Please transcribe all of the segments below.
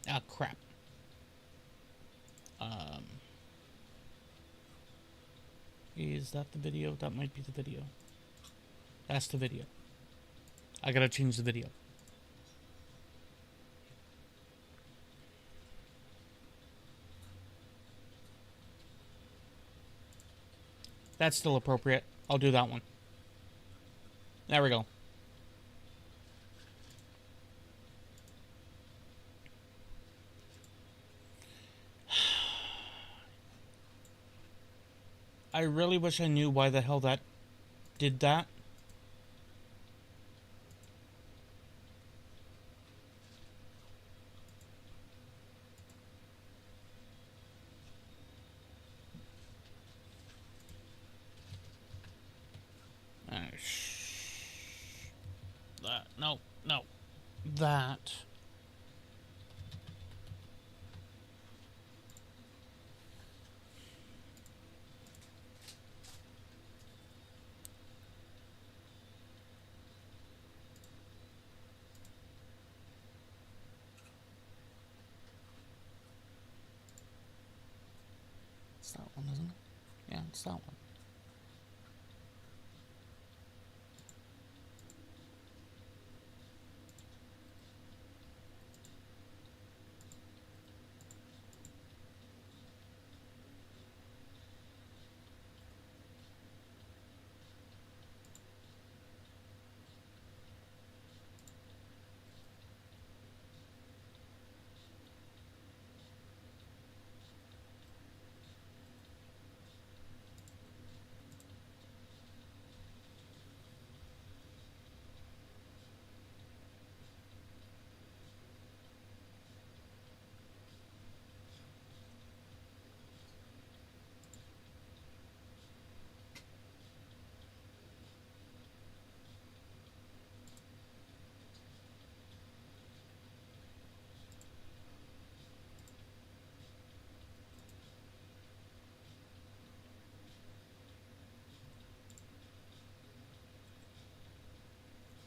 Ah, crap. Um, is that the video? That might be the video. That's the video. I gotta change the video. That's still appropriate. I'll do that one. There we go. I really wish I knew why the hell that did that. That. No, no. That. It's that one, isn't it? Yeah, it's that one.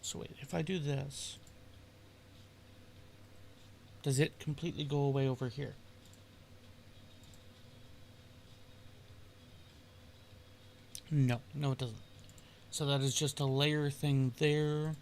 So wait, if I do this, does it completely go away over here? No, no it doesn't. So that is just a layer thing there.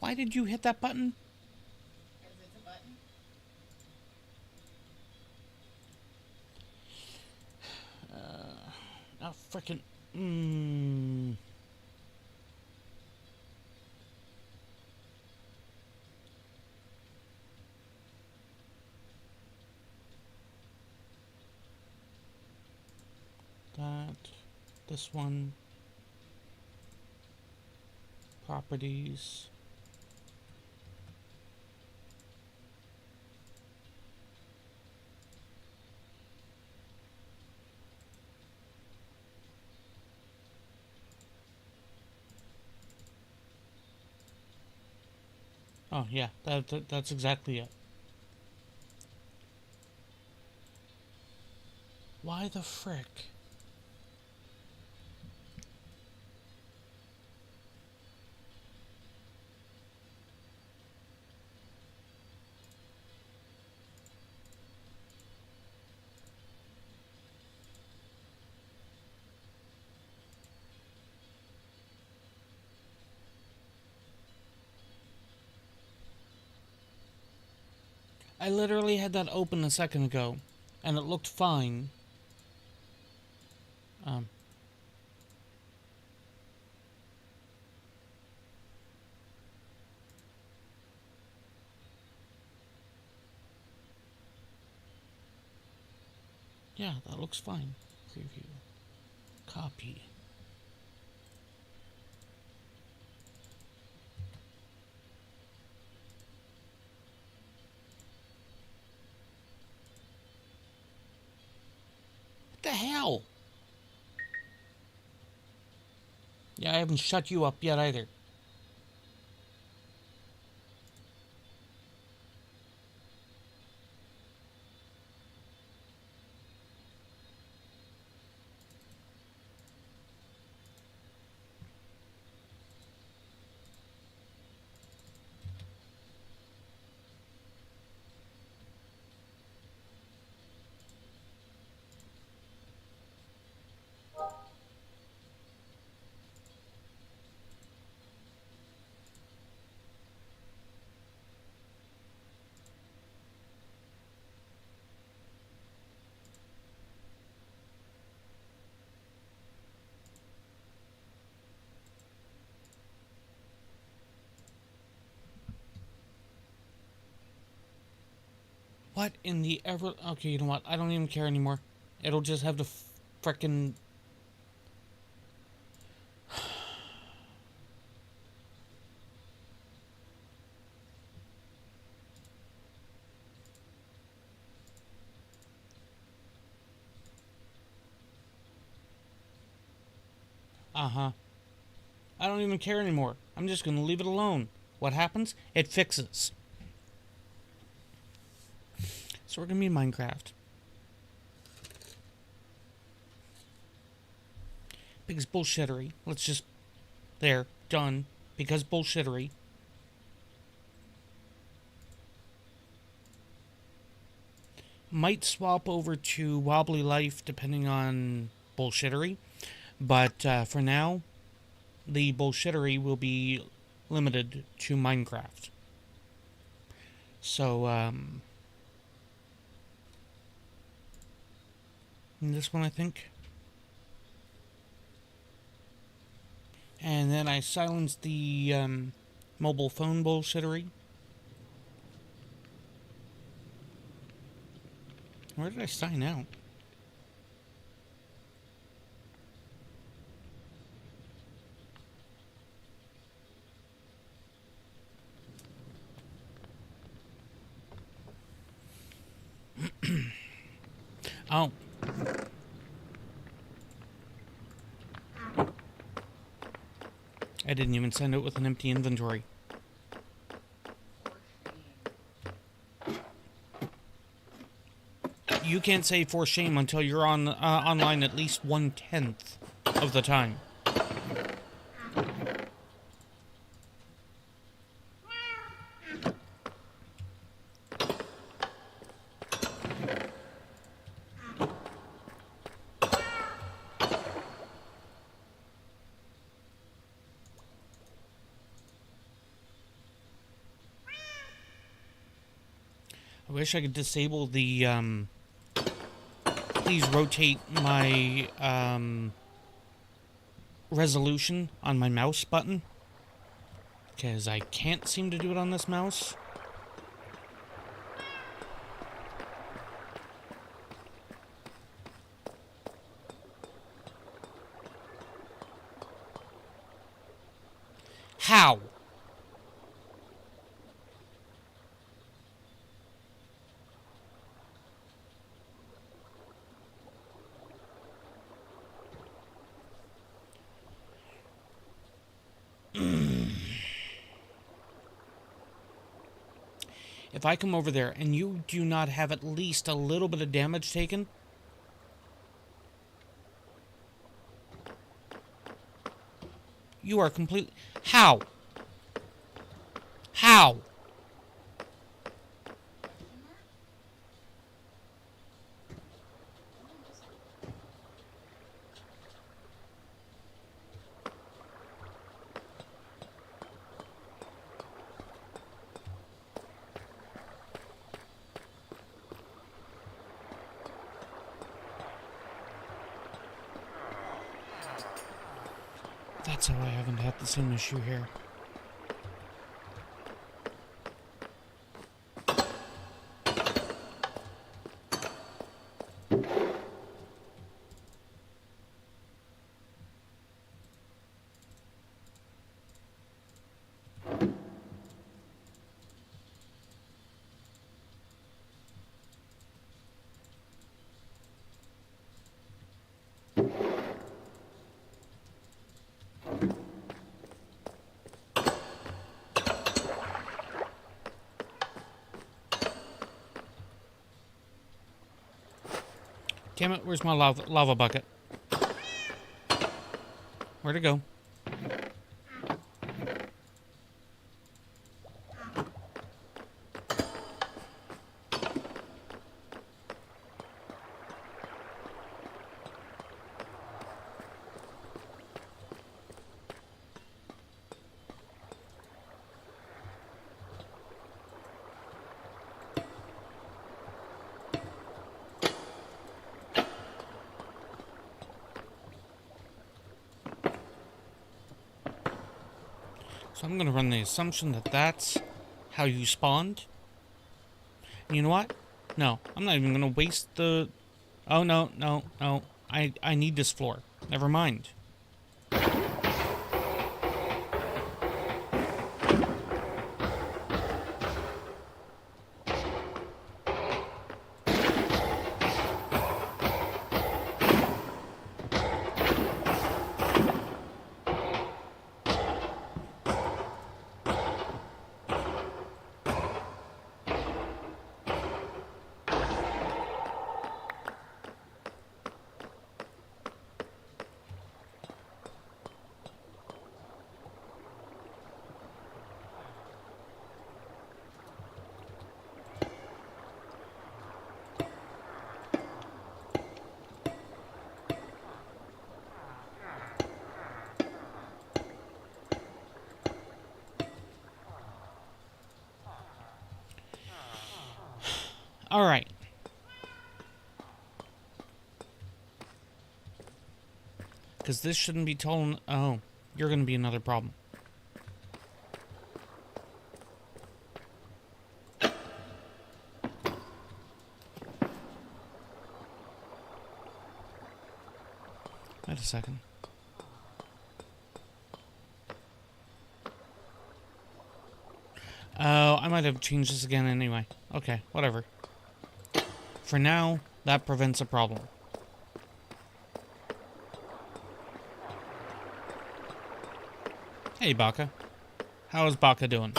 Why did you hit that button? Because it's a button. Oh, frickin'. Mmm. That. This one. Properties. Oh, yeah, that's exactly it. Why the frick? I literally had that open a second ago. and it looked fine. Yeah, that looks fine. Preview. Copy. What the hell? Yeah, I haven't shut you up yet either. What in the ever... Okay, you know what? I don't even care anymore. It'll just have to frickin'... Uh-huh. I don't even care anymore. I'm just gonna leave it alone. What happens? It fixes. So we're gonna be in Minecraft. Because bullshittery. Let's just... There. Done. Because bullshittery. Might swap over to Wobbly Life depending on bullshittery. But for now, the bullshittery will be limited to Minecraft. So, this one, I think. And then I silenced the mobile phone bullshittery. Where did I sign out? Oh. I didn't even send it with an empty inventory. You can't say for shame until you're on online at least 1/10 of the time. I wish I could disable the please rotate my resolution on my mouse button, because I can't seem to do it on this mouse. How? If I come over there and you do not have at least a little bit of damage taken, you are completely... How? How? That's how I haven't had the same issue here. Damn it, where's my lava bucket? Where'd it go? So I'm going to run the assumption that that's how you spawned. And you know what? No, I'm not even going to waste the... Oh, no. I need this floor. Never mind. All right. Because this shouldn't be told... Oh, you're going to be another problem. Wait a second. Oh, I might have changed this again anyway. Okay, whatever. For now, that prevents a problem. Hey, Baka. How is Baka doing?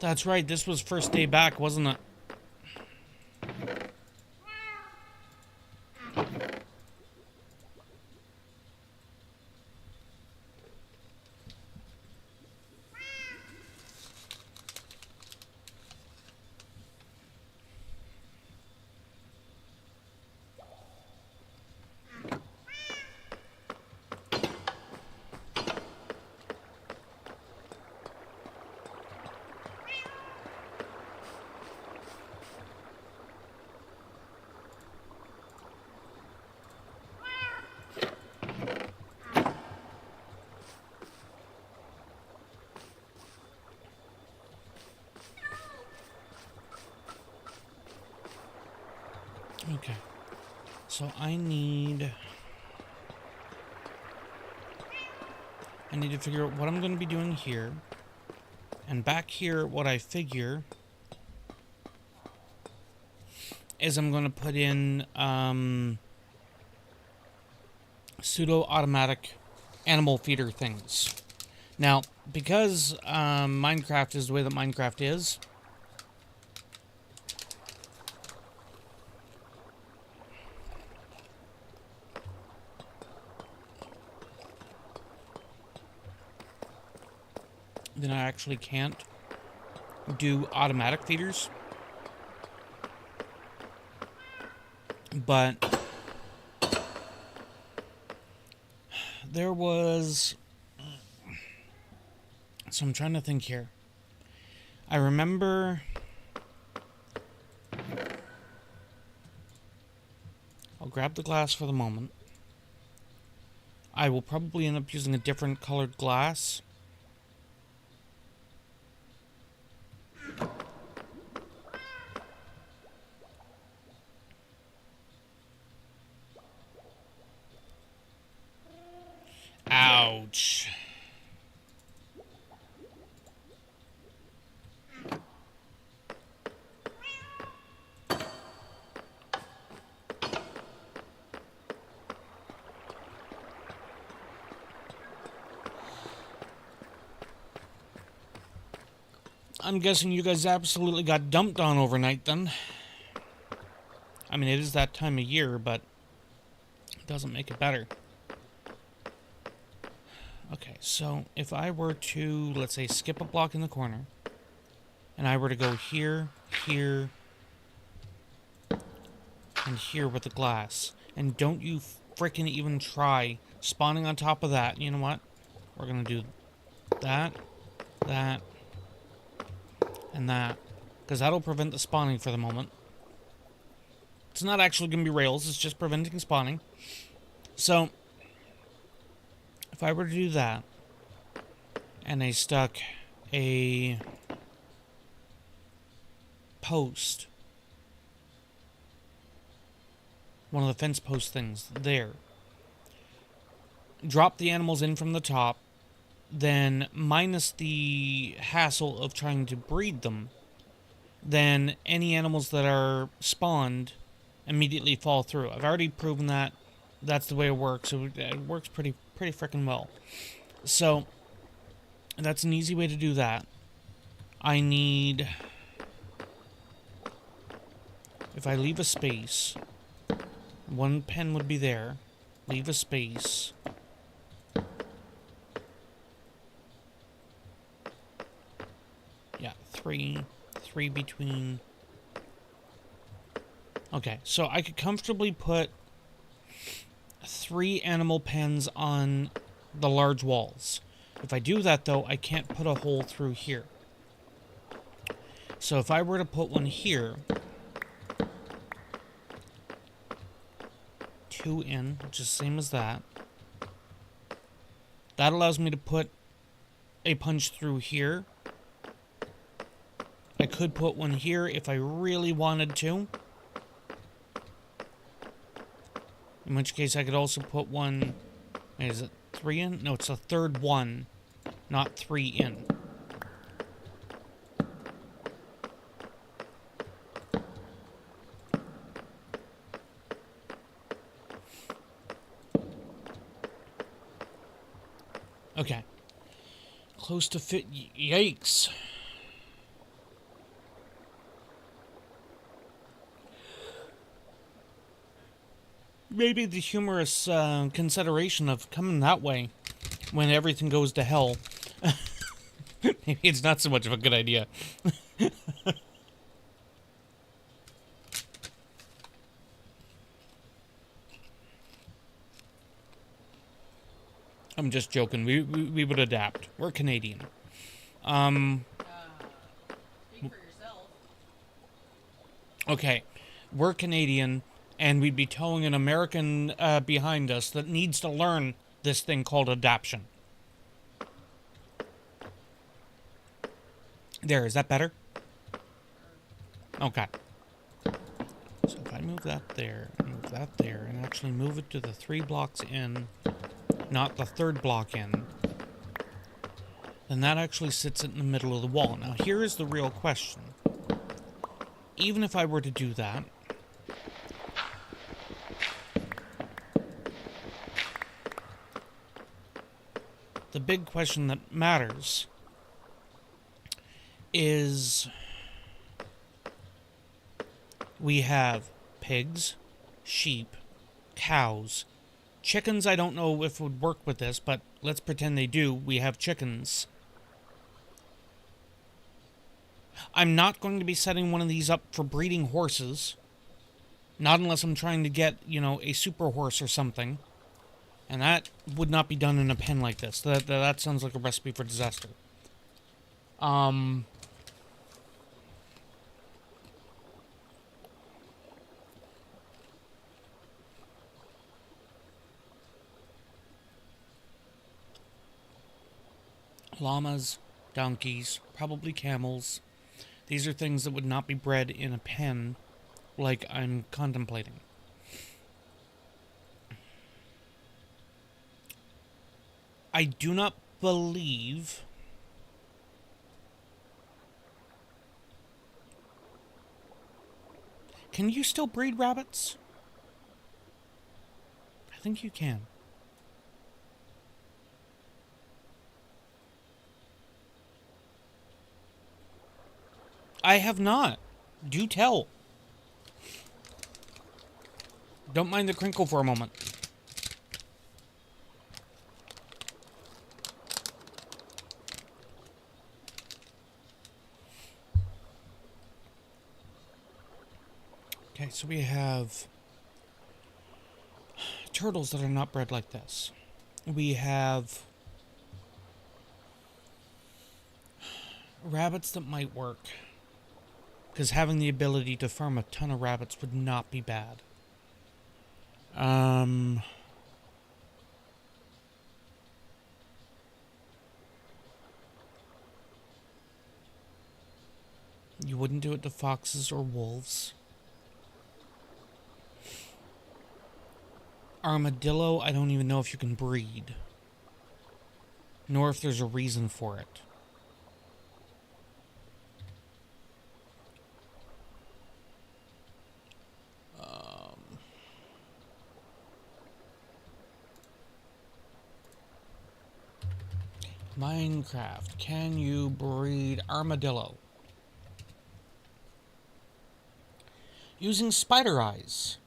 That's right, this was first day back, wasn't it? Okay. So I need to figure out what I'm going to be doing here. And back here, what I figure is I'm going to put in pseudo-automatic animal feeder things. Now, because Minecraft is the way that Minecraft is, then I actually can't do automatic feeders. But There was... So I'm trying to think here. I remember... I'll grab the glass for the moment. I will probably end up using a different colored glass. Ouch. I'm guessing you guys absolutely got dumped on overnight then. I mean, it is that time of year, but it doesn't make it better. Okay, so if I were to, let's say, skip a block in the corner, and I were to go here, here, and here with the glass, and don't you frickin' even try spawning on top of that. You know what? We're gonna do that, that, and that, because that'll prevent the spawning for the moment. It's not actually gonna be rails, it's just preventing spawning. So, if I were to do that, and I stuck a post, one of the fence post things, there, drop the animals in from the top, then minus the hassle of trying to breed them, then any animals that are spawned immediately fall through. I've already proven that that's the way it works. It works pretty freaking well. So that's an easy way to do that. I need, if I leave a space, one pen would be there. Leave a space. Yeah, three between. Okay, so I could comfortably put 3 animal pens on the large walls. If I do that, though, I can't put a hole through here. So if I were to put one here, 2 in, which is the same as that, that allows me to put a punch through here. I could put one here if I really wanted to. In which case I could also put one... Wait, is it 3 in? No, it's a third one, not 3 in. Okay. Close to fit... Yikes. Maybe the humorous consideration of coming that way when everything goes to hell. Maybe it's not so much of a good idea. I'm just joking. We would adapt. We're Canadian. Speak for yourself. Okay. We're Canadian, and we'd be towing an American behind us that needs to learn this thing called adaption. There, is that better? Okay. So if I move that there, and actually move it to the 3 blocks in, not the 3rd block in, then that actually sits in the middle of the wall. Now here is the real question. Even if I were to do that, the big question that matters is we have pigs, sheep, cows, chickens. I don't know if it would work with this, but let's pretend they do. We have chickens. I'm not going to be setting one of these up for breeding horses. Not unless I'm trying to get, you know, a super horse or something. And that would not be done in a pen like this. That sounds like a recipe for disaster. Llamas, donkeys, probably camels. These are things that would not be bred in a pen like I'm contemplating. I do not believe... Can you still breed rabbits? I think you can. I have not. Do tell. Don't mind the crinkle for a moment. Okay, so we have turtles that are not bred like this. We have rabbits that might work, because having the ability to farm a ton of rabbits would not be bad. You wouldn't do it to foxes or wolves. Armadillo, I don't even know if you can breed, nor if there's a reason for it. Minecraft, can you breed armadillo? Using spider eyes,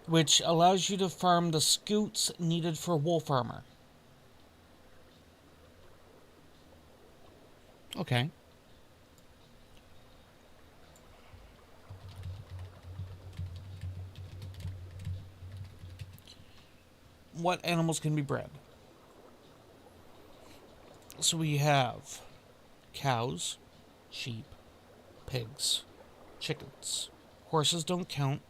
which allows you to farm the scoots needed for wolf armor. Okay. What animals can be bred? So we have cows, sheep, pigs, chickens. Horses don't count.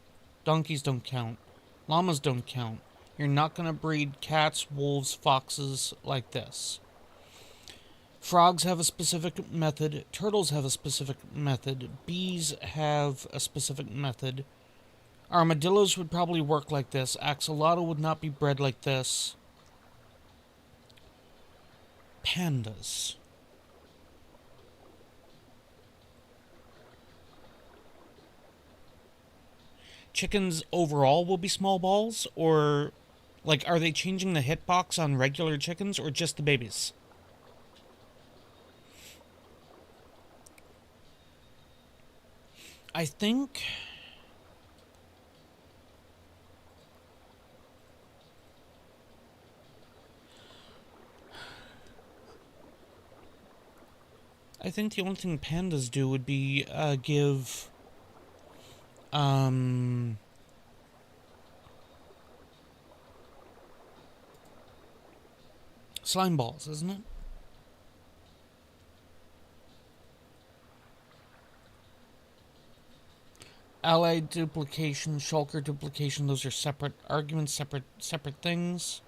Donkeys don't count. Llamas don't count. You're not going to breed cats, wolves, foxes like this. Frogs have a specific method. Turtles have a specific method. Bees have a specific method. Armadillos would probably work like this. Axolotl would not be bred like this. Pandas. Chickens overall will be small balls, or like, are they changing the hitbox on regular chickens or just the babies? I think the only thing pandas do would be give slime balls, isn't it? Allied duplication, shulker duplication, those are separate arguments, separate things.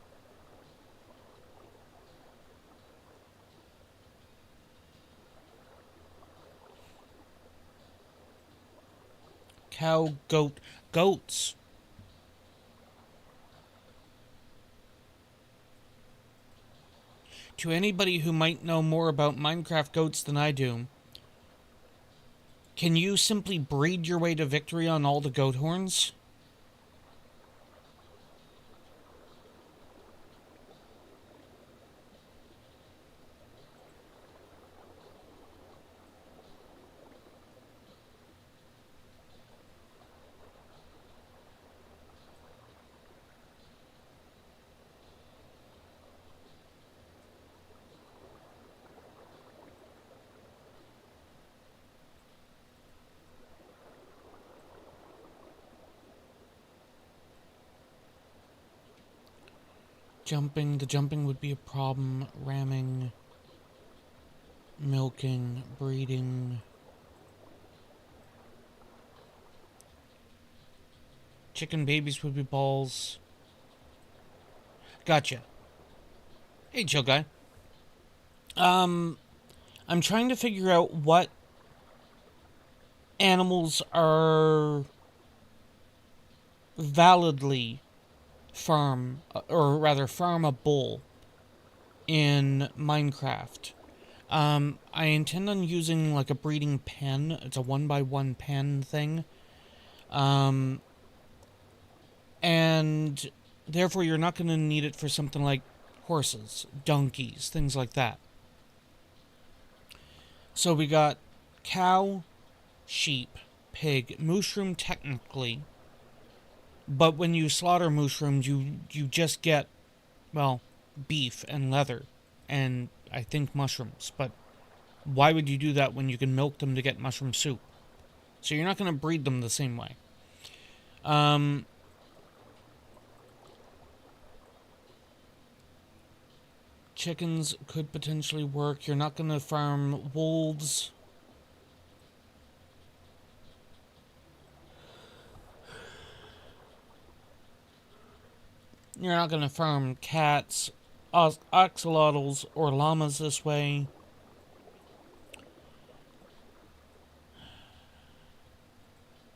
Cow, goat, goats. To anybody who might know more about Minecraft goats than I do, can you simply breed your way to victory on all the goat horns? The jumping would be a problem. Ramming, milking, breeding. Chicken babies would be balls. Gotcha. Hey, chill guy. I'm trying to figure out what animals are validly farm, or rather farmable in Minecraft. I intend on using like a breeding pen. It's a 1x1 pen thing. And therefore you're not going to need it for something like horses, donkeys, things like that. So we got cow, sheep, pig, mushroom technically. But when you slaughter mushrooms, you just get, well, beef and leather, and I think mushrooms. But why would you do that when you can milk them to get mushroom soup? So you're not going to breed them the same way. Chickens could potentially work. You're not going to farm wolves. You're not going to farm cats, axolotls, or llamas this way.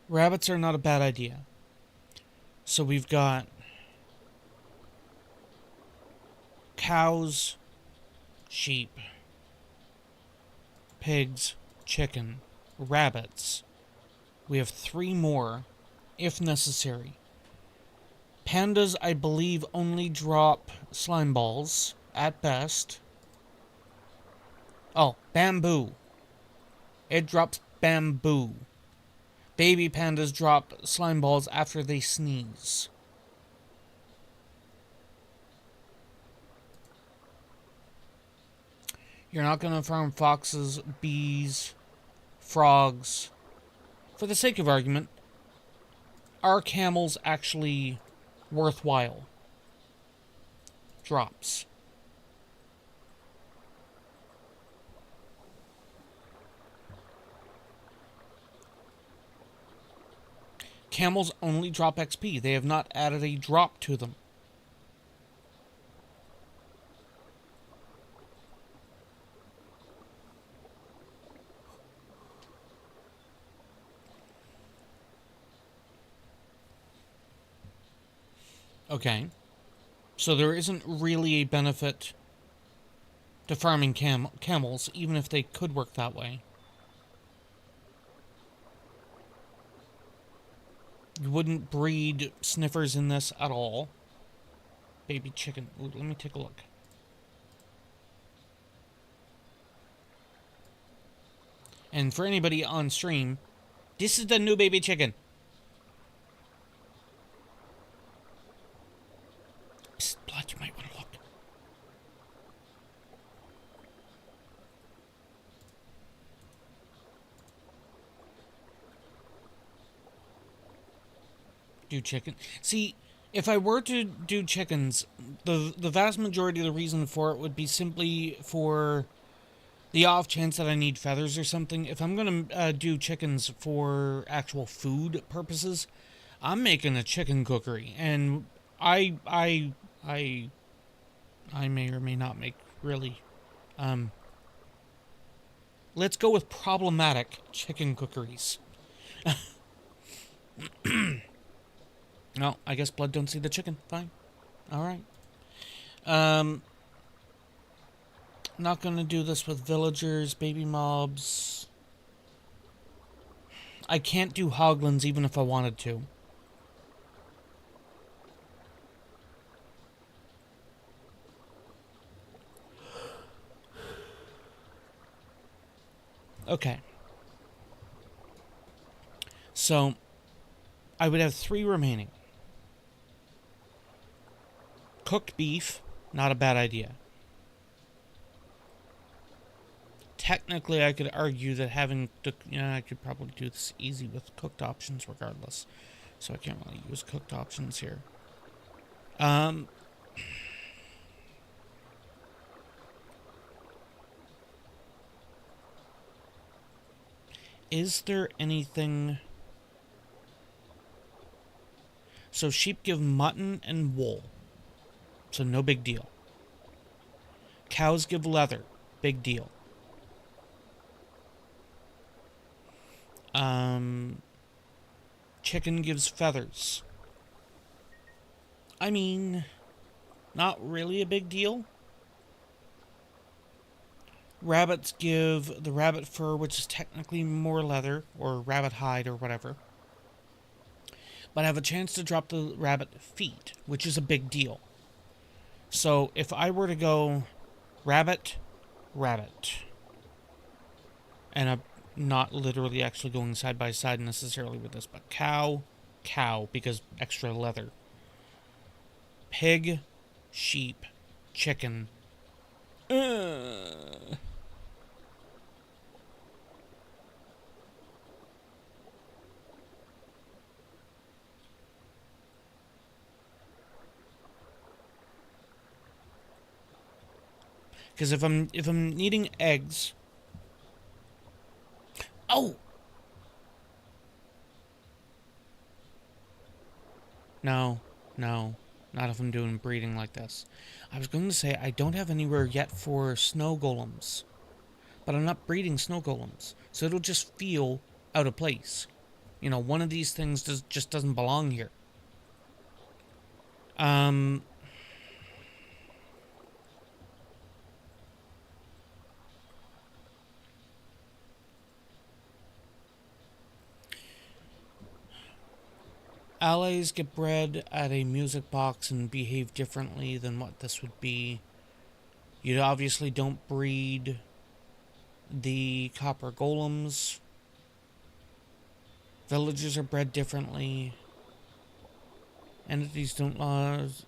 Rabbits are not a bad idea. So we've got cows, sheep, pigs, chicken, rabbits. We have 3 more, if necessary. Pandas, I believe, only drop slime balls, at best. Oh, bamboo. It drops bamboo. Baby pandas drop slime balls after they sneeze. You're not going to farm foxes, bees, frogs. For the sake of argument, are camels actually worthwhile drops? Camels only drop XP. They have not added a drop to them. Okay. So there isn't really a benefit to farming camels, even if they could work that way. You wouldn't breed sniffers in this at all. Baby chicken. Ooh, let me take a look. And for anybody on stream, this is the new baby chicken. Psst, Blood, you might want to look. Do chicken. See, if I were to do chickens, the vast majority of the reason for it would be simply for the off chance that I need feathers or something. If I'm gonna do chickens for actual food purposes, I'm making a chicken cookery, and I may or may not make really. Let's go with problematic chicken cookeries. No, I guess blood don't see the chicken. Fine. Alright. Not gonna do this with villagers, baby mobs. I can't do hoglins even if I wanted to. Okay. So, I would have 3 remaining. Cooked beef, not a bad idea. Technically, I could argue that having to, I could probably do this easy with cooked options regardless. So I can't really use cooked options here. Is there anything... So sheep give mutton and wool. So no big deal. Cows give leather. Big deal. Chicken gives feathers. I mean, not really a big deal. Rabbits give the rabbit fur, which is technically more leather, or rabbit hide, or whatever. But have a chance to drop the rabbit feet, which is a big deal. So if I were to go rabbit, rabbit, and I'm not literally actually going side by side necessarily with this, but cow, cow, because extra leather. Pig, sheep, chicken. Because if I'm needing eggs, oh, no, not if I'm doing breeding like this. I was going to say I don't have anywhere yet for snow golems, but I'm not breeding snow golems, so it'll just feel out of place. You know, one of these things just doesn't belong here. Allies get bred at a music box and behave differently than what this would be. You obviously don't breed the copper golems. Villagers are bred differently. Entities don't laws.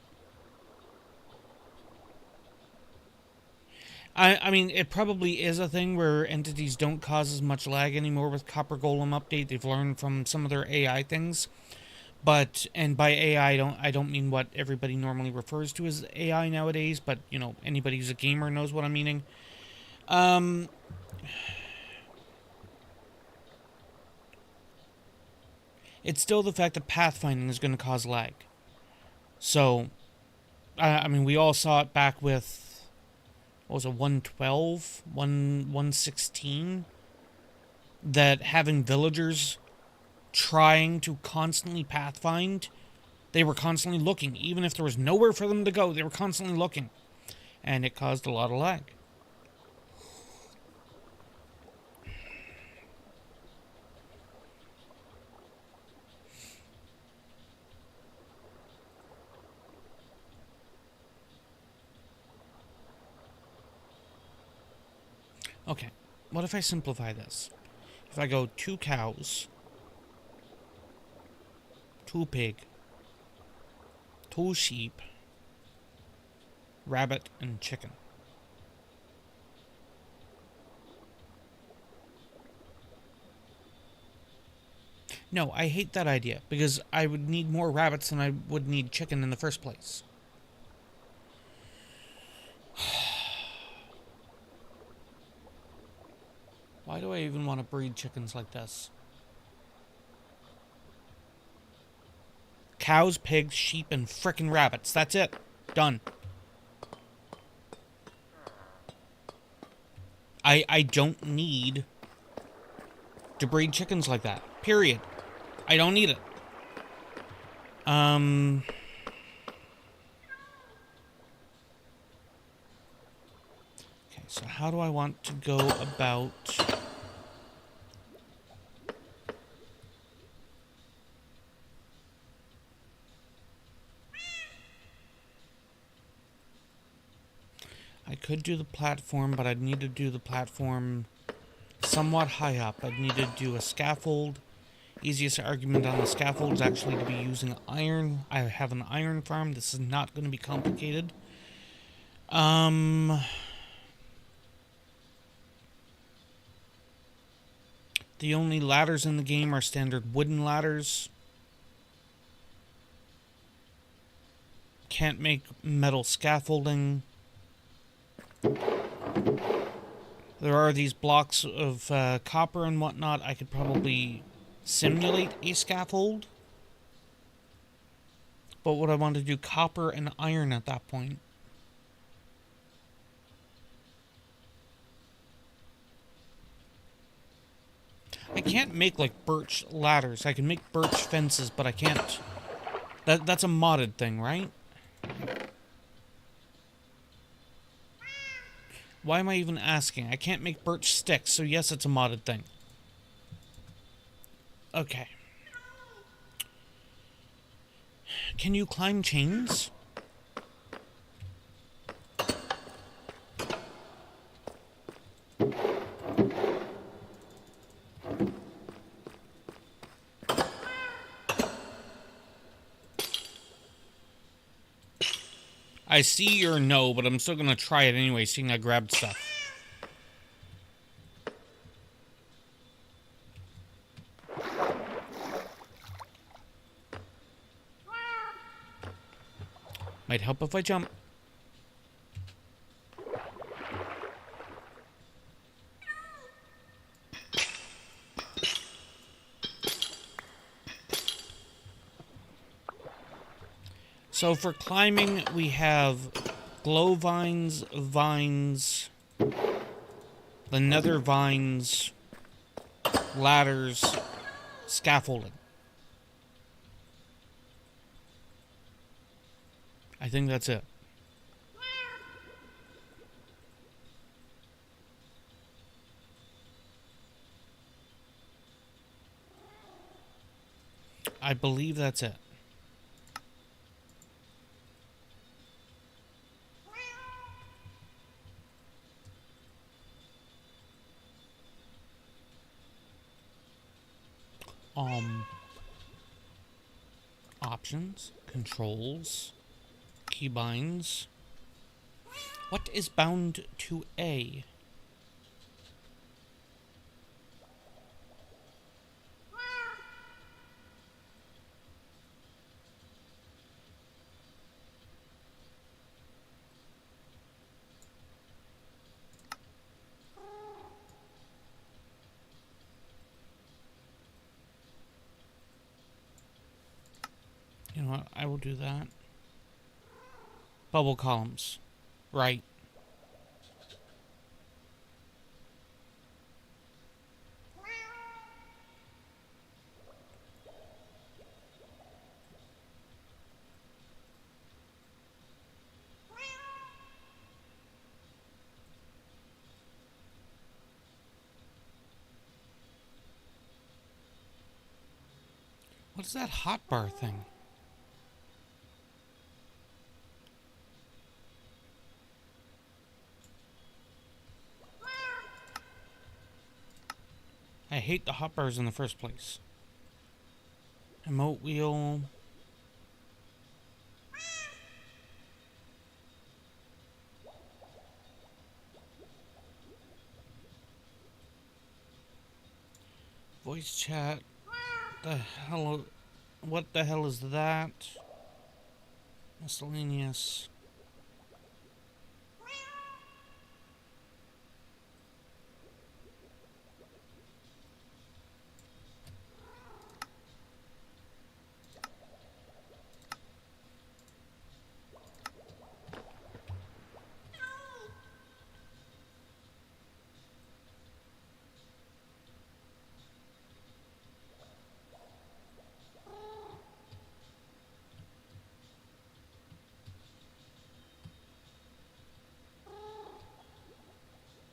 I mean, it probably is a thing where entities don't cause as much lag anymore with Copper Golem update. They've learned from some of their AI things. But, and by AI, I don't mean what everybody normally refers to as AI nowadays, but, you know, anybody who's a gamer knows what I'm meaning. It's still the fact that pathfinding is going to cause lag. So, I mean, we all saw it back with, what was it, 112? 116? That having villagers trying to constantly pathfind, they were constantly looking. Even if there was nowhere for them to go, they were constantly looking. And it caused a lot of lag. Okay, what if I simplify this? If I go 2 cows, 2 pig, 2 sheep, rabbit, and chicken. No, I hate that idea, because I would need more rabbits than I would need chicken in the first place. Why do I even want to breed chickens like this? Cows, pigs, sheep, and frickin' rabbits. That's it. Done. I don't need to breed chickens like that. Period. I don't need it. Okay, so how do I want to go about... I could do the platform, but I'd need to do the platform somewhat high up. I'd need to do a scaffold. Easiest argument on the scaffold is actually to be using iron. I have an iron farm. This is not going to be complicated. The only ladders in the game are standard wooden ladders. Can't make metal scaffolding. There are these blocks of copper and whatnot. I could probably simulate a scaffold. But would I want to do copper and iron at that point? I can't make, like, birch ladders. I can make birch fences, but I can't... That's a modded thing, right? Why am I even asking? I can't make birch sticks, so yes, it's a modded thing. Okay. Can you climb chains? I see your no, but I'm still gonna try it anyway, seeing I grabbed stuff. Might help if I jump. So for climbing, we have glow vines, vines, the nether vines, ladders, scaffolding. I think that's it. I believe that's it. Options, controls, keybinds. What is bound to A? You know what? I will do that. Bubble columns. Right. What is that hotbar thing? I hate the hotbars in the first place. Emote wheel. Voice chat. The hell? What the hell is that? Miscellaneous.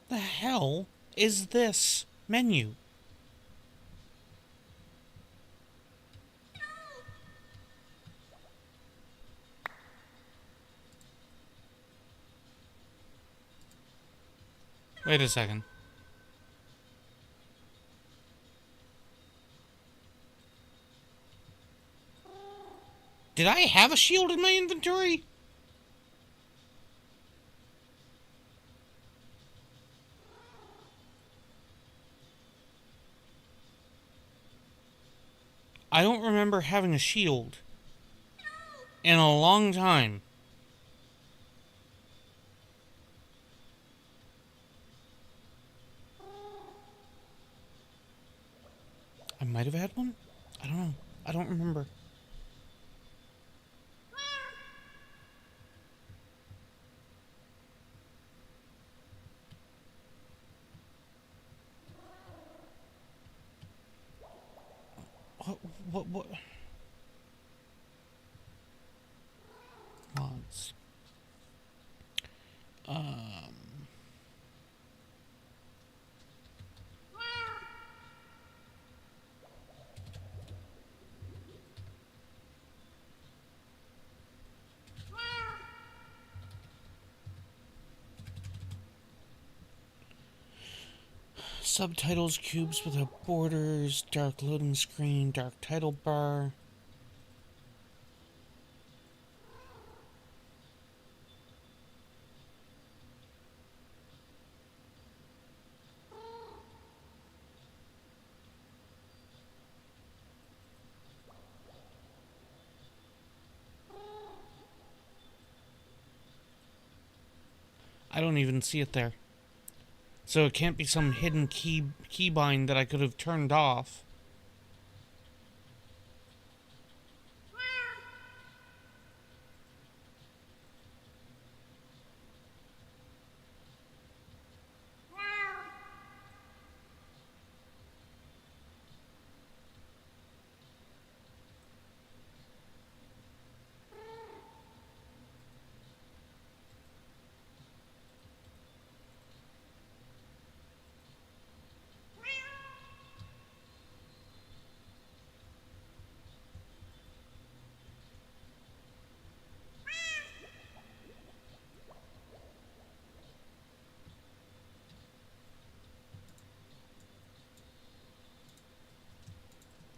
The hell is this menu? Wait a second. Did I have a shield in my inventory? I don't remember having a shield in a long time. might have had one? I don't know. I don't remember. What? Mods. Subtitles, cubes without borders, dark loading screen, dark title bar. I don't even see it there. So it can't be some hidden keybind that I could have turned off.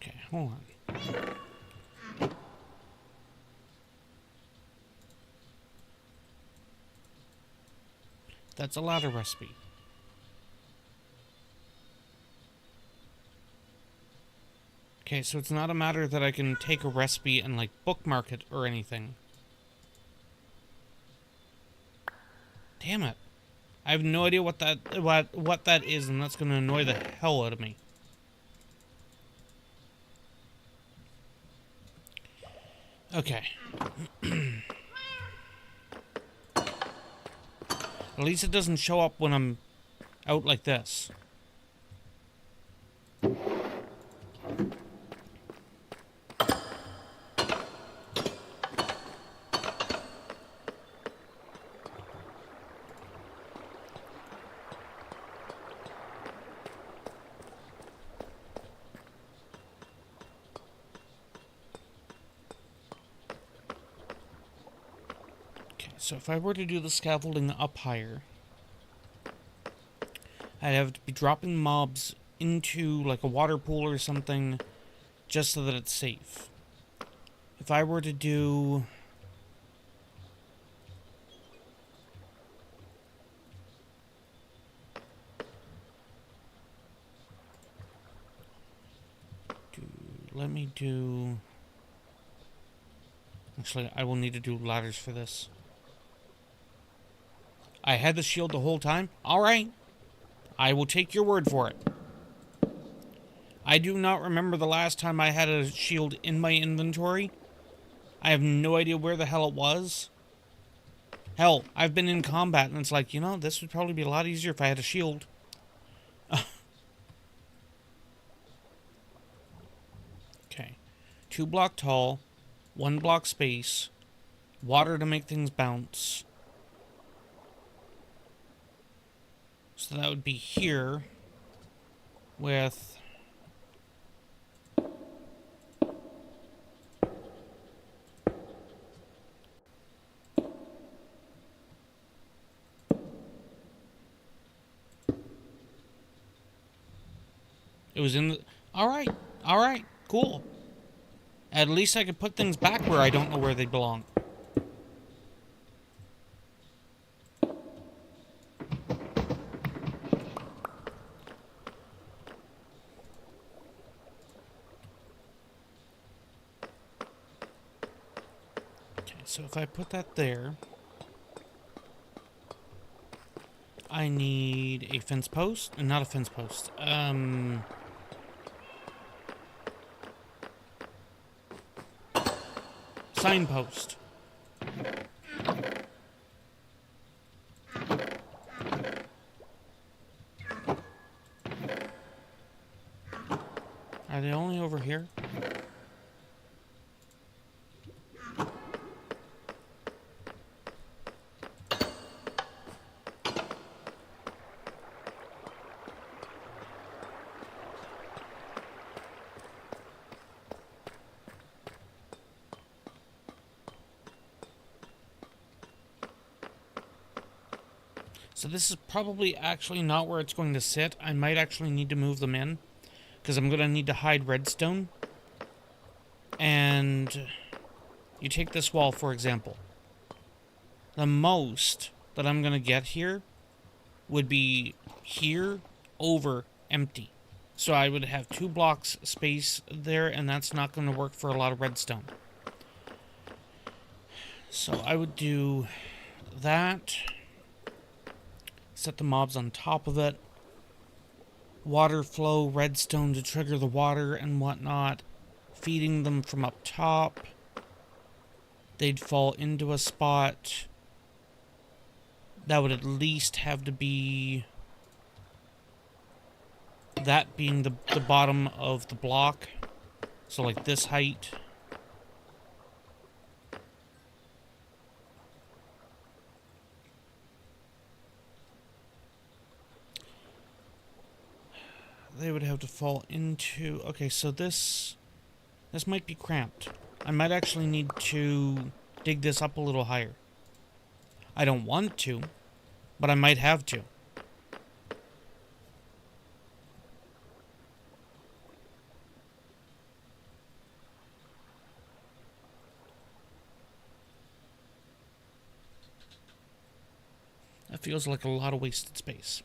Okay, hold on. That's a ladder recipe. Okay, so it's not a matter that I can take a recipe and, like, bookmark it or anything. Damn it. I have no idea what that is, and that's gonna annoy the hell out of me. Okay. At least it doesn't show up when I'm out like this. So if I were to do the scaffolding up higher, I'd have to be dropping mobs into like a water pool or something just so that it's safe. If I were to do... Let me do... Actually, I will need to do ladders for this. I had the shield the whole time? Alright. I will take your word for it. I do not remember the last time I had a shield in my inventory. I have no idea where the hell it was. Hell, I've been in combat and it's like, you know, this would probably be a lot easier if I had a shield. Okay. 2 block tall, 1 block space, water to make things bounce. So that would be here with... It was in the... Alright, cool. At least I could put things back where I don't know where they belong. Okay, so if I put that there... I need a fence post, not a fence post. signpost. Are they only over here? So this is probably actually not where it's going to sit. I might actually need to move them in, because I'm going to need to hide redstone. And you take this wall, for example. The most that I'm going to get here would be here over empty. So I would have 2 blocks space there, and that's not going to work for a lot of redstone. So I would do that. Set the mobs on top of it. Water flow, redstone to trigger the water and whatnot. Feeding them from up top. They'd fall into a spot. That would at least have to be... that being the bottom of the block. So like this height. They would have to fall into... okay, so this might be cramped. I might actually need to dig this up a little higher. I don't want to, but I might have to. That feels like a lot of wasted space.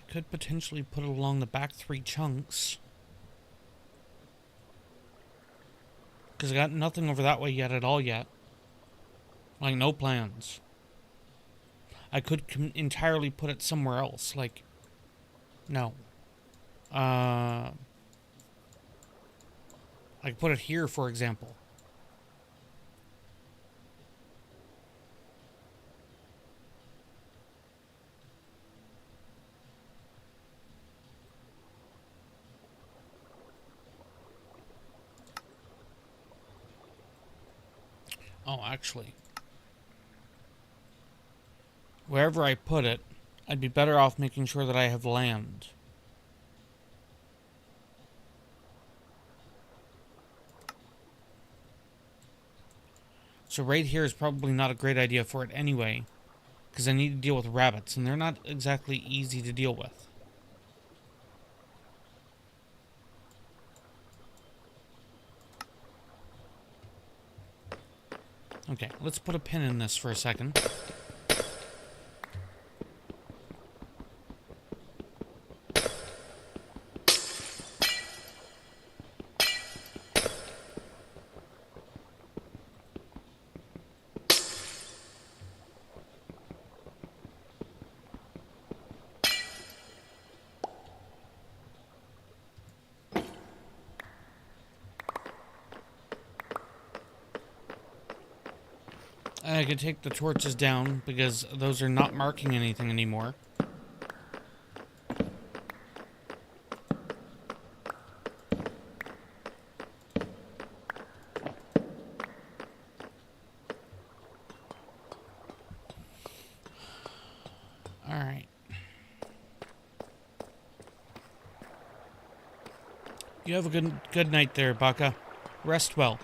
Could potentially put it along the back 3 chunks. Because I got nothing over that way yet at all yet. Like, no plans. I could entirely put it somewhere else. Like, no. I could put it here, for example. Oh, actually, wherever I put it, I'd be better off making sure that I have land. So right here is probably not a great idea for it anyway, because I need to deal with rabbits, and they're not exactly easy to deal with. Okay, let's put a pin in this for a second. I could take the torches down because those are not marking anything anymore. Alright. You have a good night there, Baka. Rest well.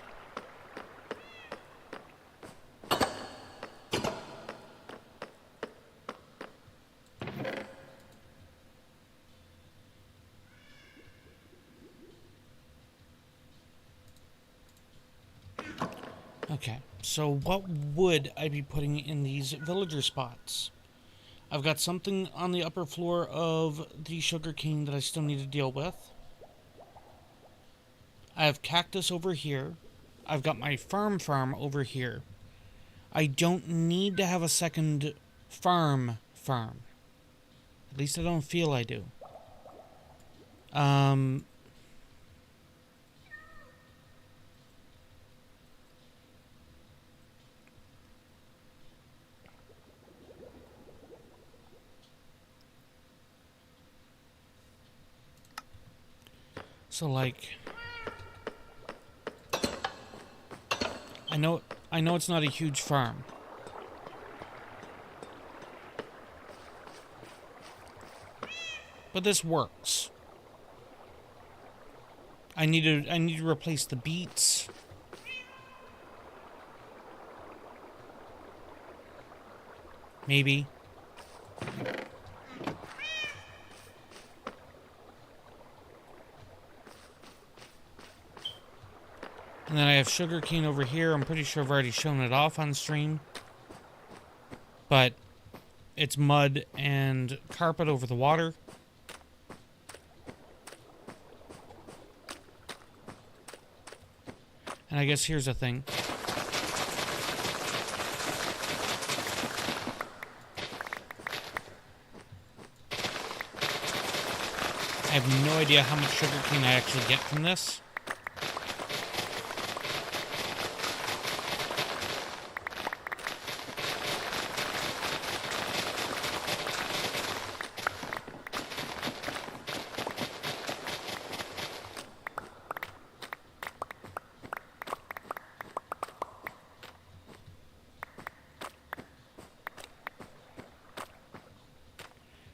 Okay, so what would I be putting in these villager spots? I've got something on the upper floor of the sugarcane that I still need to deal with. I have cactus over here. I've got my farm over here. I don't need to have a second farm. At least I don't feel I do. So like, I know it's not a huge farm. But this works. I need to replace the beets. Maybe. And then I have sugarcane over here. I'm pretty sure I've already shown it off on stream. But it's mud and carpet over the water. And I guess here's the thing. I have no idea how much sugarcane I actually get from this.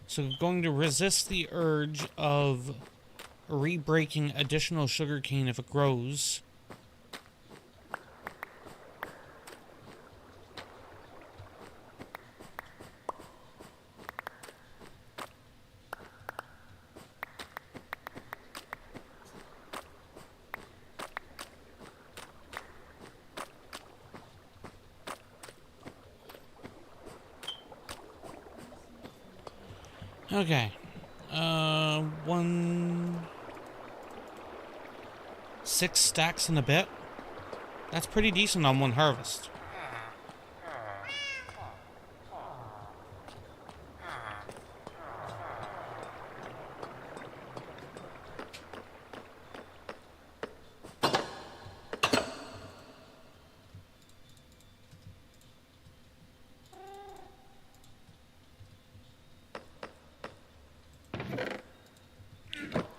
So going to resist the urge of re-breaking additional sugarcane if it grows. Okay. 6 stacks in a bit. That's pretty decent on one harvest.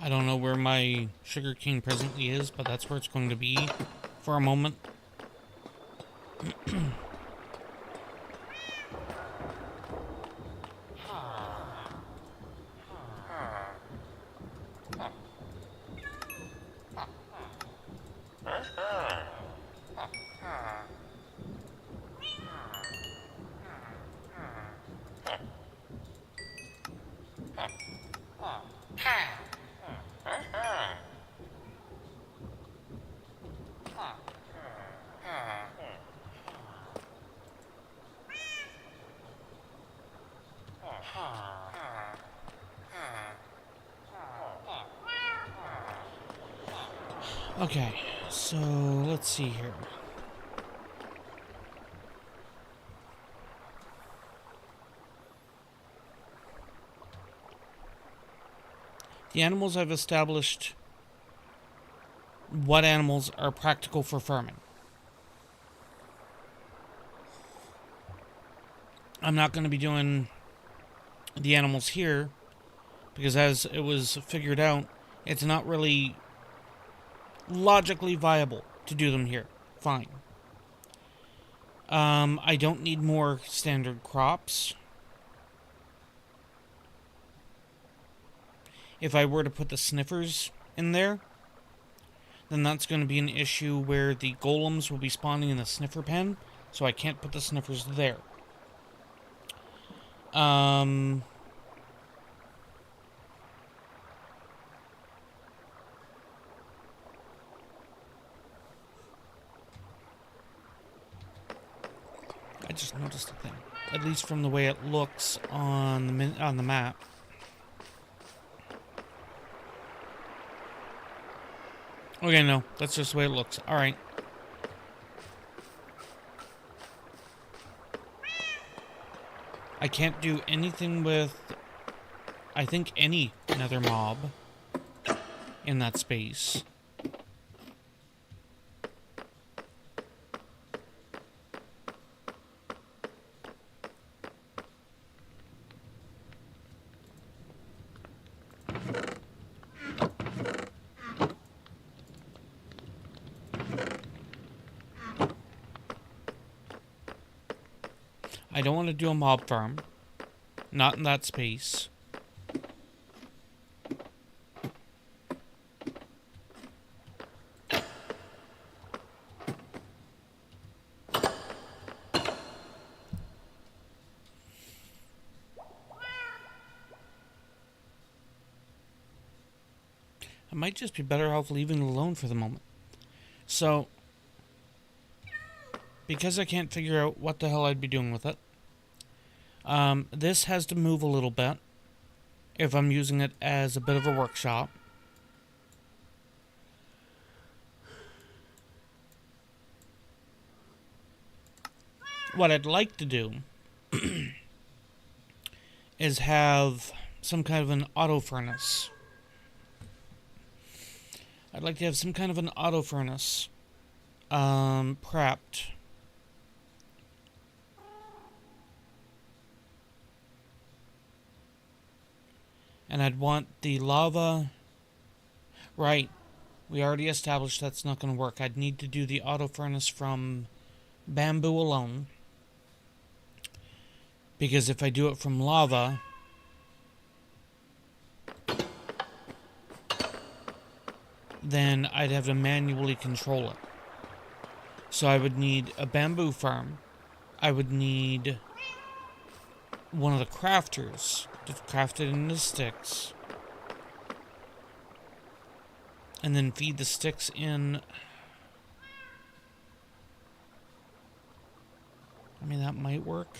I don't know where my sugarcane presently is, but that's where it's going to be for a moment. Okay, so let's see here. The animals I've established what animals are practical for farming. I'm not going to be doing the animals here because as it was figured out, it's not really logically viable to do them here. Fine. I don't need more standard crops. If I were to put the sniffers in there, then that's going to be an issue where the golems will be spawning in the sniffer pen, so I can't put the sniffers there. just noticed a thing. At least from the way it looks on the map. Okay, no, that's just the way it looks. All right. I can't do anything with, I think, any nether mob in that space. I don't want to do a mob farm. Not in that space. I might just be better off leaving it alone for the moment. So, because I can't figure out what the hell I'd be doing with it, this has to move a little bit if I'm using it as a bit of a workshop. What I'd like to do is have some kind of an auto furnace. I'd like to have some kind of an auto furnace prepped. And I'd want the lava... Right. We already established that's not going to work. I'd need to do the auto furnace from bamboo alone. Because if I do it from lava... then I'd have to manually control it. So I would need a bamboo farm. I would need one of the crafters to craft it into sticks. And then feed the sticks in. I mean, that might work.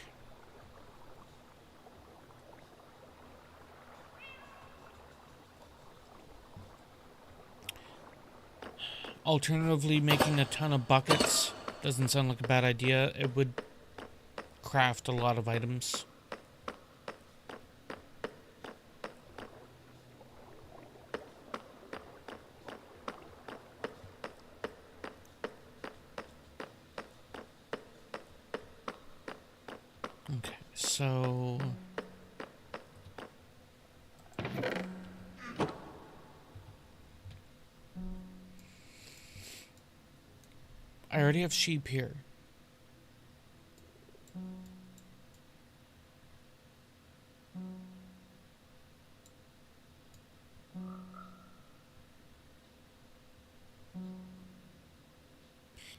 Alternatively, making a ton of buckets doesn't sound like a bad idea. It would craft a lot of items. Okay, so... I already have sheep here.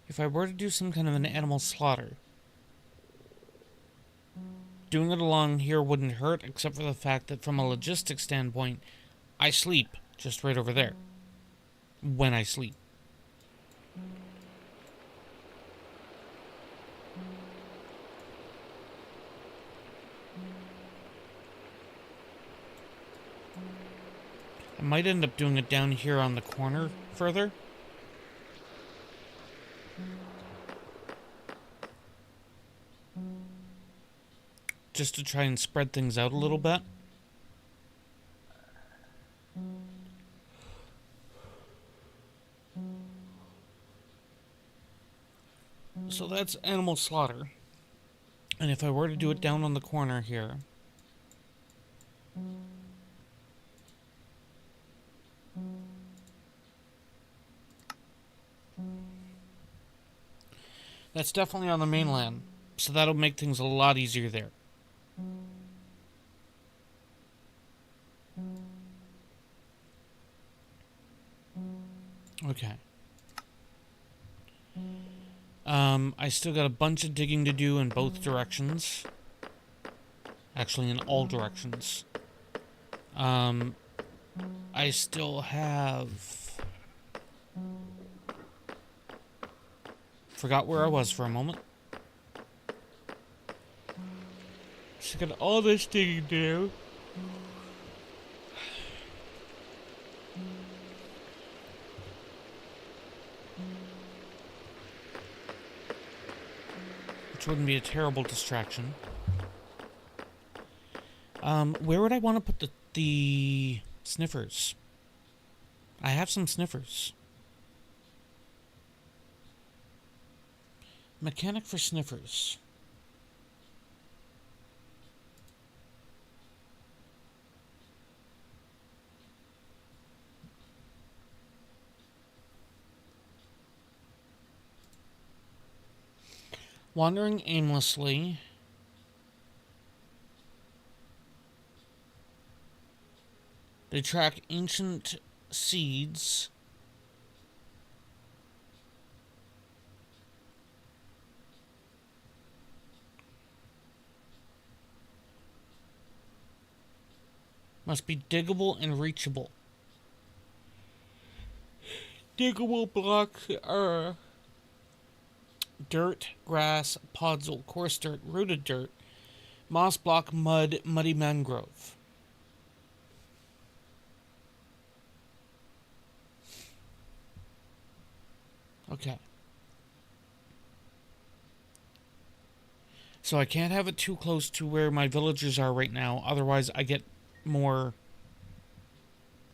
If I were to do some kind of an animal slaughter, doing it along here wouldn't hurt, except for the fact that from a logistics standpoint, I sleep just right over there. When I sleep. I might end up doing it down here on the corner further. Just to try and spread things out a little bit. So that's animal slaughter. And if I were to do it down on the corner here... That's definitely on the mainland, so that'll make things a lot easier there. Okay. I still got a bunch of digging to do in both directions. Actually, in all directions. I still have... Forgot where I was for a moment. I got all this digging to do. Which wouldn't be a terrible distraction. Where would I want to put the sniffers? I have some sniffers. Mechanic for sniffers. Wandering aimlessly. They track ancient seeds. Must be diggable and reachable. Diggable blocks are dirt, grass, podzol, coarse dirt, rooted dirt, moss block, mud, muddy mangrove. Okay. So I can't have it too close to where my villagers are right now, otherwise I get more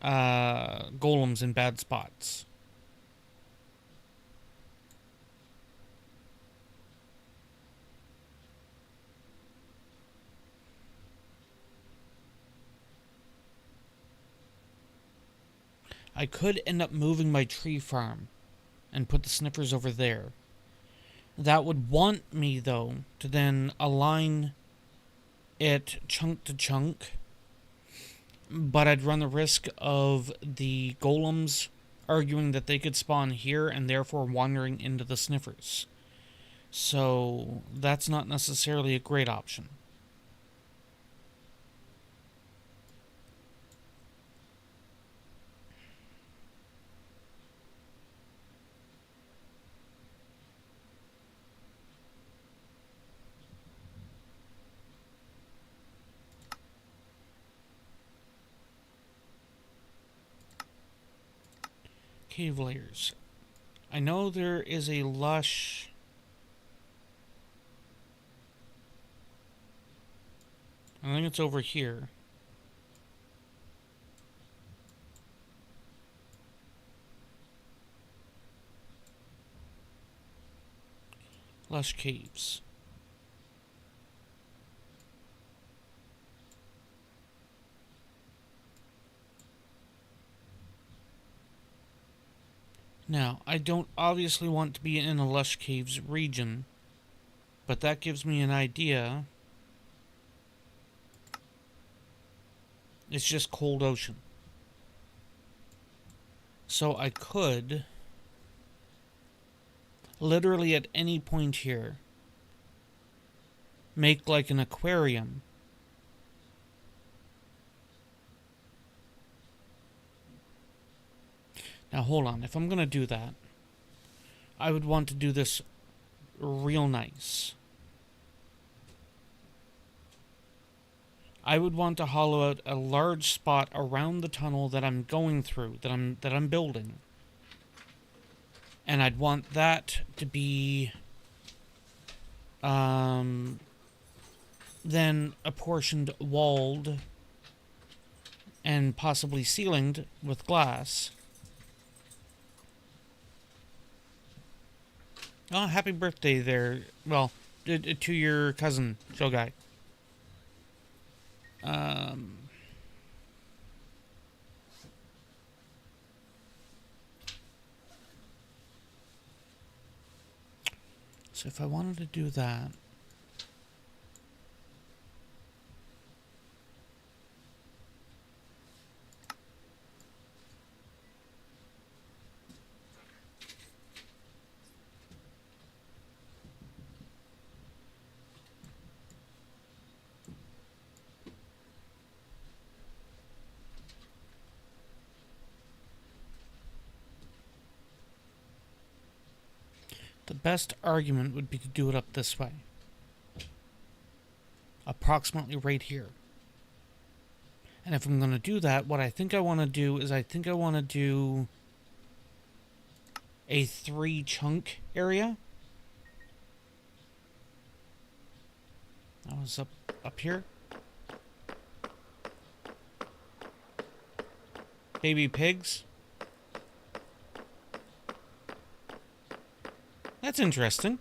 golems in bad spots. I could end up moving my tree farm and put the sniffers over there. That would want me, though, to then align it chunk to chunk, but I'd run the risk of the golems arguing that they could spawn here and therefore wandering into the sniffers. So that's not necessarily a great option. Cave layers. I know there is a lush... I think it's over here. Lush caves. Now, I don't obviously want to be in a lush caves region, but that gives me an idea. It's just cold ocean. So I could, literally at any point here, make like an aquarium. Now hold on, if I'm going to do that, I would want to do this real nice. I would want to hollow out a large spot around the tunnel that I'm going through, that I'm building. And I'd want that to be then apportioned, walled, and possibly ceilinged with glass. Oh, happy birthday there. Well, to your cousin, Joe Guy. So if I wanted to do that... The best argument would be to do it up this way. approximately right here. And if I'm going to do that, what I think I want to do is I think I want to do a 3 chunk area. That was up here. Baby pigs. That's interesting.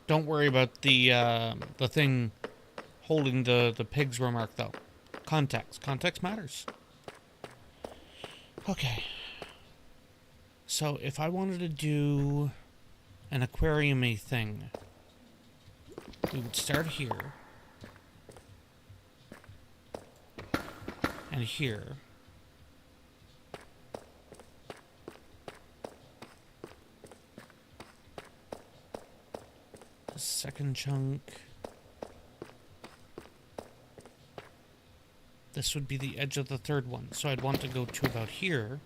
Don't worry about the thing holding the pigs remark, though. Context. Context matters. Okay. So if I wanted to do an aquarium-y thing, we would start here. And here. The second chunk. This would be the edge of the third one. So I'd want to go to about here.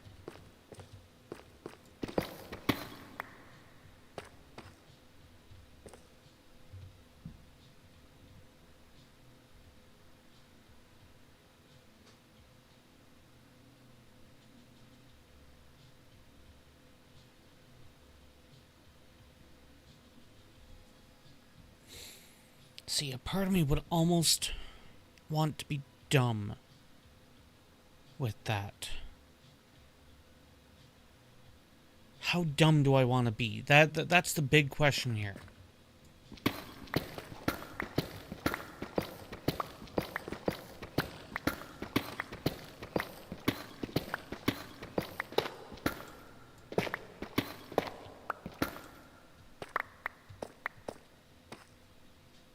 See, a part of me would almost want to be dumb with that. How dumb do I want to be? That's the big question here.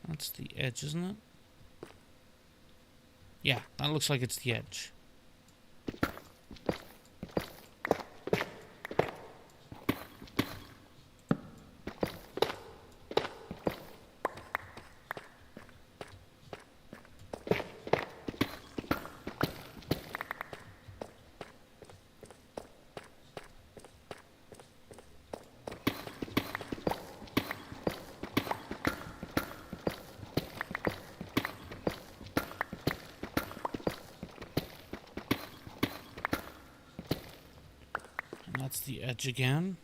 That's the edge, isn't it? Yeah, that looks like it's the edge. That's the edge again.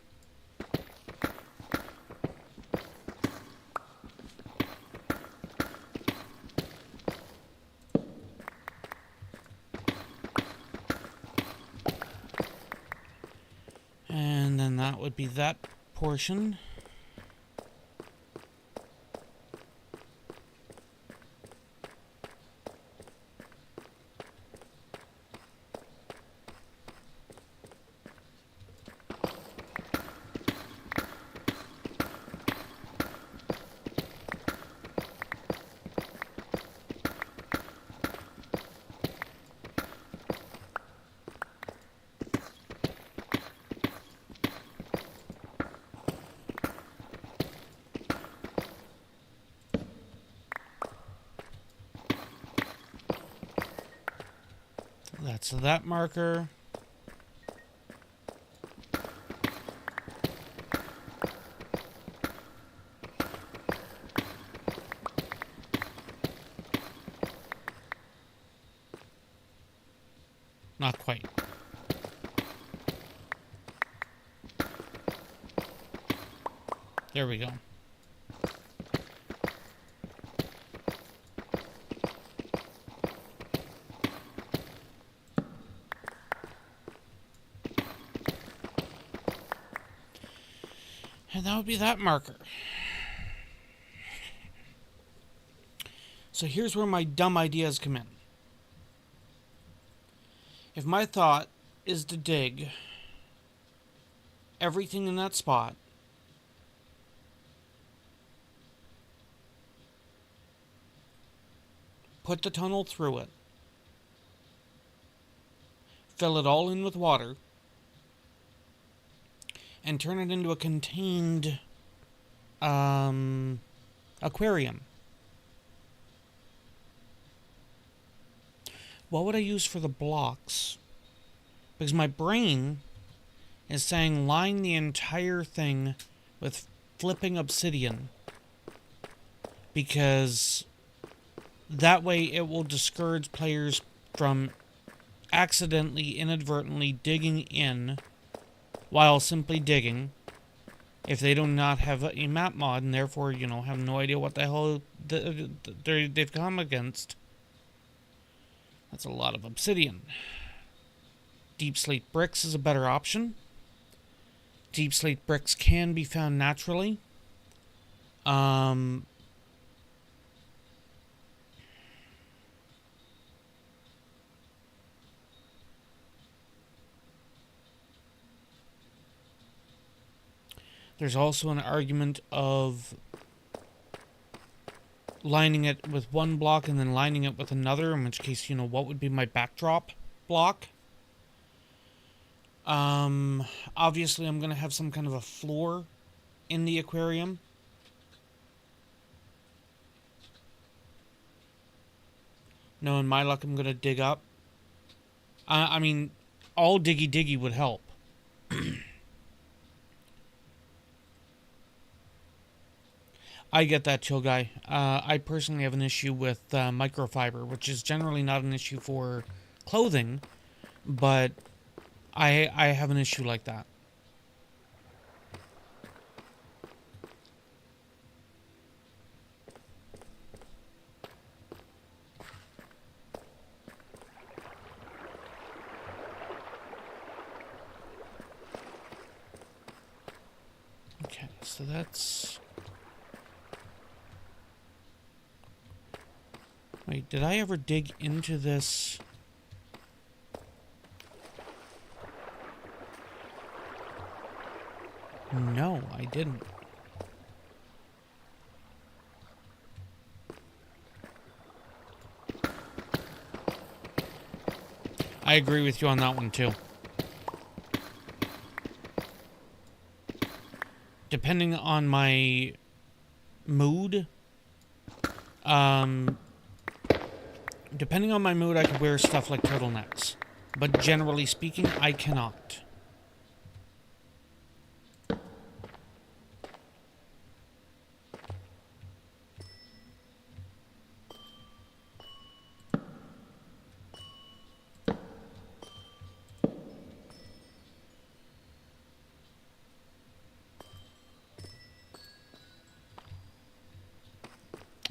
And then that would be that portion. That's that marker. Not quite. There we go. And that would be that marker. So here's where my dumb ideas come in. If my thought is to dig everything in that spot, put the tunnel through it, fill it all in with water, and turn it into a contained aquarium. What would I use for the blocks? Because my brain is saying line the entire thing with flipping obsidian. because that way it will discourage players from accidentally, inadvertently digging in while simply digging if they do not have a map mod and therefore, have no idea what the hell they've come against. That's a lot of obsidian. Deep slate bricks is a better option. Deep slate bricks can be found naturally. There's also an argument of lining it with one block and then lining it with another, in which case, what would be my backdrop block? Obviously I'm going to have some kind of a floor in the aquarium. No, in my luck, I'm going to dig up. I mean, all diggy diggy would help. I get that, chill guy. I personally have an issue with microfiber, which is generally not an issue for clothing, but I have an issue like that. Okay, so that's... Wait, did I ever dig into this? No, I didn't. I agree with you on that one, too. Depending on my mood, I could wear stuff like turtlenecks. But generally speaking, I cannot.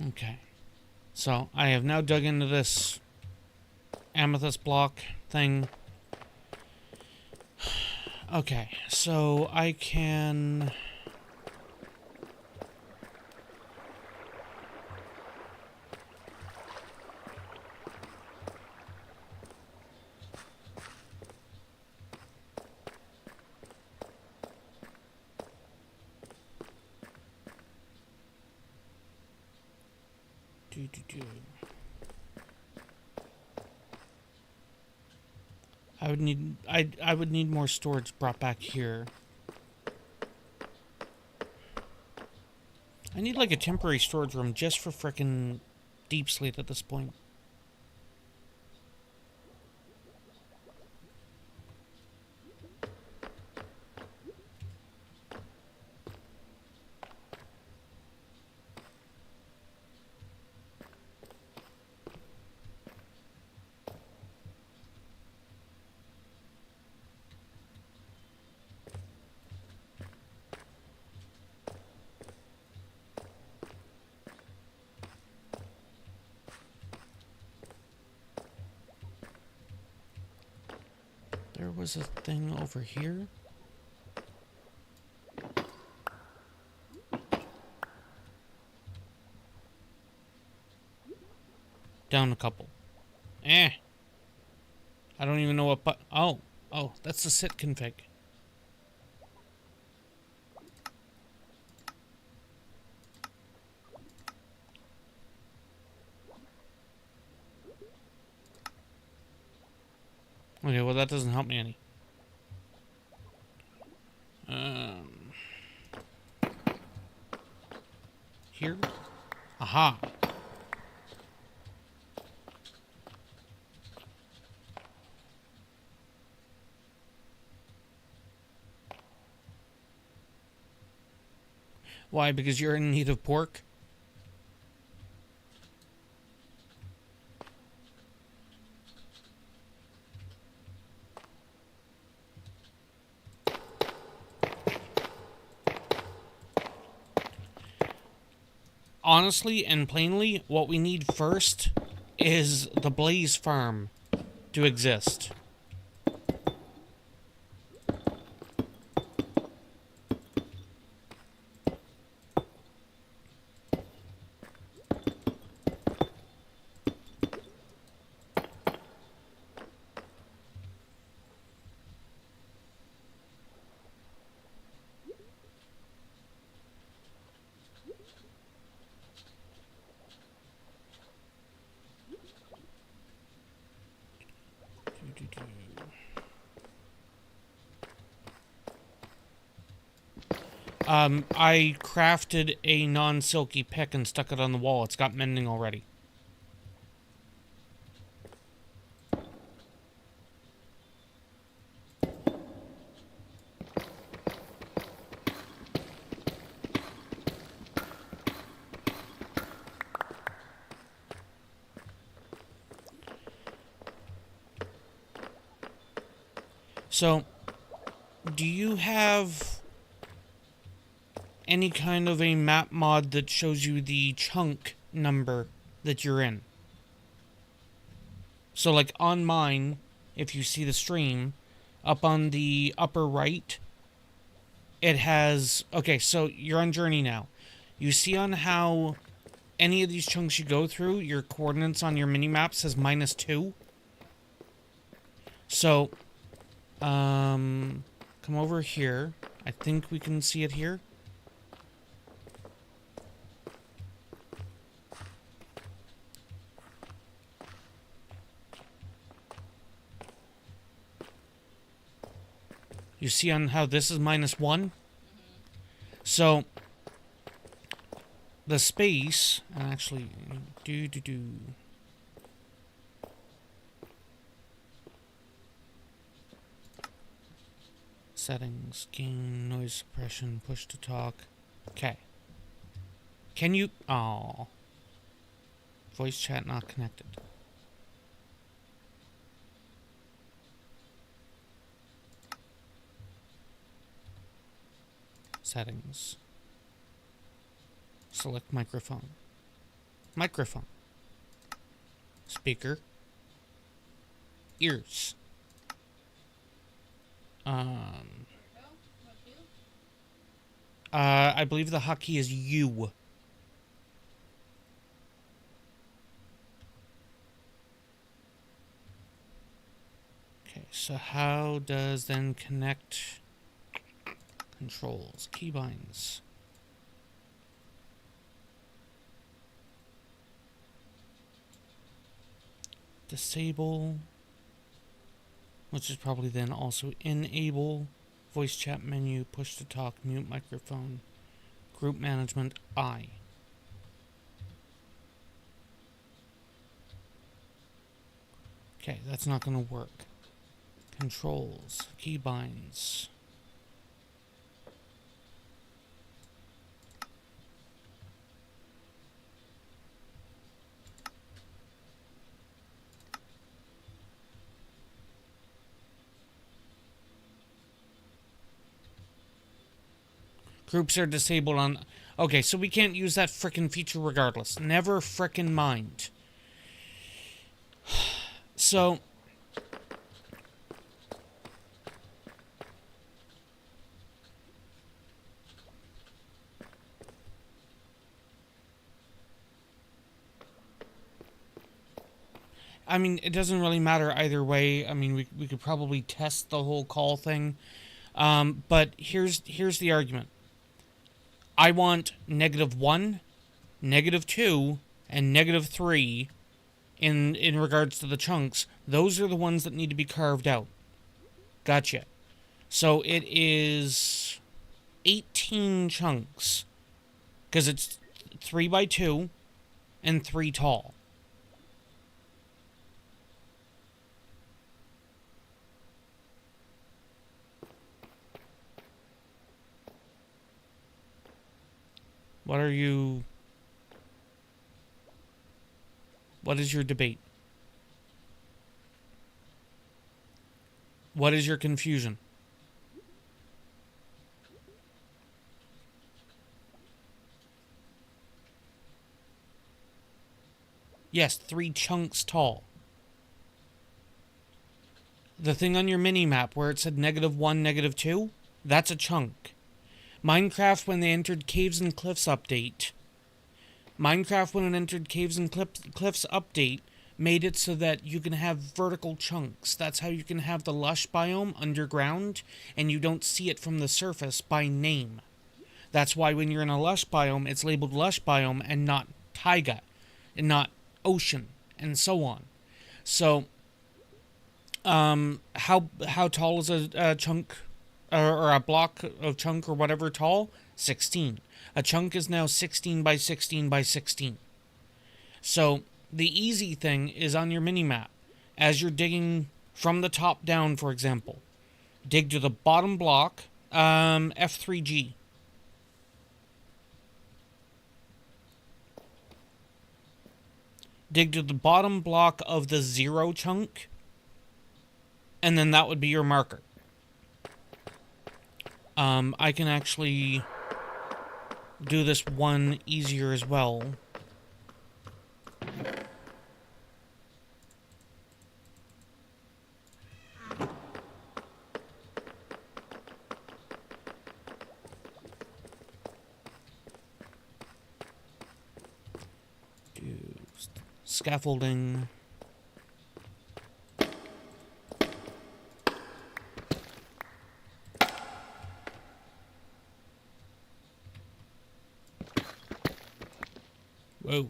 Okay. So, I have now dug into this amethyst block thing. Okay, so I can... I would need more storage brought back here. I need like a temporary storage room just for frickin' deep slate at this point. There was a thing over here. Down a couple. I don't even know what oh, that's the sit config. Okay, well that doesn't help me any. Here? Aha. Why? Because you're in need of pork? honestly and plainly, what we need first is the Blaze Farm to exist. I crafted a non-silky pick and stuck it on the wall. It's got mending already. So, do you have any kind of a map mod that shows you the chunk number that you're in? So, like on mine, if you see the stream, up on the upper right, it has... Okay, so you're on Journey now. You see on how any of these chunks you go through, your coordinates on your mini-map says -2? So, come over here. I think we can see it here. You see on how this is -1? So, the space, actually, settings, gain, noise suppression, push to talk. Okay. Can you... Oh. Voice chat not connected. Settings. Select microphone. Microphone. Speaker. Ears. I believe the hotkey is U. Okay, so how does then connect controls, keybinds? Disable, which is probably then also enable. Voice chat menu, push to talk, mute microphone, group management, I. Okay, that's not going to work. Controls, keybinds. Groups are disabled on... Okay, so we can't use that frickin' feature regardless. Never frickin' mind. So... I mean, it doesn't really matter either way. I mean, we could probably test the whole call thing. But here's the argument. I want -1, -2, and -3 in regards to the chunks. Those are the ones that need to be carved out. Gotcha. So it is 18 chunks. Because it's 3 by 2 and 3 tall. What are you... What is your debate? What is your confusion? Yes, 3 chunks tall. The thing on your mini-map where it said -1, -2, that's a chunk. Minecraft, when they entered Caves and Cliffs update, made it so that you can have vertical chunks. That's how you can have the lush biome underground, and you don't see it from the surface by name. That's why when you're in a lush biome, it's labeled lush biome and not taiga, and not ocean, and so on. So, how tall is a chunk, or a block of chunk or whatever tall? 16. A chunk is now 16 by 16 by 16. So the easy thing is on your mini-map. As you're digging from the top down, for example, dig to the bottom block, F3G. Dig to the bottom block of the 0 chunk, and then that would be your marker. I can actually do this one easier as well. Do scaffolding. Whoa.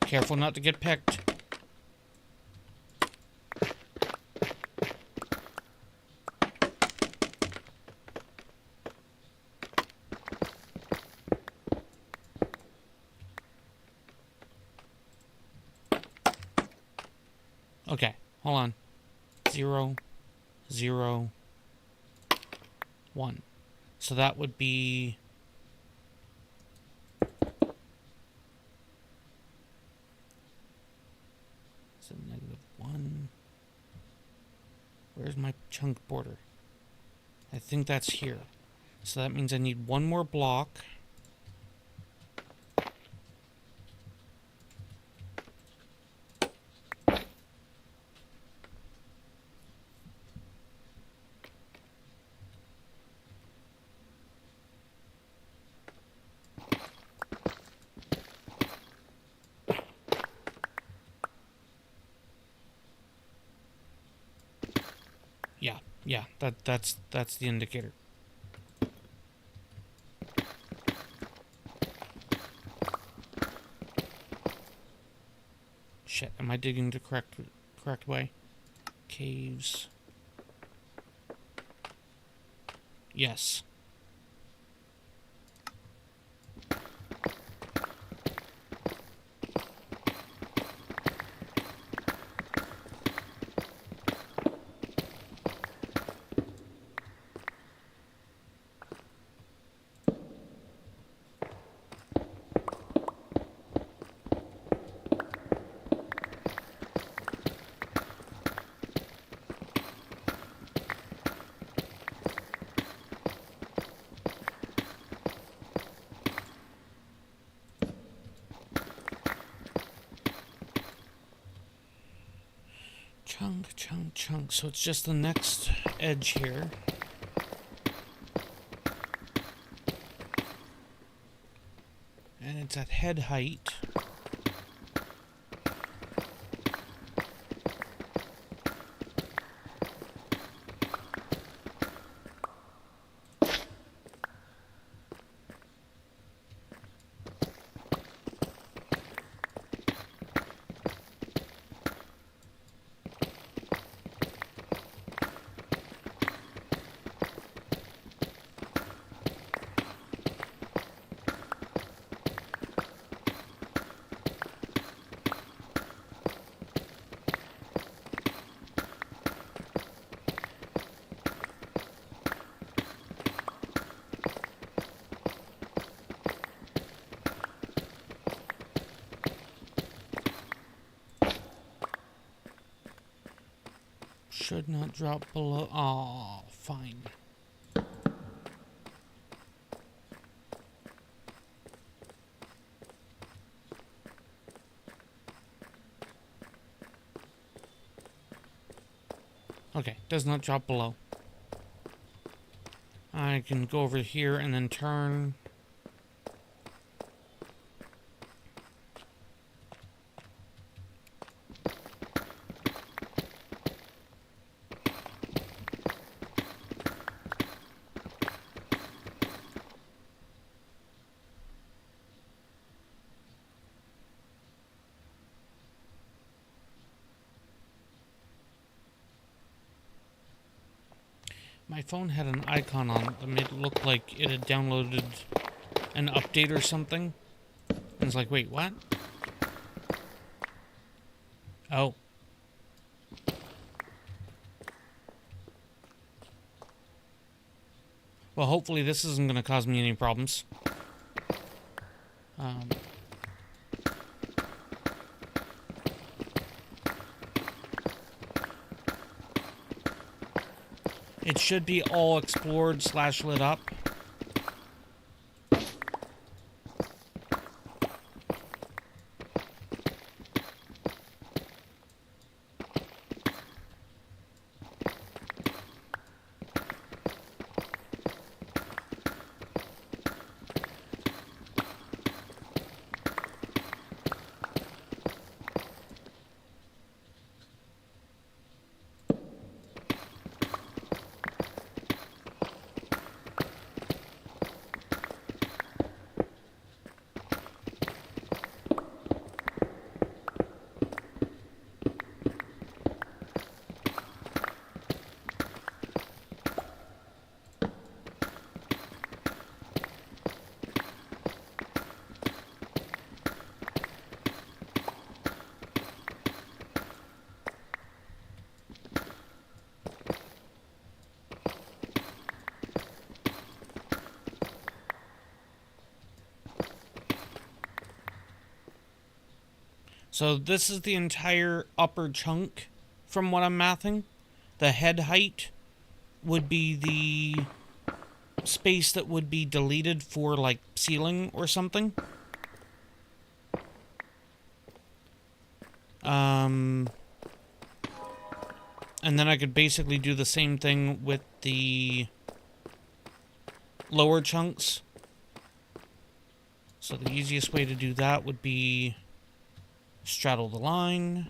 Careful not to get picked. Okay, hold on. 0, 0, 1. So that would be... So -1. Where's my chunk border? I think that's here. So that means I need one more block. Yeah, that's the indicator. Shit, am I digging the correct way? Caves. Yes. Chunk. So it's just the next edge here. And it's at head height. Should not drop below. Oh, fine. Okay, does not drop below. I can go over here and then turn. My phone had an icon on it that made it look like it had downloaded an update or something. And it's like, wait, what? Oh. Well, hopefully this isn't going to cause me any problems. It should be all explored / lit up. So this is the entire upper chunk from what I'm mathing. The head height would be the space that would be deleted for like ceiling or something. And then I could basically do the same thing with the lower chunks. So the easiest way to do that would be straddle the line.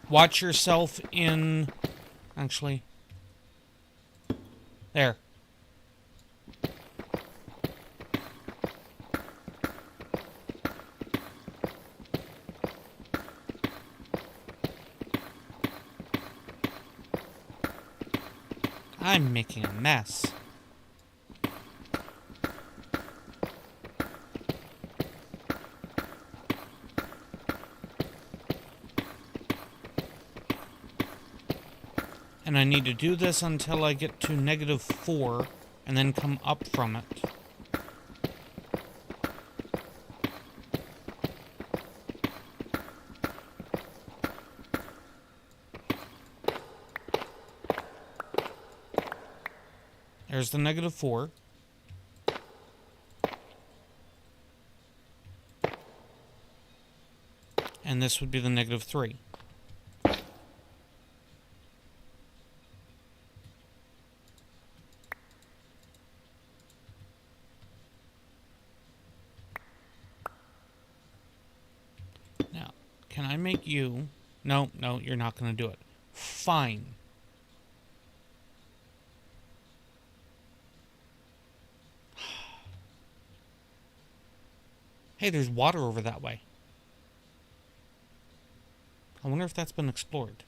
Watch yourself in... Actually... There. I'm making a mess. And I need to do this until I get to -4 and then come up from it. There's the -4. And this would be the -3. Now, can I make you... No, no, you're not going to do it. Fine. Hey, there's water over that way. I wonder if that's been explored.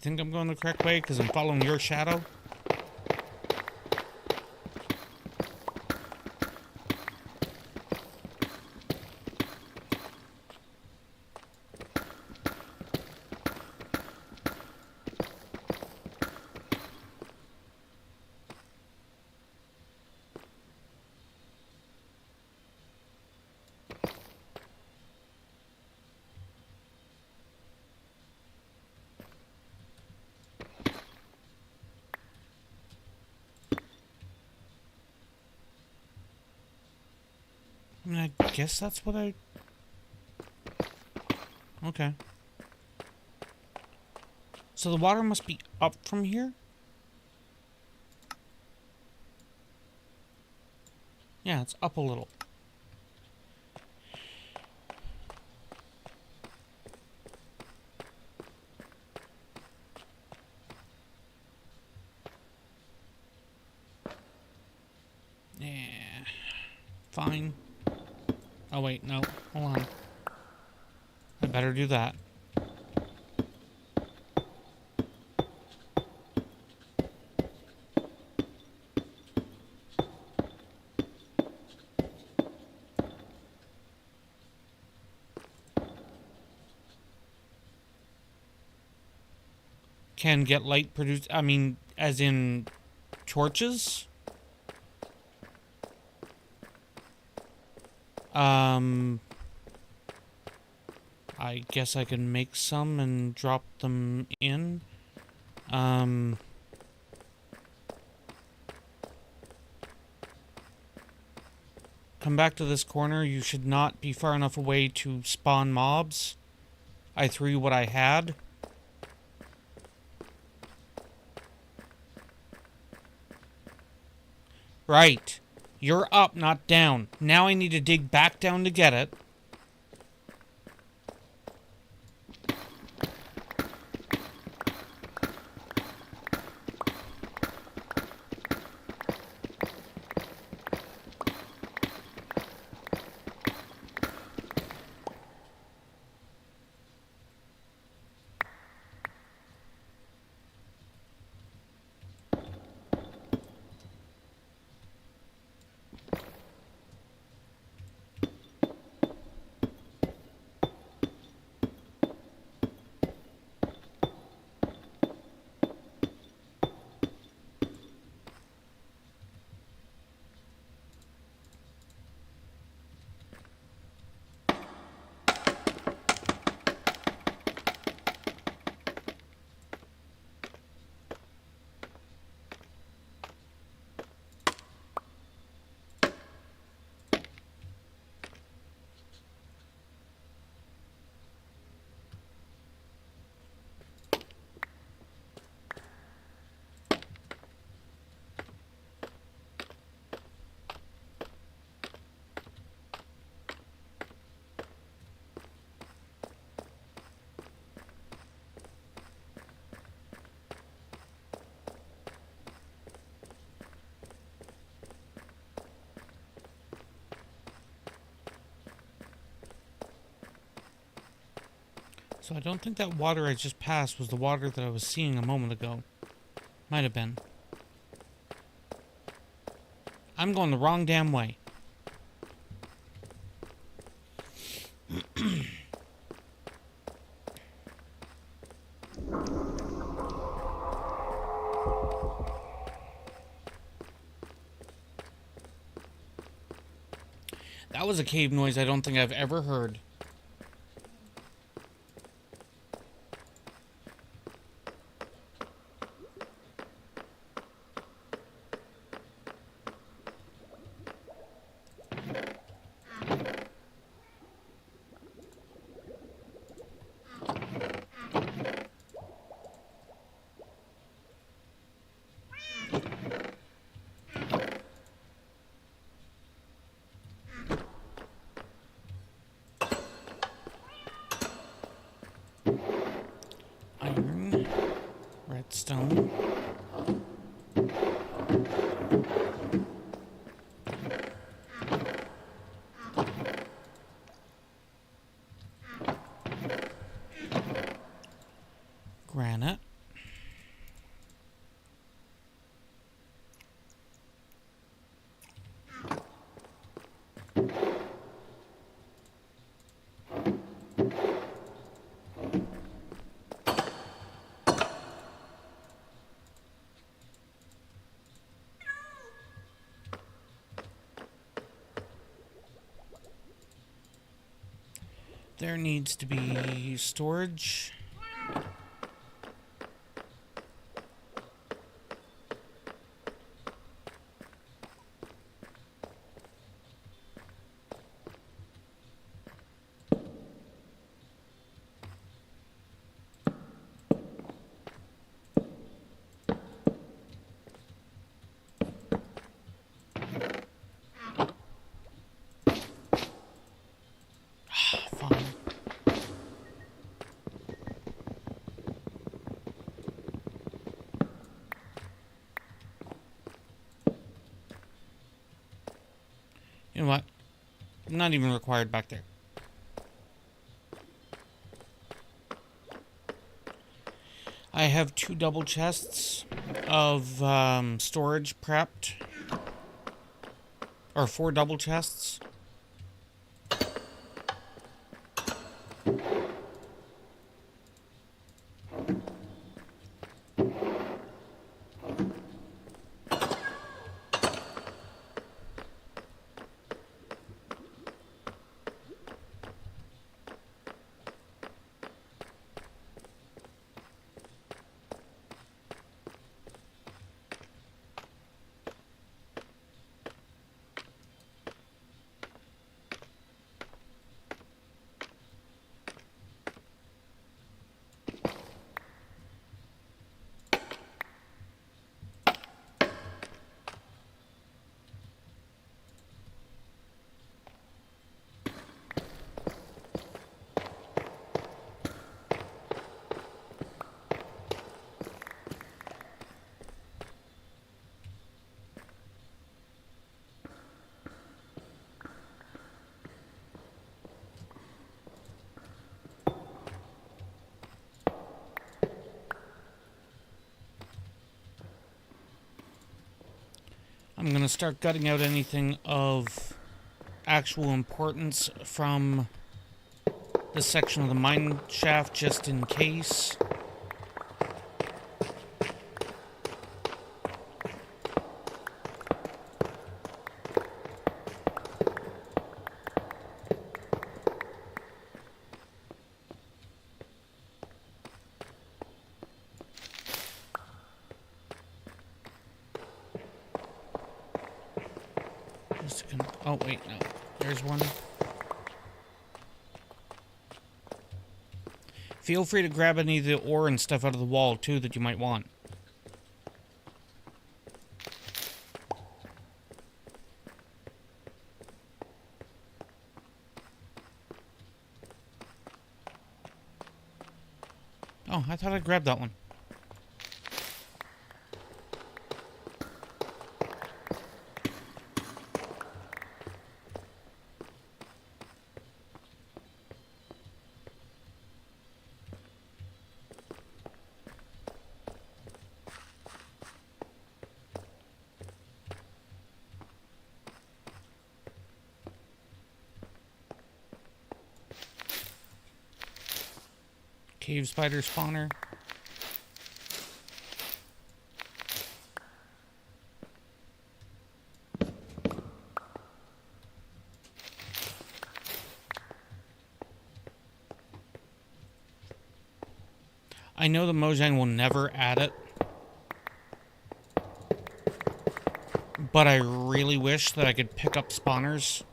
think I'm going the correct way because I'm following your shadow. I mean, I guess that's what I... Okay. So the water must be up from here? Yeah, it's up a little. Yeah. Fine. Oh, wait, no. Hold on. I better do that. Can get light produced... I mean, as in torches? I guess I can make some and drop them in. Come back to this corner. You should not be far enough away to spawn mobs. I threw you what I had. Right. You're up, not down. Now I need to dig back down to get it. So I don't think that water I just passed was the water that I was seeing a moment ago. Might have been. I'm going the wrong damn way. That was a cave noise I don't think I've ever heard. Iron, redstone. Granite. There needs to be storage. Fine. You know what? Not even required back there. I have 2 double chests of storage prepped. Or 4 double chests. I'm going to start gutting out anything of actual importance from this section of the mine shaft just in case. Oh, wait, no. There's one. Feel free to grab any of the ore and stuff out of the wall, too, that you might want. Oh, I thought I grabbed that one. Cave spider spawner. I know the Mojang will never add it, but I really wish that I could pick up spawners,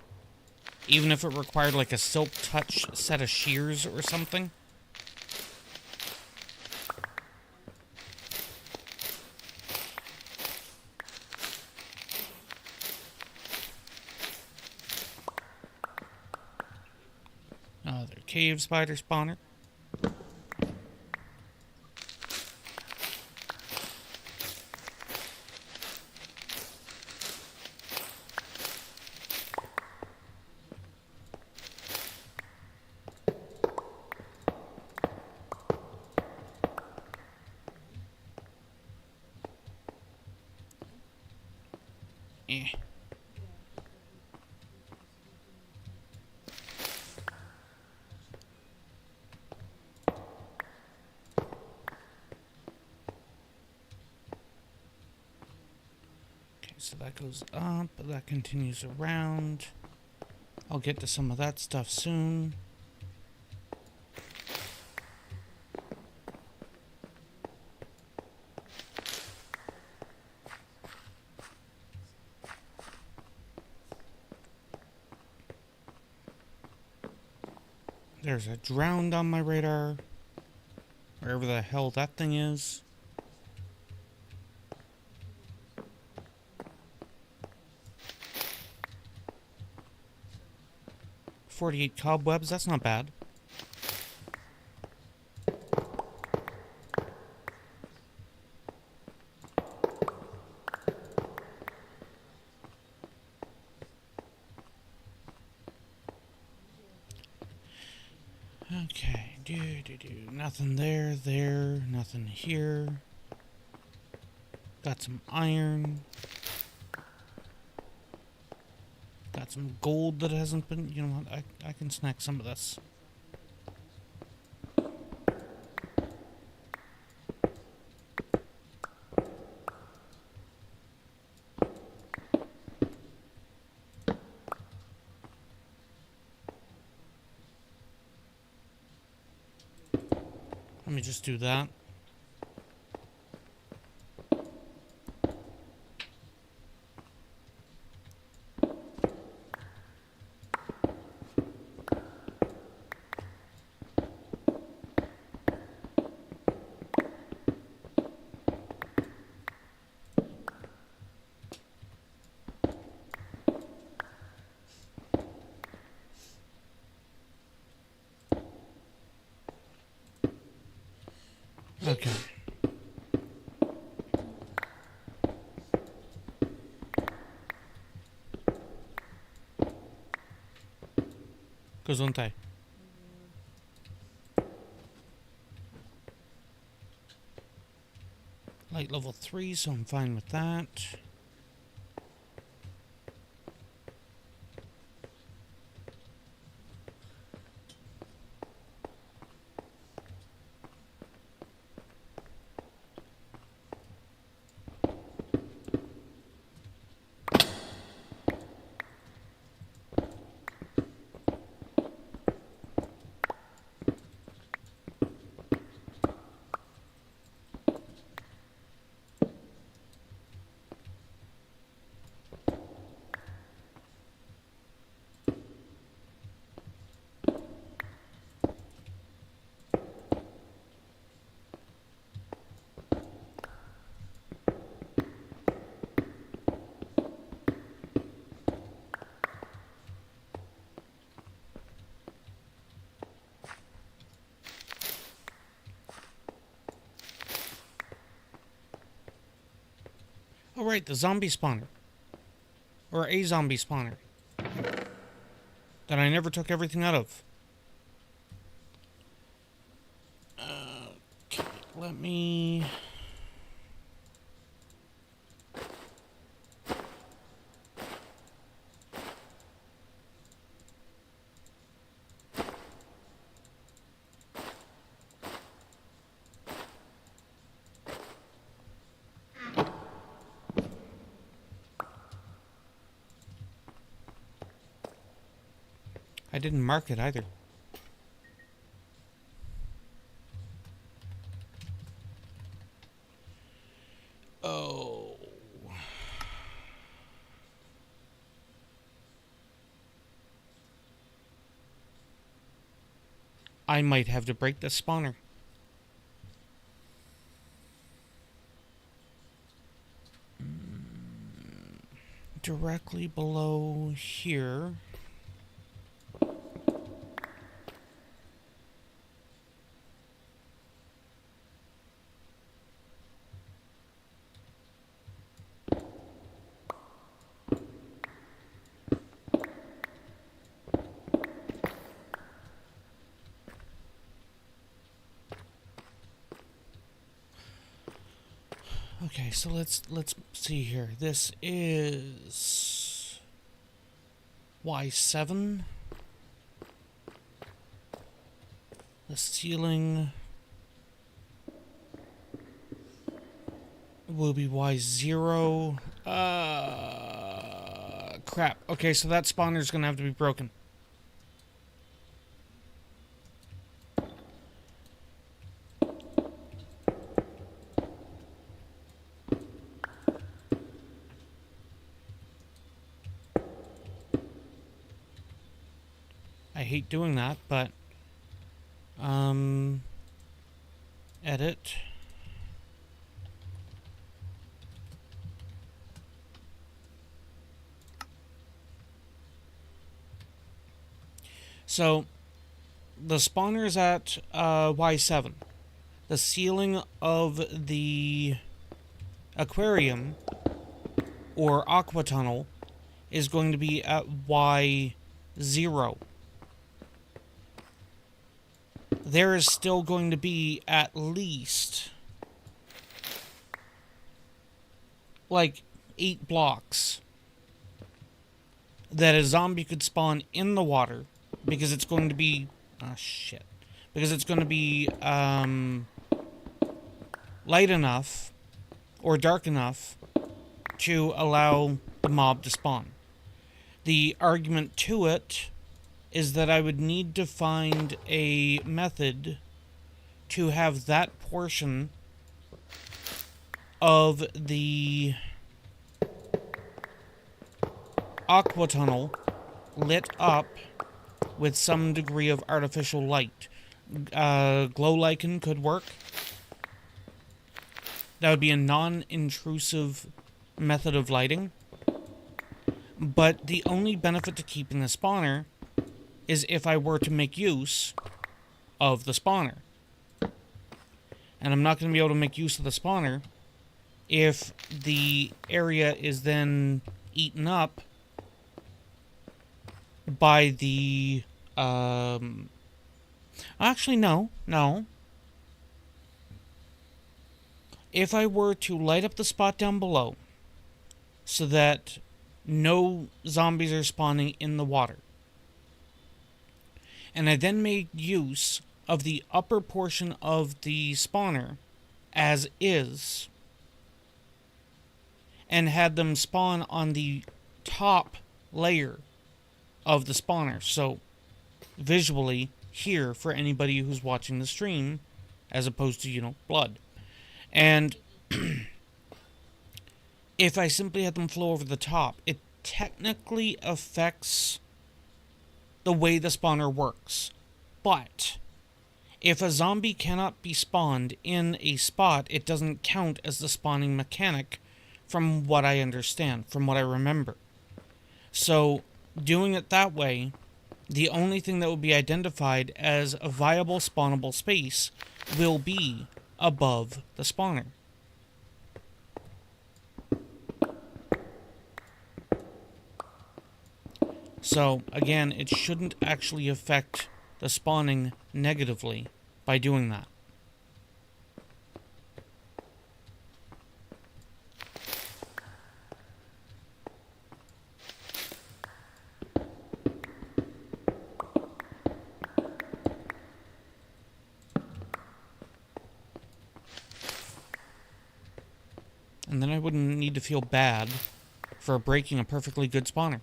even if it required like a silk touch set of shears or something. Another cave spider spawner. Eh. Okay, so that goes up, that continues around. I'll get to some of that stuff soon. There's a drowned on my radar. Wherever the hell that thing is. "48 cobwebs, that's not bad. Okay, nothing there, nothing here. Got some iron. Got some gold that hasn't been, you know what, I can snack some of this. Let me just do that. Okay. Gesundheit. Light level 3, so I'm fine with that. Oh, right, the zombie spawner. Or a zombie spawner. That I never took everything out of. Okay, let me... I didn't mark it either. Oh. I might have to break the spawner. Directly below here. Okay, so let's see here. This is Y7. The ceiling will be Y0. Crap. Okay, so that spawner's gonna have to be broken. I hate doing that, but Edit. So, the spawner is at Y7. The ceiling of the aquarium or aqua tunnel is going to be at Y0. There is still going to be at least like 8 blocks that a zombie could spawn in the water because it's going to be because it's going to be light enough or dark enough to allow the mob to spawn. The argument to it is that I would need to find a method to have that portion of the aqua tunnel lit up with some degree of artificial light. Glow lichen could work. That would be a non-intrusive method of lighting. But the only benefit to keeping the spawner is if I were to make use of the spawner. And I'm not going to be able to make use of the spawner if the area is then eaten up by the... Actually, no. If I were to light up the spot down below so that no zombies are spawning in the water, and I then made use of the upper portion of the spawner as is, and had them spawn on the top layer of the spawner. So, visually, here for anybody who's watching the stream, as opposed to, blood. And if I simply had them flow over the top, it technically affects the way the spawner works. But if a zombie cannot be spawned in a spot, it doesn't count as the spawning mechanic from what I understand, from what I remember. So, doing it that way, the only thing that will be identified as a viable spawnable space will be above the spawner. So, again, it shouldn't actually affect the spawning negatively by doing that. And then I wouldn't need to feel bad for breaking a perfectly good spawner.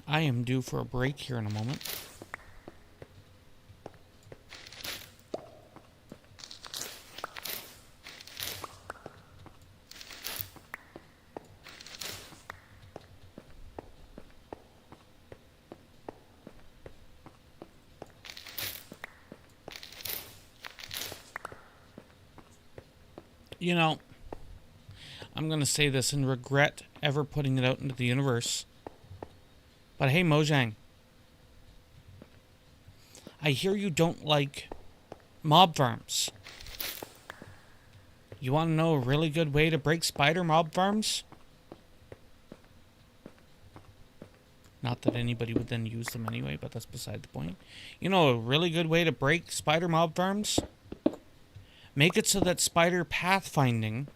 I am due for a break here in a moment. I'm going to say this and regret ever putting it out into the universe. But hey, Mojang. I hear you don't like mob farms. You want to know a really good way to break spider mob farms? Not that anybody would then use them anyway, but that's beside the point. You know a really good way to break spider mob farms? Make it so that spider pathfinding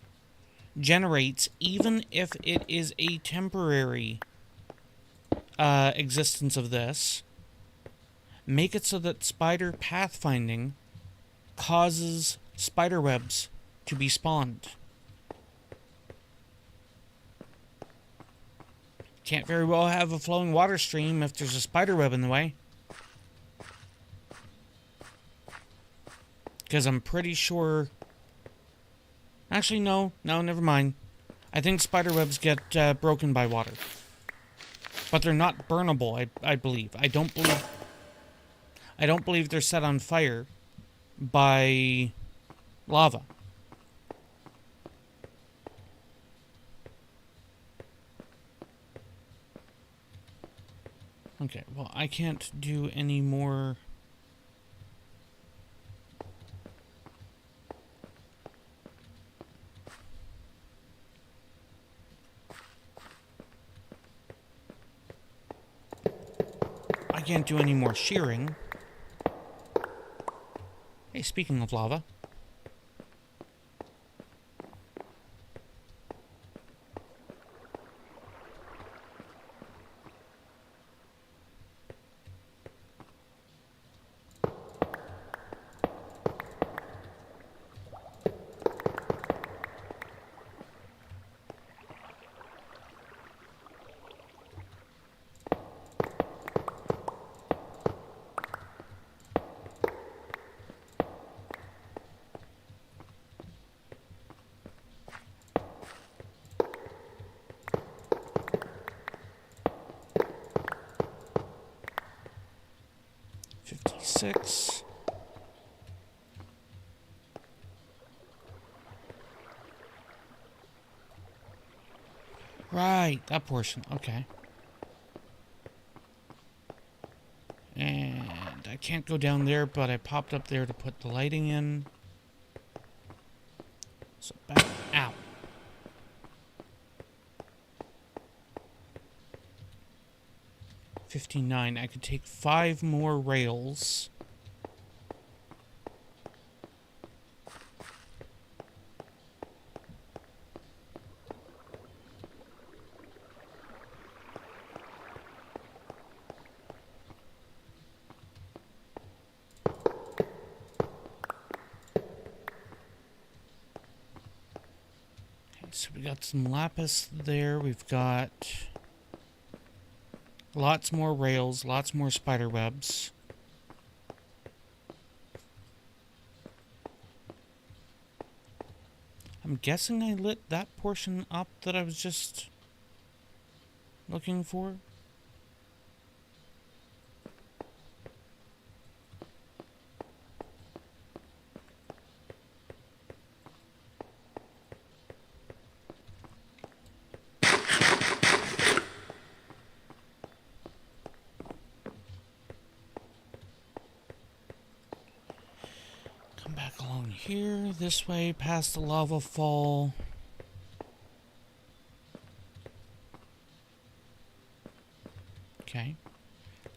generates, even if it is a temporary existence of this, make it so that spider pathfinding causes spider webs to be spawned. Can't very well have a flowing water stream if there's a spider web in the way. Because I'm pretty sure... Actually, no, never mind. I think spider webs get broken by water. But they're not burnable, I believe. I don't believe they're set on fire by lava. Okay, well, I can't do any more... I can't do any more shearing. Hey, speaking of lava... Six. Right, that portion. Okay. And I can't go down there, but I popped up there to put the lighting in. So back. Ow. $59. I could take 5 more rails. Okay, so we got some lapis there. We've got lots more rails, lots more spider webs. I'm guessing I lit that portion up that I was just looking for. Come back along here, this way, past the lava fall. Okay.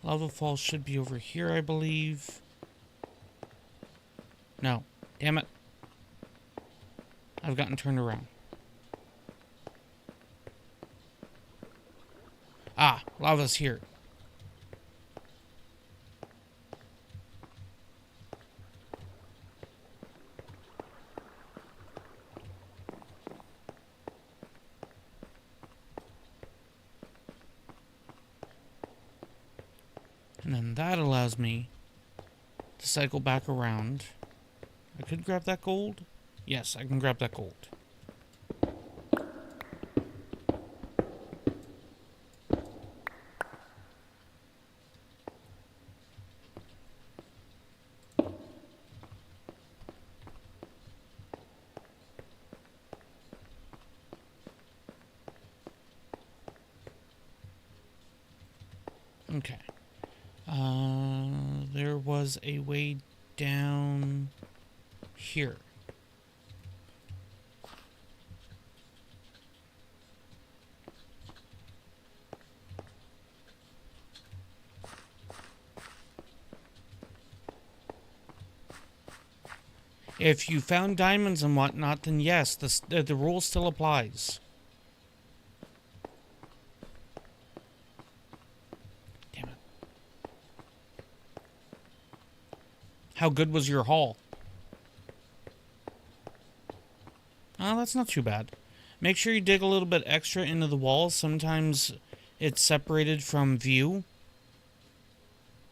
Lava fall should be over here, I believe. No. Damn it. I've gotten turned around. Ah, lava's here. And then that allows me to cycle back around. I could grab that gold. Yes, I can grab that gold. Okay. There was a way down here. If you found diamonds and whatnot, then yes, the rule still applies. Damn it. How good was your haul? Oh, that's not too bad. Make sure you dig a little bit extra into the wall. Sometimes it's separated from view,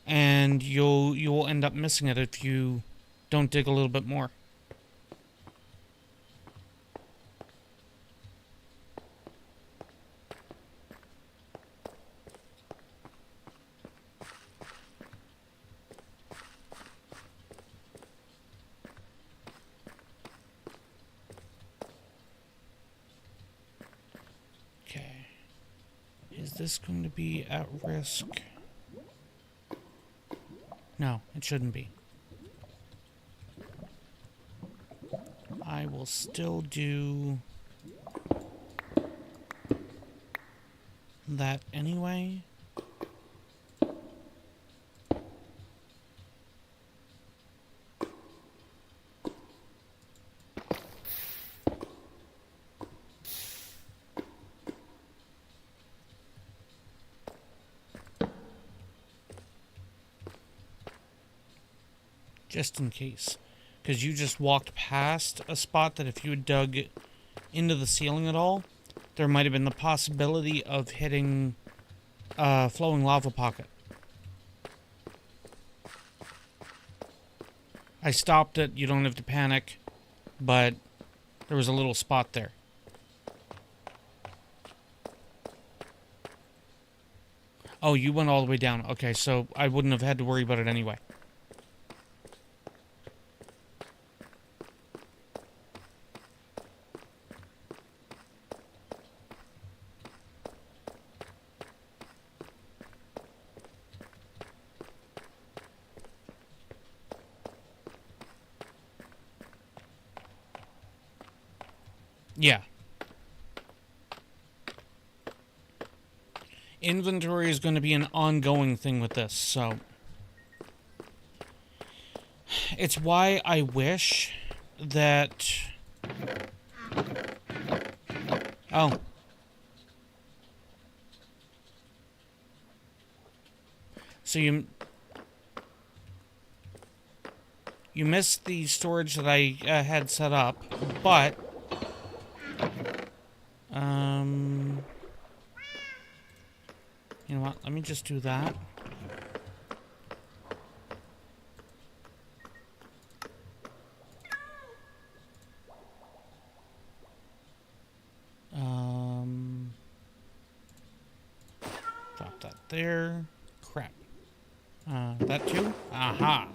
and you'll end up missing it if you don't dig a little bit more. Okay. Is this going to be at risk? No, it shouldn't be. I will still do that anyway. Just in case. Because you just walked past a spot that if you had dug into the ceiling at all, there might have been the possibility of hitting a flowing lava pocket. I stopped it, you don't have to panic, but there was a little spot there. Oh, you went all the way down. Okay, so I wouldn't have had to worry about it anyway. Yeah. Inventory is going to be an ongoing thing with this, so... It's why I wish that... Oh. So you missed the storage that I had set up, but... You know what? Let me just do that. Drop that there. Crap. That too? Aha!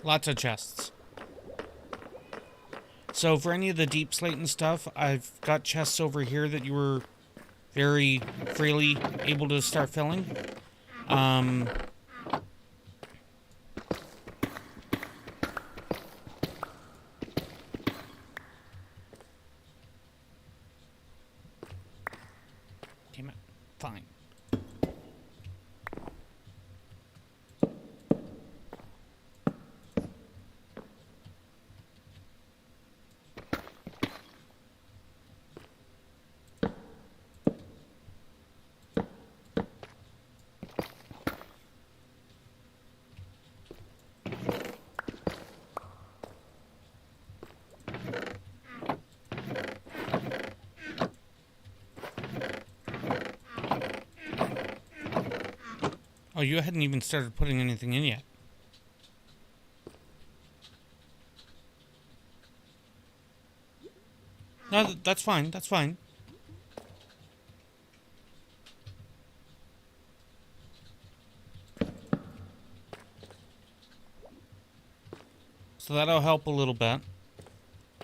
Lots of chests. So for any of the deep slate and stuff, I've got chests over here that you were very freely able to start filling. Damn it. Fine. Oh, you hadn't even started putting anything in yet. No, that's fine. That's fine. So that'll help a little bit.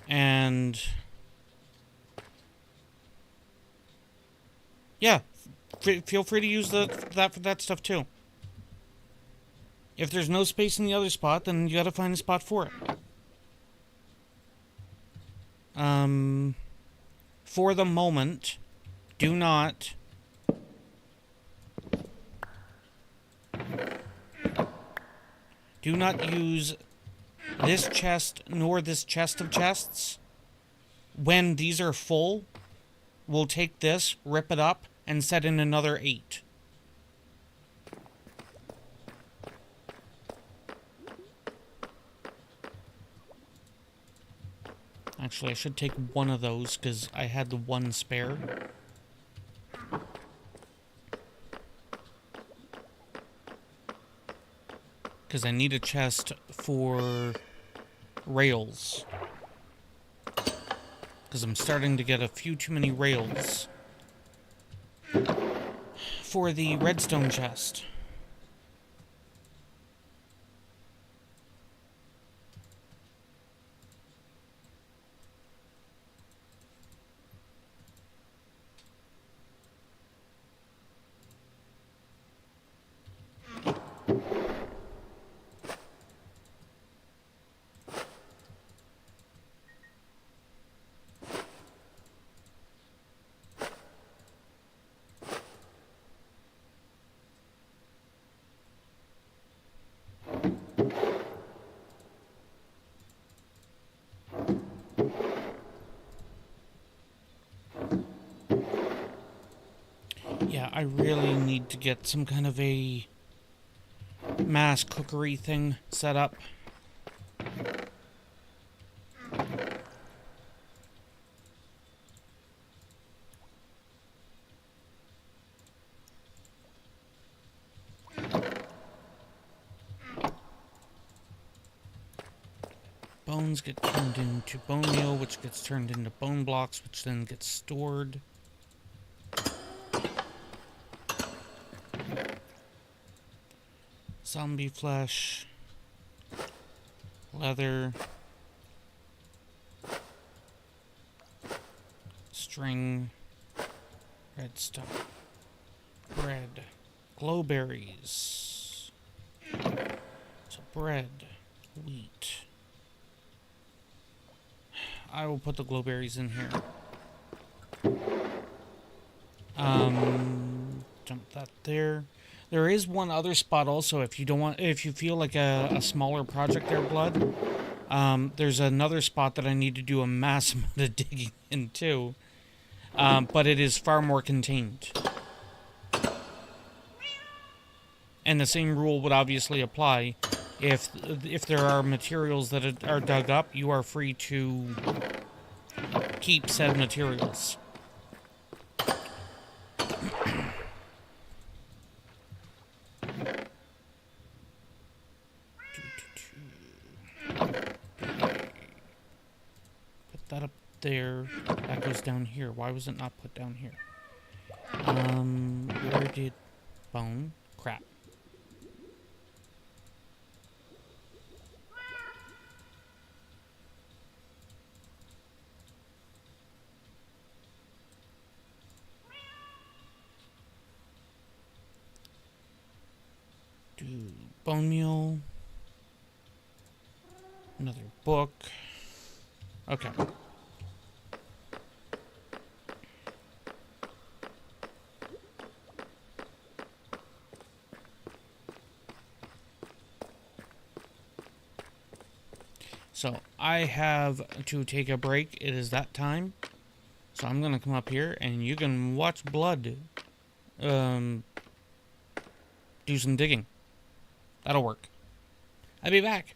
And... yeah, feel free to use that for that stuff too. If there's no space in the other spot, then you gotta find a spot for it. For the moment, do not use this chest nor this chest of chests. When these are full, we'll take this, rip it up, and set in another 8. Actually, I should take one of those because I had the one spare. because I need a chest for rails. Because I'm starting to get a few too many rails for the redstone chest. Yeah, I really need to get some kind of a mass cookery thing set up. Bones get turned into bone meal, which gets turned into bone blocks, which then gets stored. Zombie flesh, leather, string, redstone, bread, glowberries. So bread, wheat. I will put the glowberries in here. Dump that there. There is one other spot also if you don't want, if you feel like a smaller project there, Blood. There's another spot that I need to do a mass amount of digging in too. But it is far more contained. And the same rule would obviously apply. If there are materials that are dug up, you are free to keep said materials. Put that up there. That goes down here. Why was it not put down here? Where did bone? Crap. Do bone meal. Another book. Okay. So I have to take a break. It is that time. So I'm gonna come up here and you can watch Blood do some digging. That'll work. I'll be back.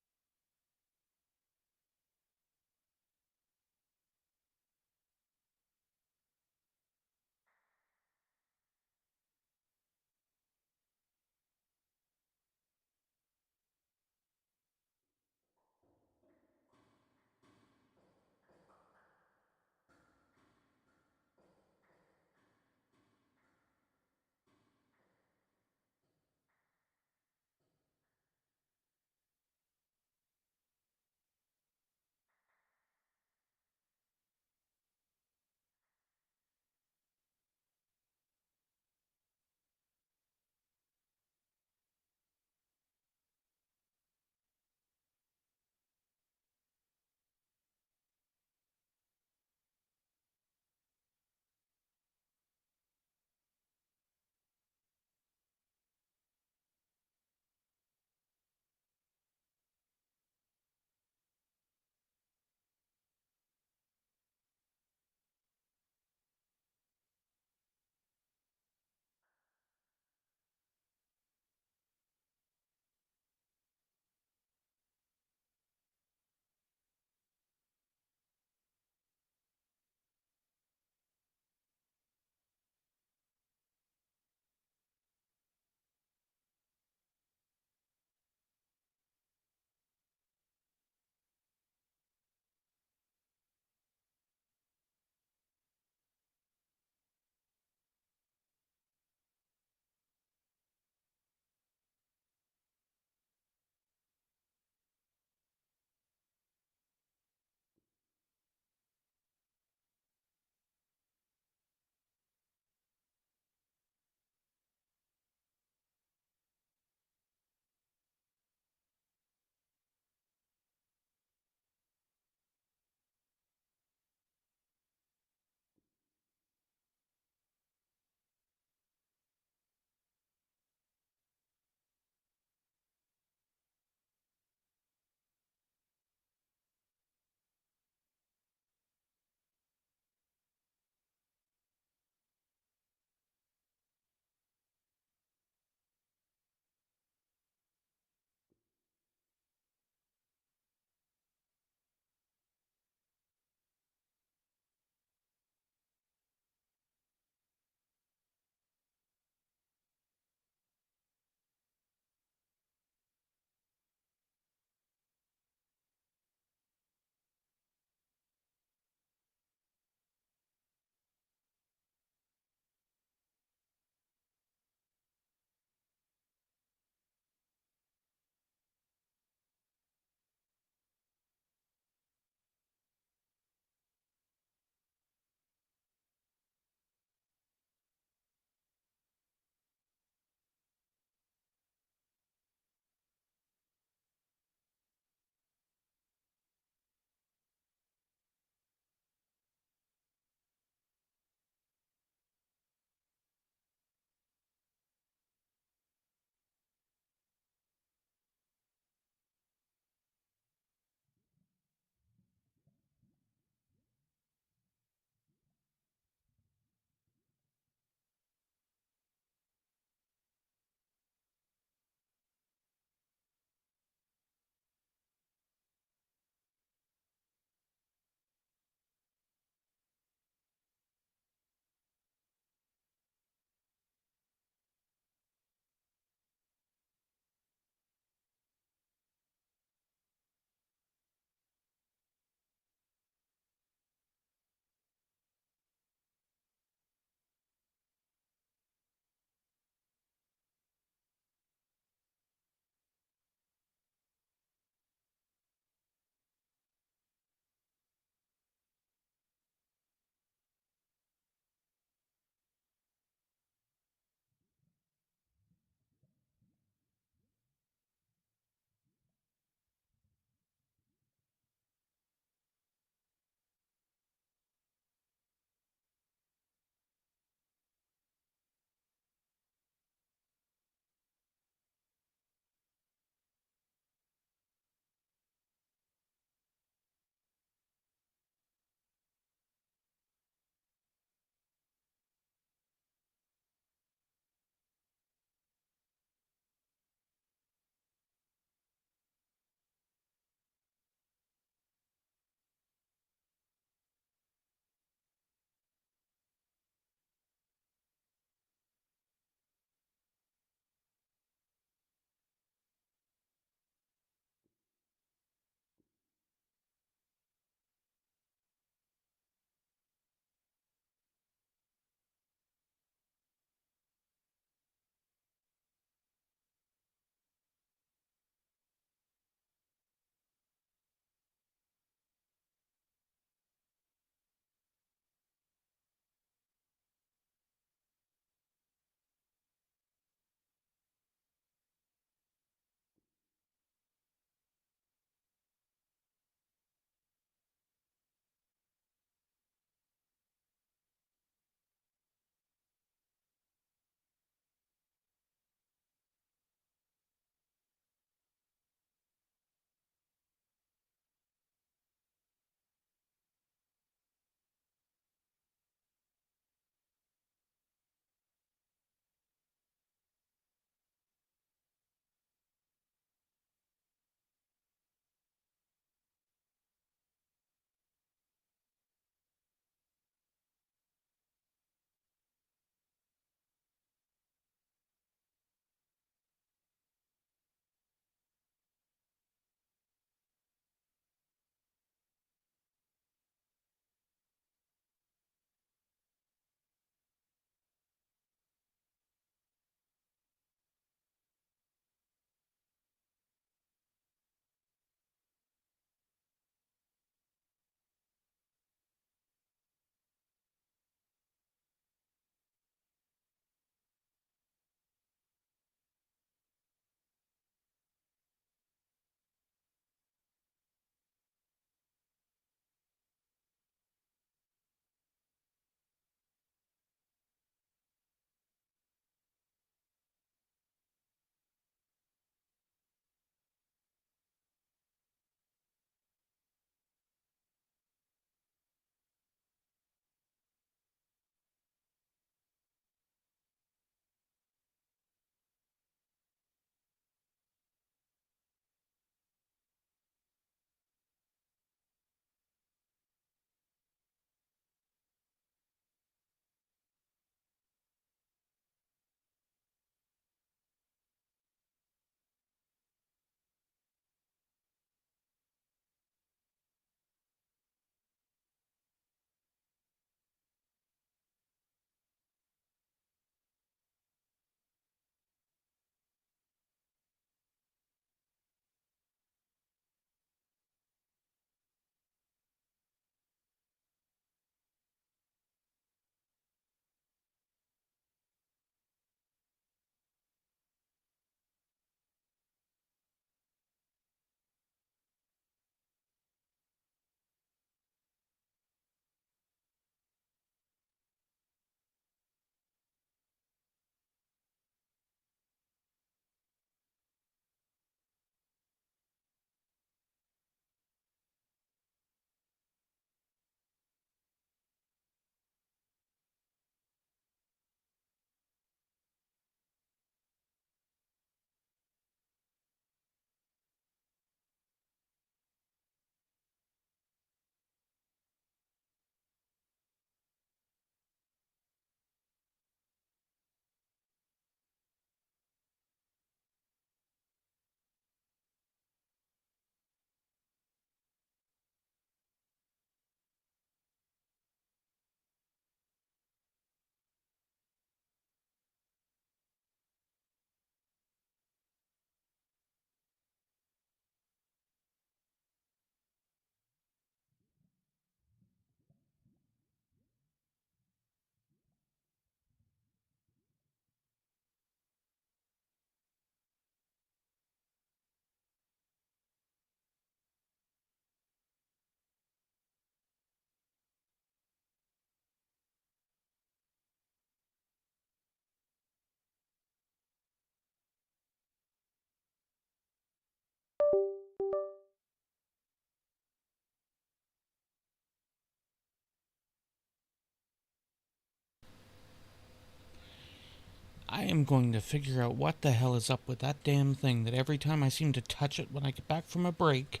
I am going to figure out what the hell is up with that damn thing that every time I seem to touch it when I get back from a break,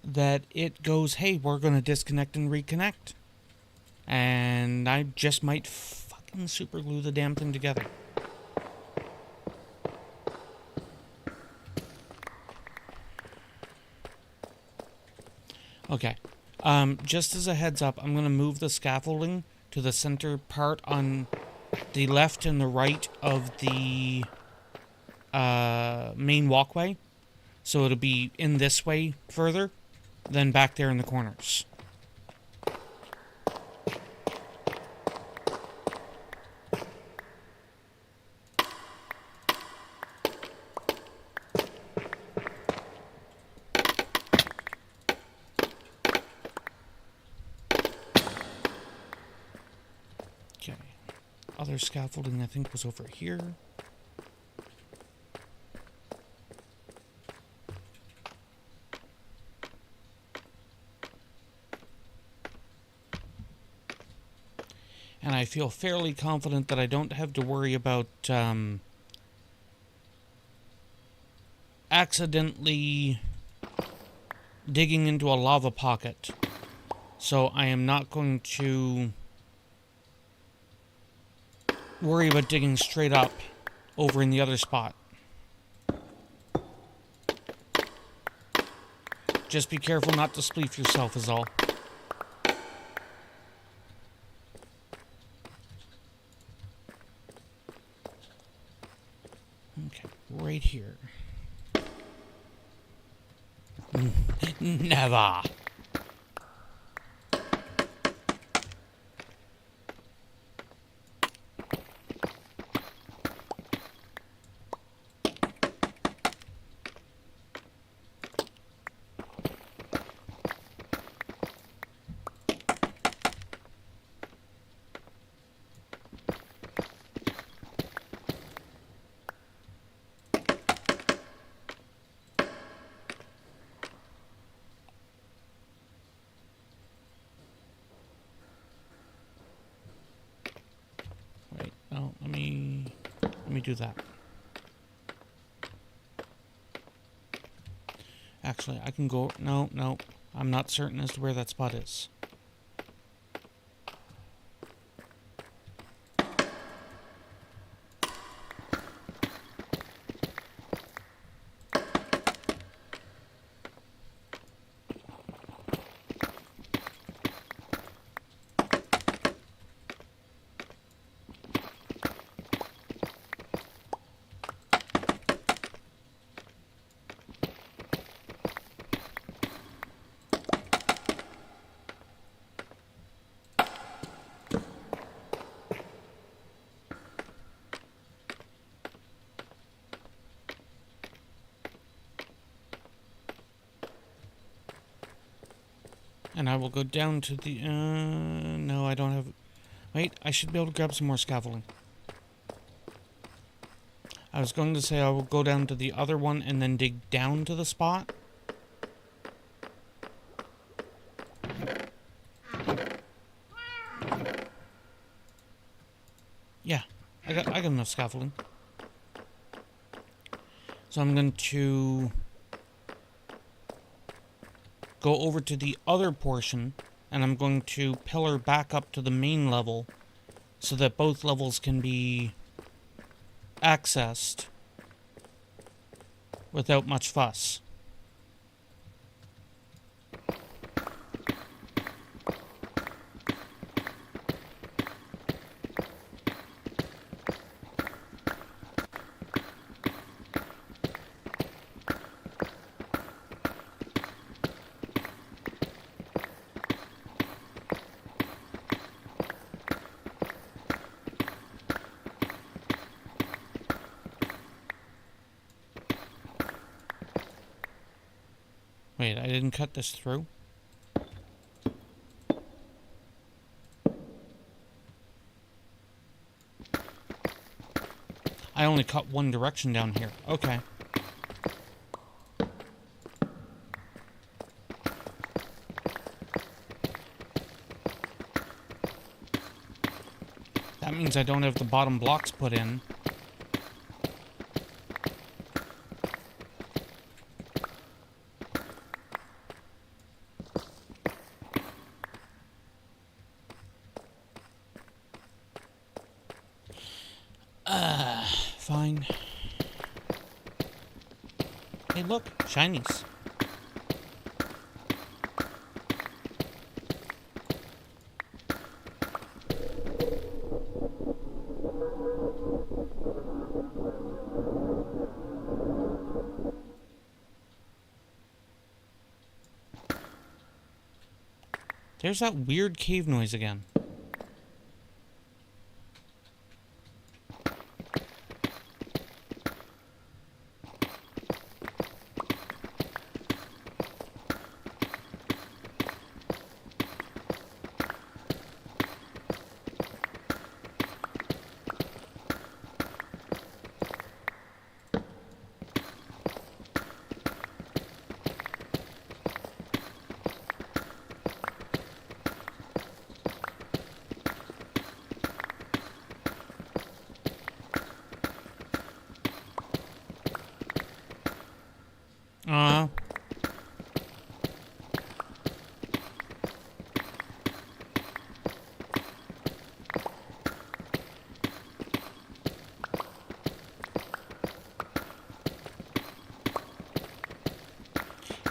that it goes, hey, we're going to disconnect and reconnect. And I just might fucking super glue the damn thing together. Okay. Just as a heads up, I'm going to move the scaffolding to the center part on the left and the right of the main walkway. So it'll be in this way further than back there in the corners. Okay. Other scaffolding I think was over here. And I feel fairly confident that I don't have to worry about accidentally digging into a lava pocket. So I am not going to worry about digging straight up over in the other spot. Just be careful not to spleef yourself is all. Okay, right here. Never. Wait, no, let me do that. Actually, I can go... No. I'm not certain as to where that spot is. And I will go down to the... no, I don't have... Wait, I should be able to grab some more scaffolding. I was going to say I will go down to the other one and then dig down to the spot. Yeah, I got enough scaffolding. So I'm going to go over to the other portion, and I'm going to pillar back up to the main level so that both levels can be accessed without much fuss. Wait, I didn't cut this through? I only cut one direction down here. Okay. That means I don't have the bottom blocks put in. Fine. Hey, look, shinies. There's that weird cave noise again. Uh,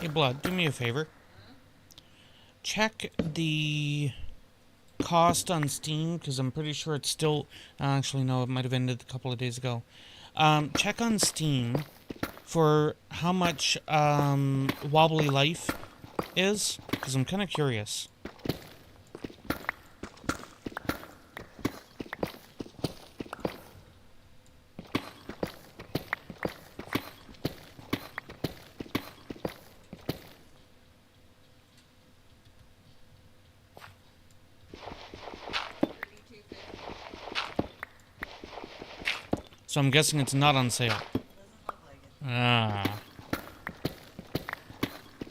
hey, Blood, do me a favor. Check the cost on Steam, because I'm pretty sure it's still... actually, no, it might have ended a couple of days ago. Check on Steam for how much Wobbly Life is, because I'm kind of curious. So I'm guessing it's not on sale. Doesn't look like it. Ah.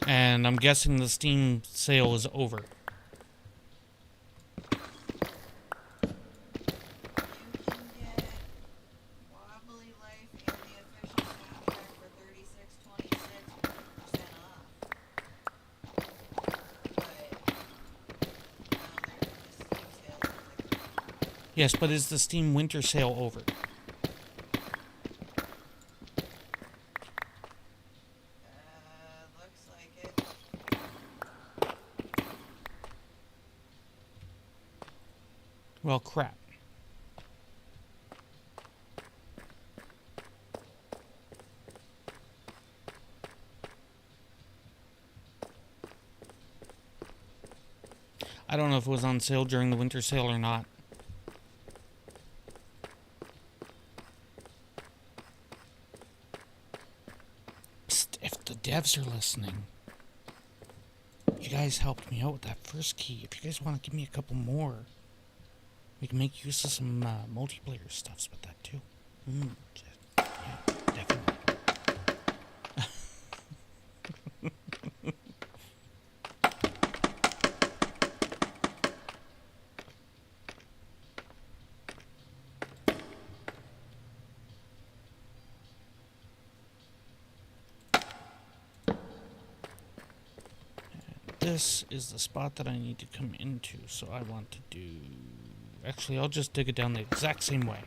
And I'm guessing the Steam sale is over. You can get Wobbly Life and the official soundtrack for $36.26 with 50% off. But the Steam sale looks like Yes, but is the Steam winter sale over? looks like it. Well, crap. I don't know if it was on sale during the winter sale or not. Psst, if the devs are listening, you guys helped me out with that first key. If you guys want to give me a couple more, we can make use of some multiplayer stuffs with that too. Yeah, definitely. This is the spot that I need to come into, so I want to do... Actually, I'll just dig it down the exact same way.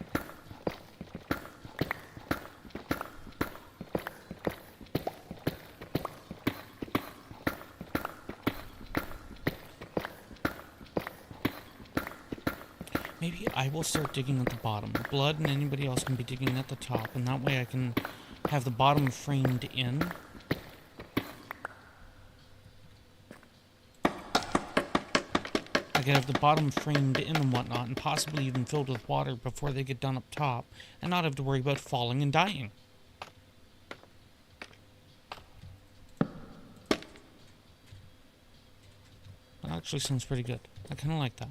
Maybe I will start digging at the bottom. Blood and anybody else can be digging at the top, and that way I can have the bottom framed in. I can have the bottom framed in and whatnot, and possibly even filled with water before they get done up top, and not have to worry about falling and dying. That actually sounds pretty good. I kind of like that.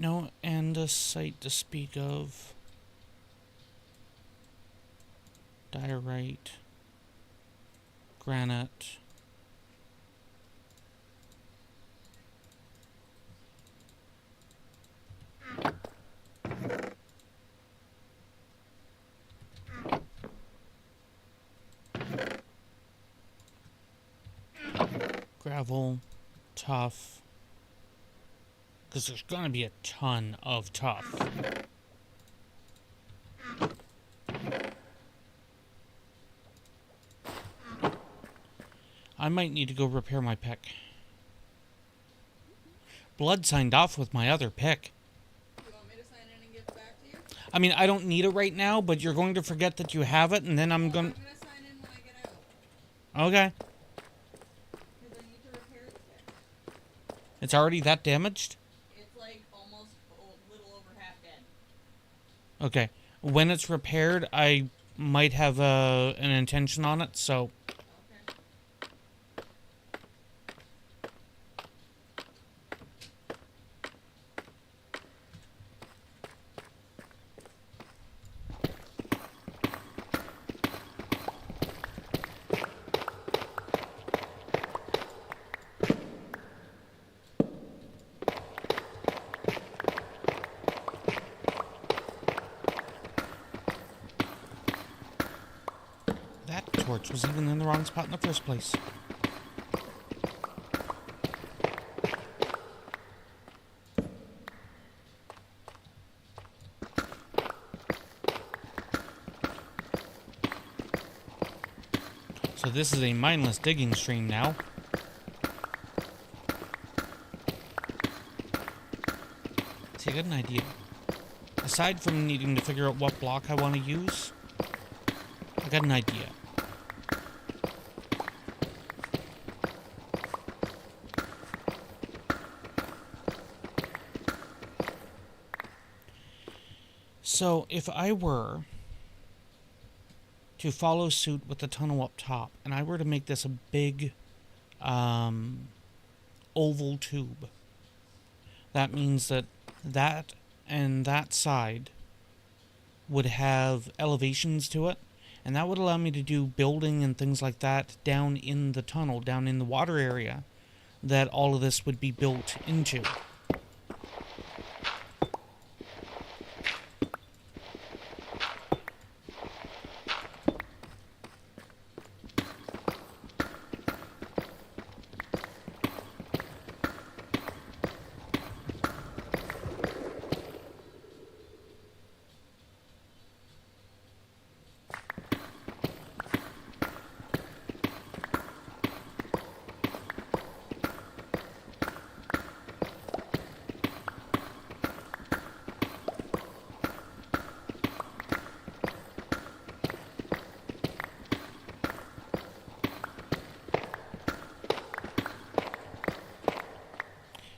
No and a site to speak of. Diorite. Granite. Gravel. Tough. Because there's going to be a ton of tough. I might need to go repair my pick. Blood signed off with my other pick. You want me to sign in and give it back to you? I mean, I don't need it right now, but you're going to forget that you have it, and then I'm going to... I'm going to sign in when I get out. Okay. Because I need to repair the pick. It's already that damaged? It's like almost a little over half dead. Okay. When it's repaired, I might have an intention on it, so... Okay. That torch was even in the wrong spot in the first place. So this is a mindless digging stream now. See, I got an idea. Aside from needing to figure out what block I want to use, I got an idea. So, if I were to follow suit with the tunnel up top, and I were to make this a big oval tube, that means that that and that side would have elevations to it, and that would allow me to do building and things like that down in the tunnel, down in the water area that all of this would be built into.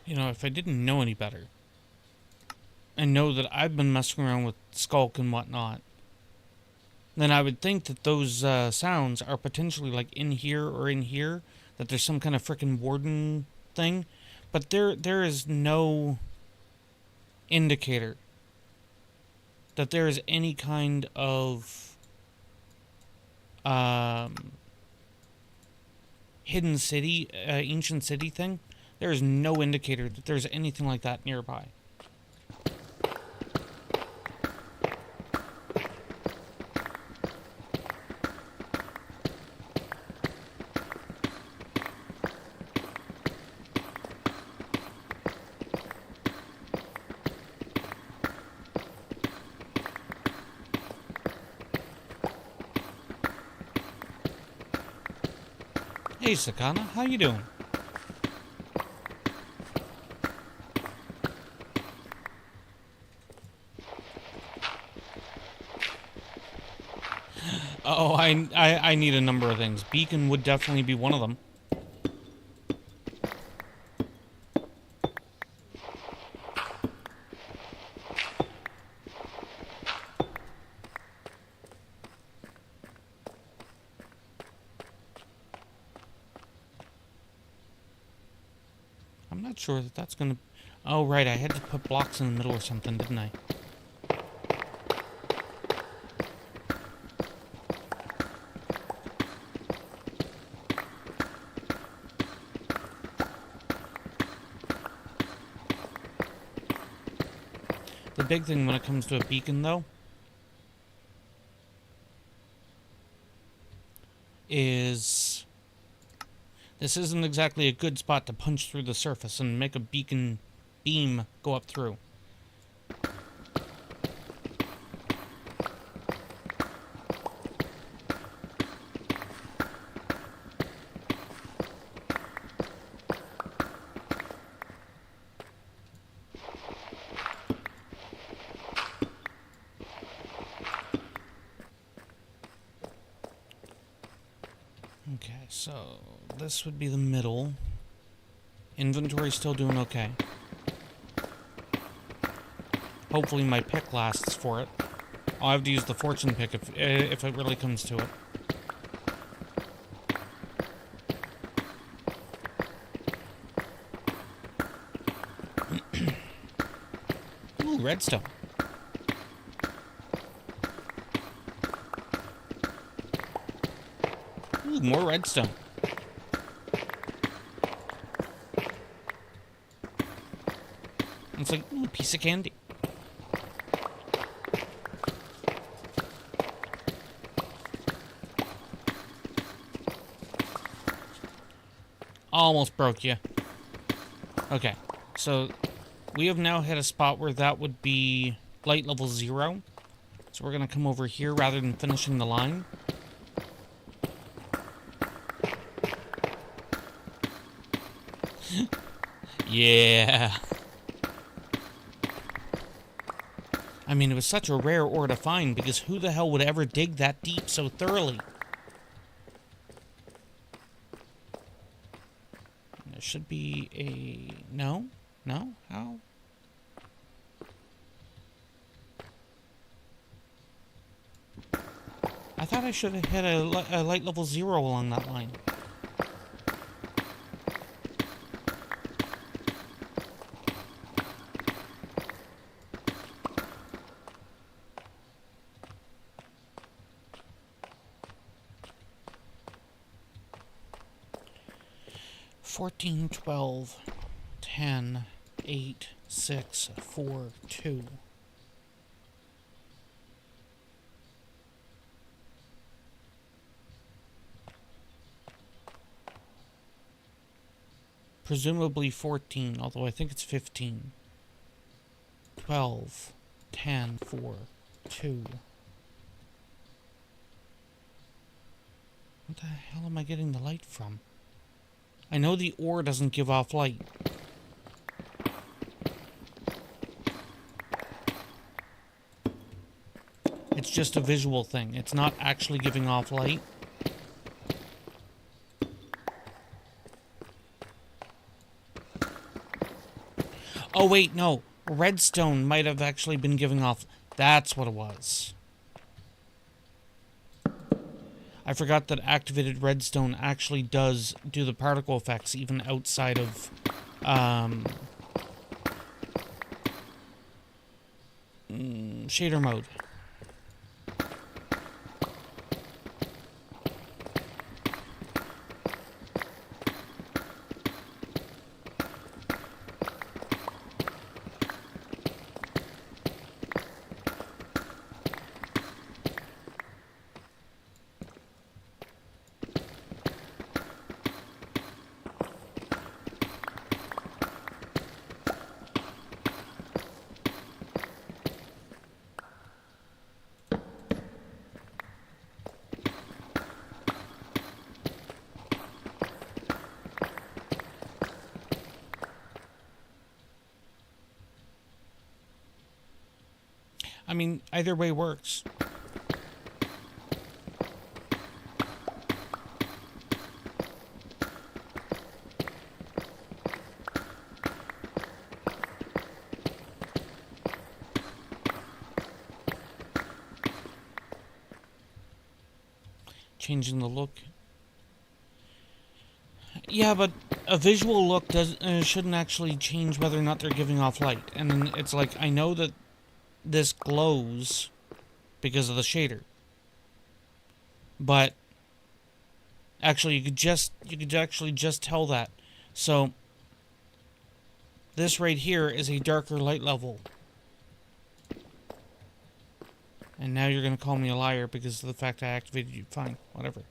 You know, if I didn't know any better, and know that I've been messing around with Skulk and whatnot, then I would think that those sounds are potentially like in here or in here, that there's some kind of frickin' warden thing, but there is no indicator that there is any kind of hidden city, ancient city thing. There is no indicator that there's anything like that nearby. Hey, Sakana, how you doing? Oh, I need a number of things. Beacon would definitely be one of them. I'm not sure that that's gonna... Oh, right, I had to put blocks in the middle or something, didn't I? The big thing when it comes to a beacon, though, is this isn't exactly a good spot to punch through the surface and make a beacon beam go up through. Okay, so this would be the middle. Inventory's still doing okay. Hopefully my pick lasts for it. I'll have to use the fortune pick if it really comes to it. Ooh, redstone. Ooh, more redstone. It's like, ooh, a piece of candy. Almost broke you. Okay, so we have now hit a spot where that would be light level 0. So we're going to come over here rather than finishing the line. Yeah. I mean, it was such a rare ore to find, because who the hell would ever dig that deep so thoroughly? There should be a... No? No? How? I thought I should have hit a light level 0 along that line. Fourteen, 12, 10, 8, 6, 4, 2. Presumably 14, although I think it's 15. 12, 10, 4, 2. What the hell am I getting the light from? I know the ore doesn't give off light. It's just a visual thing. It's not actually giving off light. Oh, wait, no. Redstone might have actually been giving off... That's what it was. I forgot that activated redstone actually does do the particle effects even outside of... shader mode. I mean, either way works. Changing the look. Yeah, but a visual look shouldn't actually change whether or not they're giving off light. And it's like, I know that this glows because of the shader, but actually you could actually just tell that. So this right here is a darker light level. And now you're going to call me a liar because of the fact I activated you. Fine, whatever.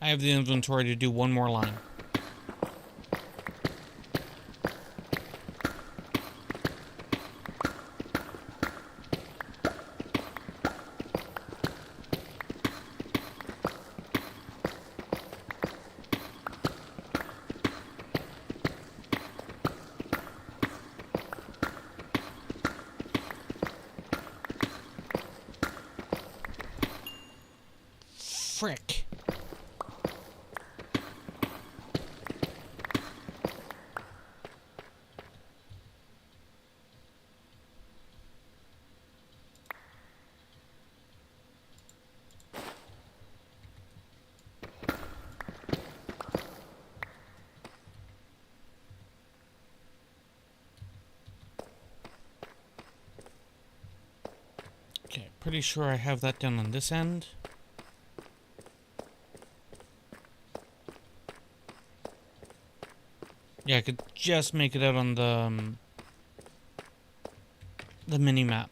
I have the inventory to do one more line. Frick. Okay, pretty sure I have that done on this end. Yeah, I could just make it out on the mini map.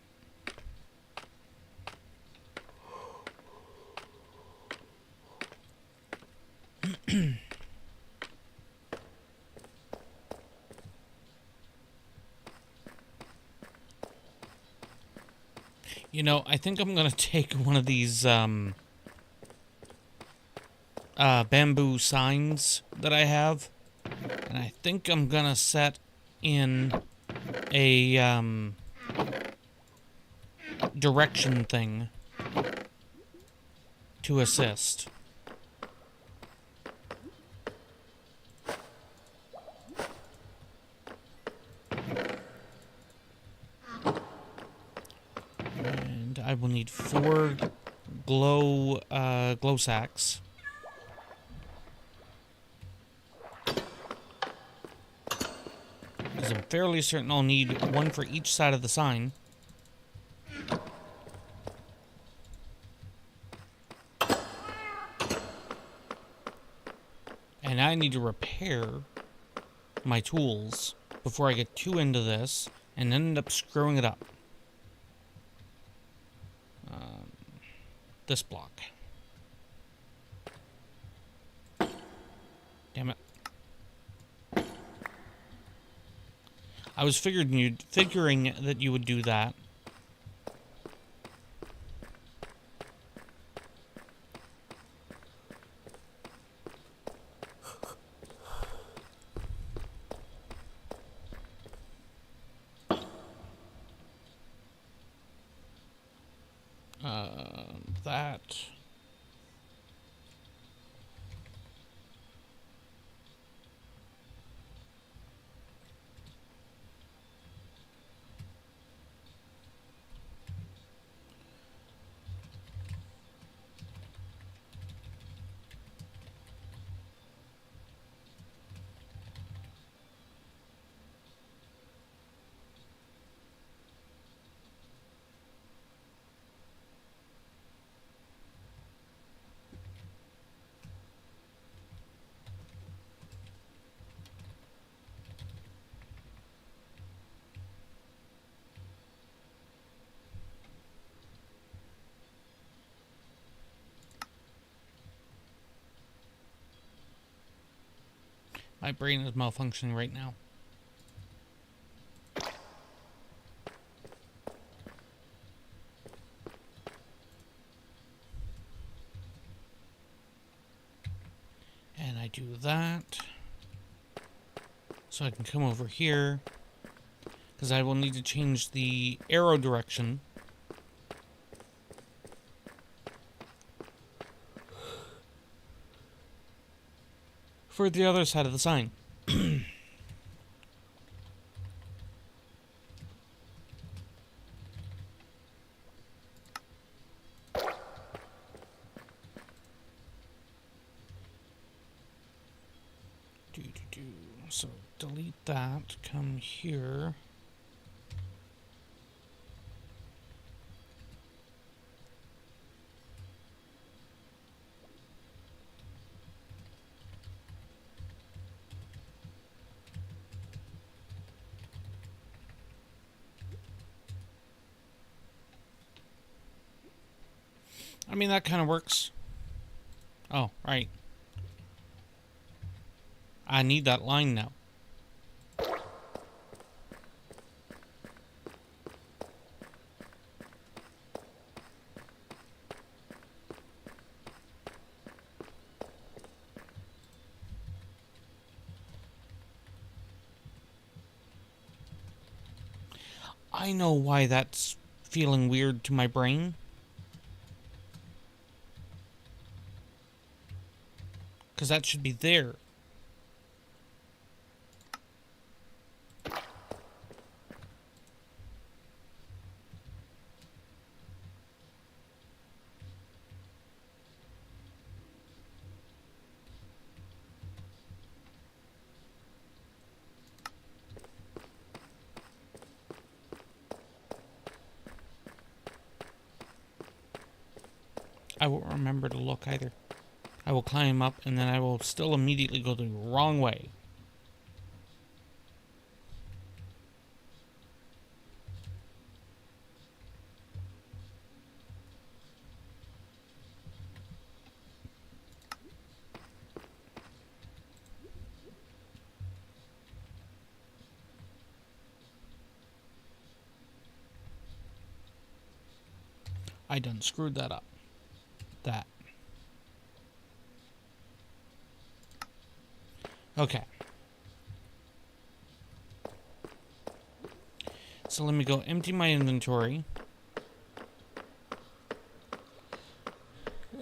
You know, I think I'm gonna take one of these bamboo signs that I have, and I think I'm gonna set in a direction thing to assist. And I will need 4 glow sacks. Because I'm fairly certain I'll need 1 for each side of the sign. And I need to repair my tools before I get too into this and end up screwing it up. This block. Damn it. I was figuring that you would do that. That. My brain is malfunctioning right now. And I do that. So I can come over here. Because I will need to change the arrow direction. For the other side of the sign. So delete that. Come here. I mean, that kind of works. Oh, right. I need that line now. I know why that's feeling weird to my brain. Because that should be there. I won't remember to look either. I will climb up and then I will still immediately go the wrong way. I done screwed that up. That. Okay. So let me go empty my inventory.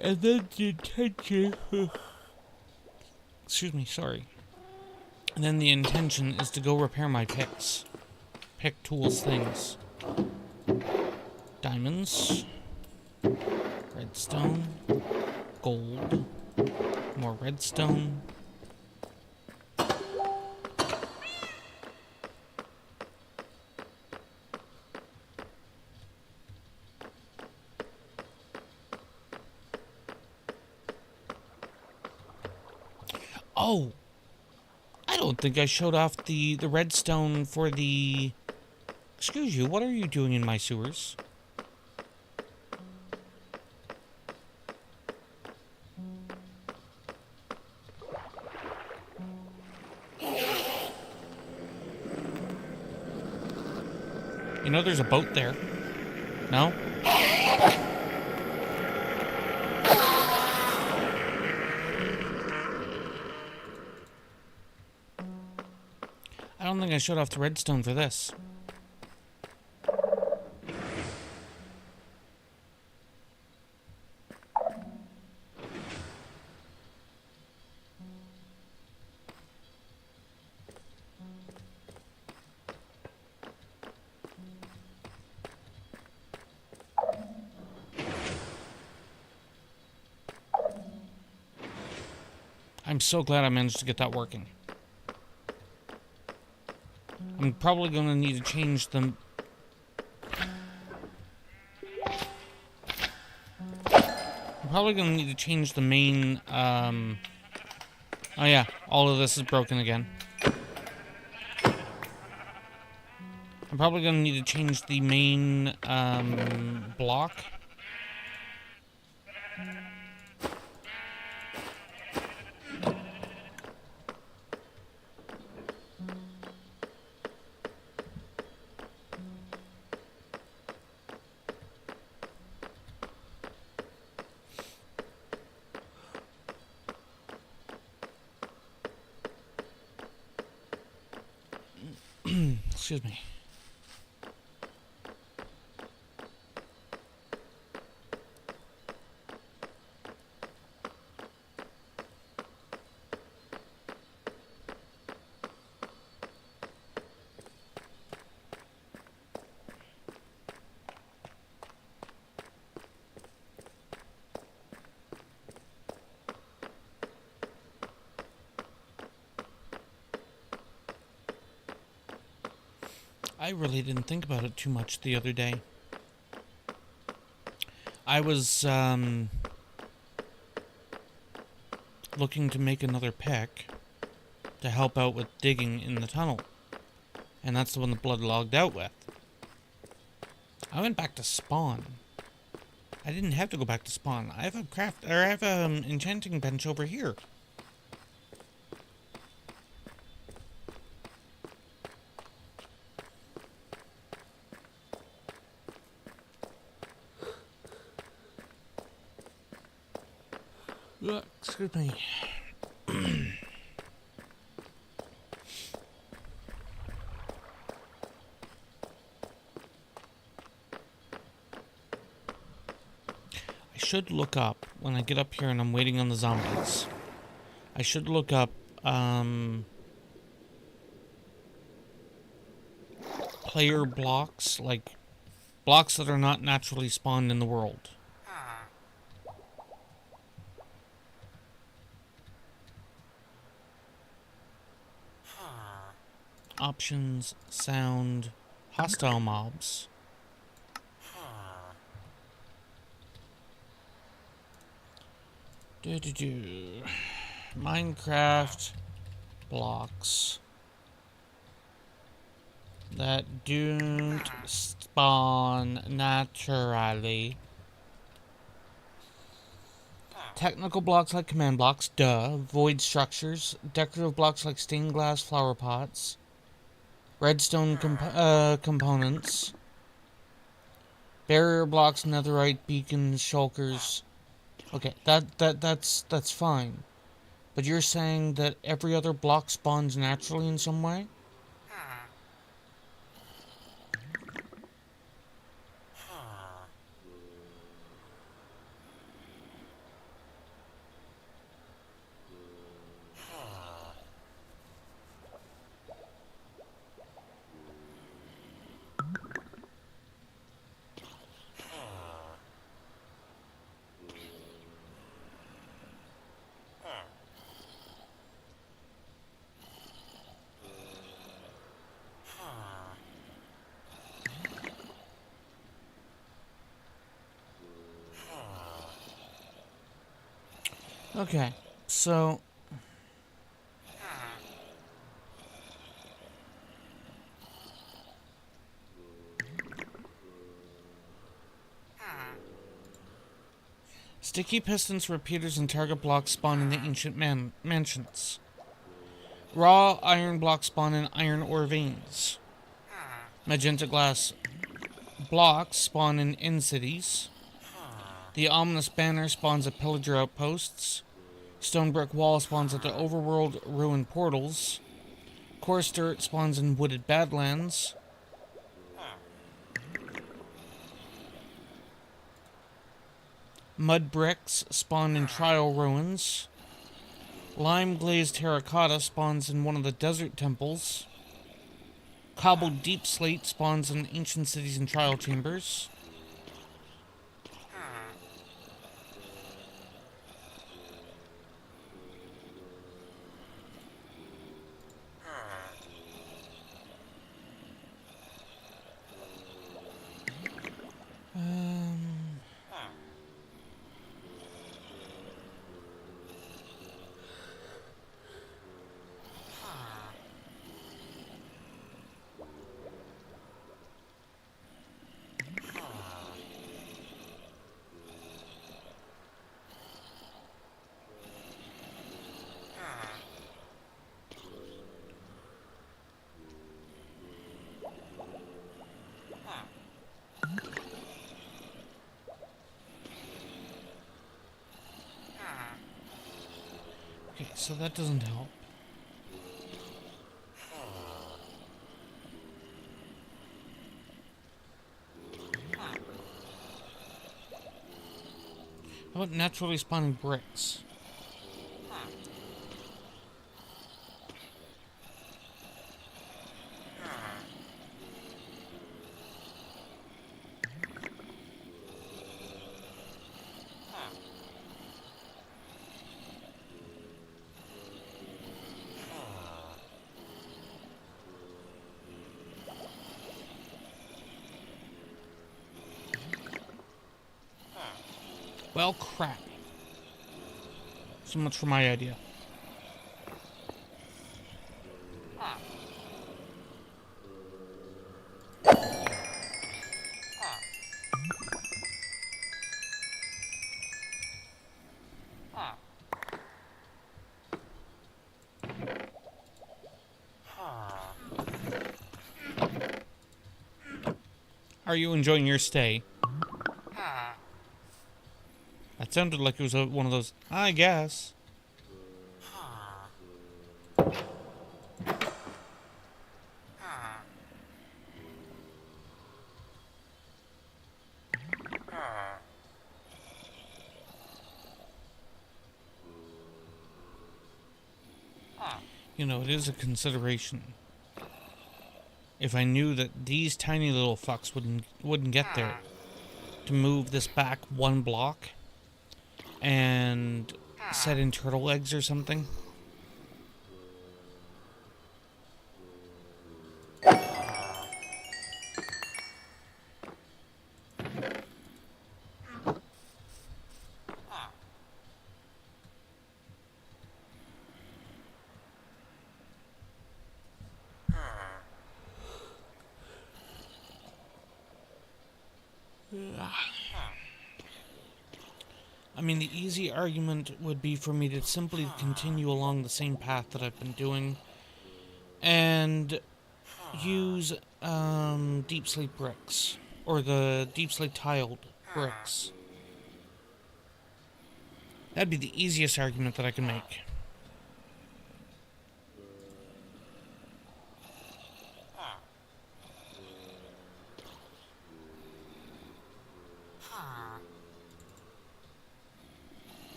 And then the intention... Excuse me, sorry. And then the intention is to go repair my picks. Pick tools things. Diamonds. Redstone. Gold. More redstone. Oh! I don't think I showed off the redstone for the... Excuse you, what are you doing in my sewers? You know there's a boat there. No? I don't think I showed off the redstone for this. I'm so glad I managed to get that working. I'm probably going to need to change the... I'm probably going to need to change the main, Oh yeah, all of this is broken again. I'm probably going to need to change the main, block. Excuse me. I really didn't think about it too much the other day. I was looking to make another pick to help out with digging in the tunnel. And that's the one the blood logged out with. I went back to spawn. I didn't have to go back to spawn. I have a enchanting bench over here. Excuse me. I should look up, when I get up here and I'm waiting on the zombies, I should look up, player blocks, like, blocks that are not naturally spawned in the world. Options, sound, hostile mobs. Minecraft blocks that don't spawn naturally. Technical blocks like command blocks, duh. Void structures. Decorative blocks like stained glass flower pots. Redstone components. Barrier blocks, netherite, beacons, shulkers. Okay, that's fine. But you're saying that every other block spawns naturally in some way? Okay, so sticky pistons, repeaters, and target blocks spawn in the ancient mansions. Raw iron blocks spawn in iron ore veins. Magenta glass blocks spawn in cities. The ominous banner spawns at pillager outposts. Stone brick wall spawns at the overworld ruined portals. Coarse dirt spawns in wooded badlands. Mud bricks spawn in trial ruins. Lime glazed terracotta spawns in one of the desert temples. Cobbled deep slate spawns in ancient cities and trial chambers. Okay, so that doesn't help. How about naturally spawning bricks? Well, crap. So much for my idea. Are you enjoying your stay? That sounded like it was one of those, I guess. You know, it is a consideration. If I knew that these tiny little fucks wouldn't get there, to move this back one block and set in turtle eggs or something. I mean, the easy argument would be for me to simply continue along the same path that I've been doing and use deep slate bricks or the deep slate tiled bricks. That'd be the easiest argument that I can make.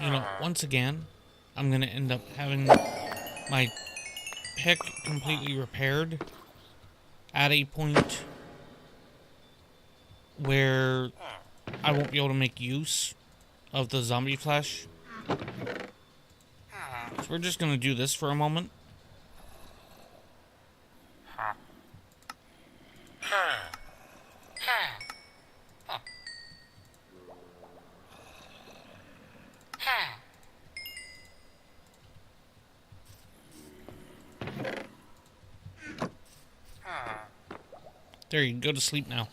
You know, once again, I'm going to end up having my pick completely repaired at a point where I won't be able to make use of the zombie flesh. So we're just going to do this for a moment. There, you can go to sleep now.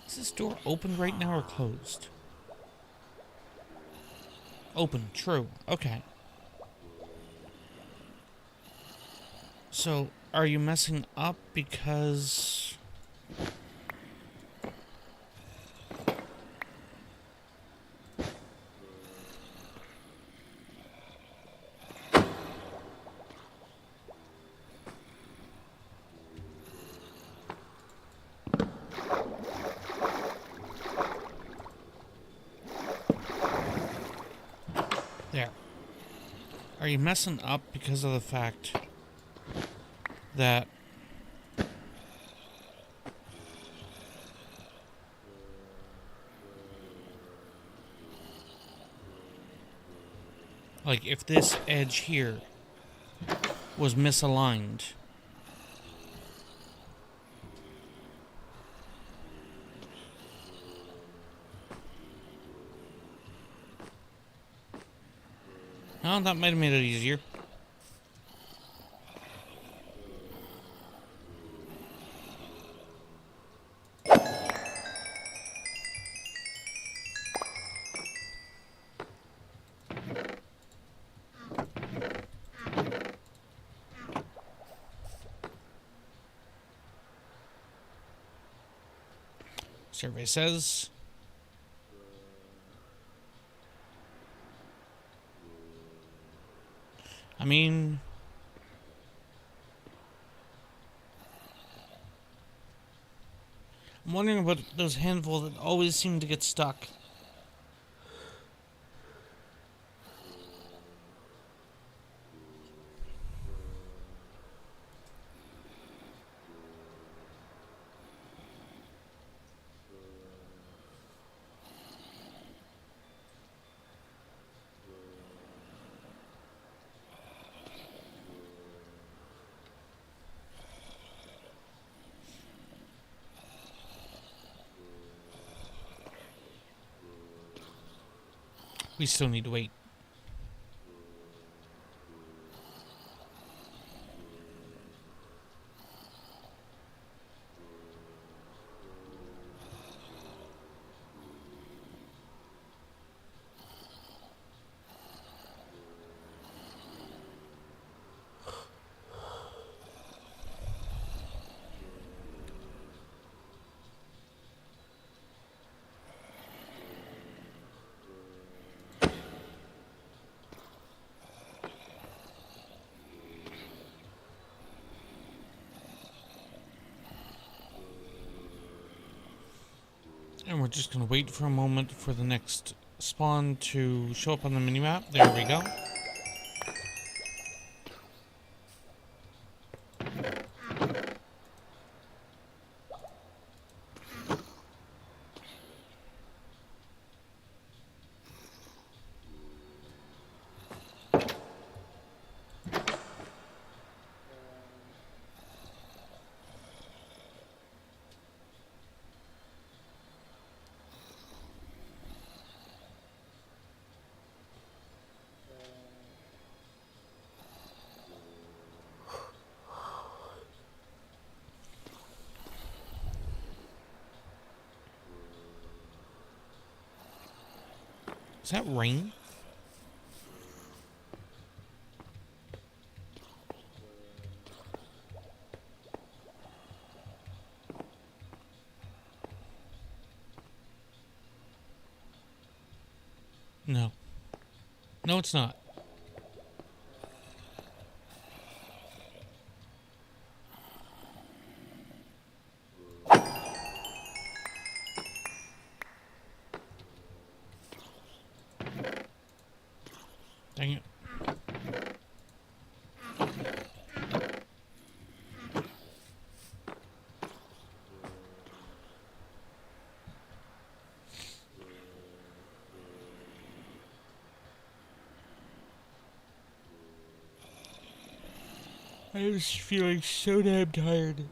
Is this door open right now or closed? Open, true. Okay. So, are you messing up because... There. Are you messing up because of the fact that like if this edge here was misaligned, well, that might have made it easier. Survey says I mean, I'm wondering about those handful that always seem to get stuck. We still need to wait. And we're just going to wait for a moment for the next spawn to show up on the minimap. There we go. Is that rain? No. No, it's not. Dang it. I was feeling so damn tired.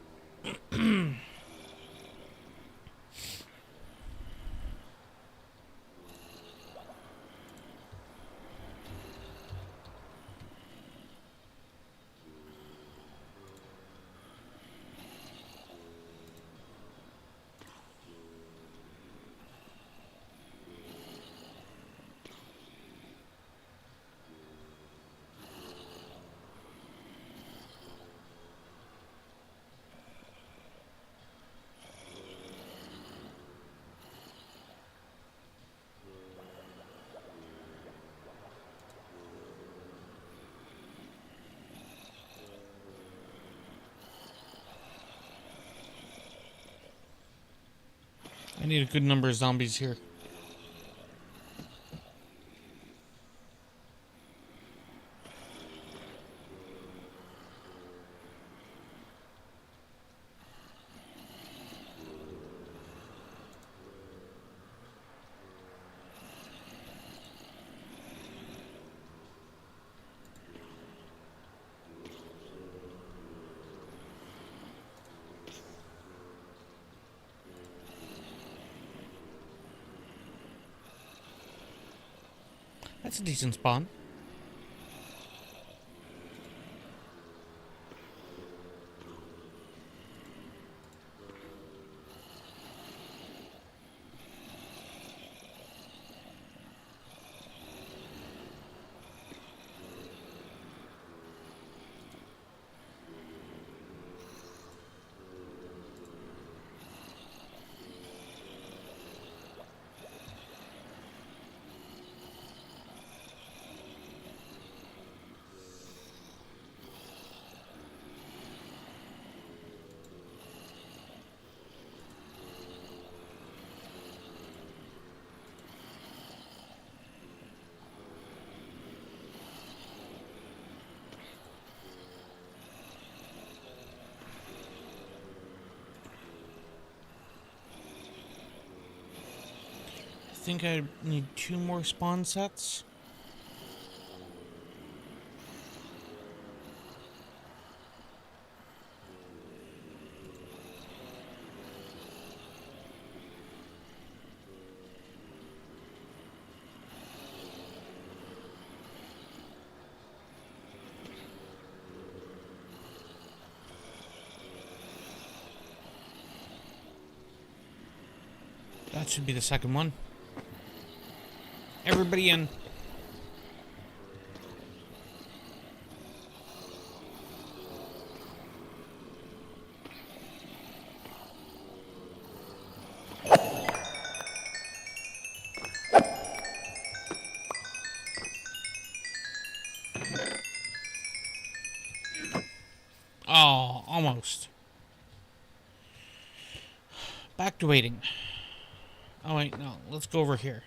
I need a good number of zombies here. That's a decent spawn. think I need 2 more spawn sets. That should be the second one. Everybody in. Oh, almost. Back to waiting. Oh, wait, no. Let's go over here.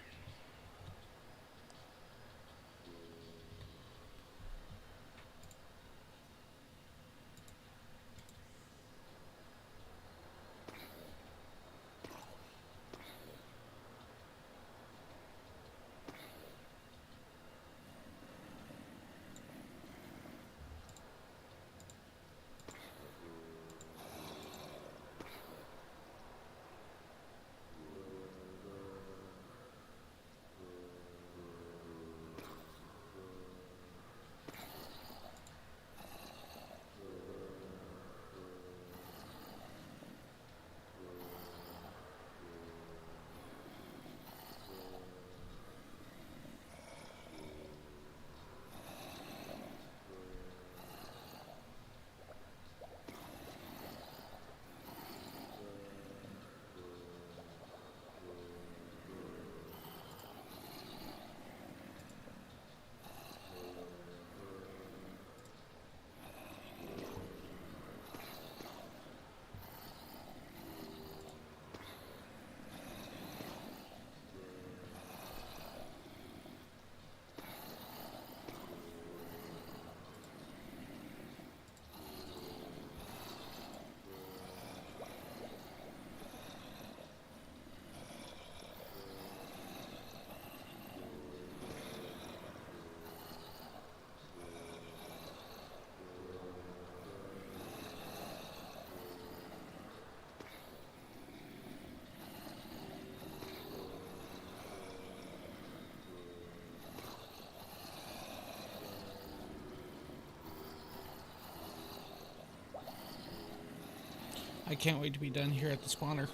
I can't wait to be done here at the spawner.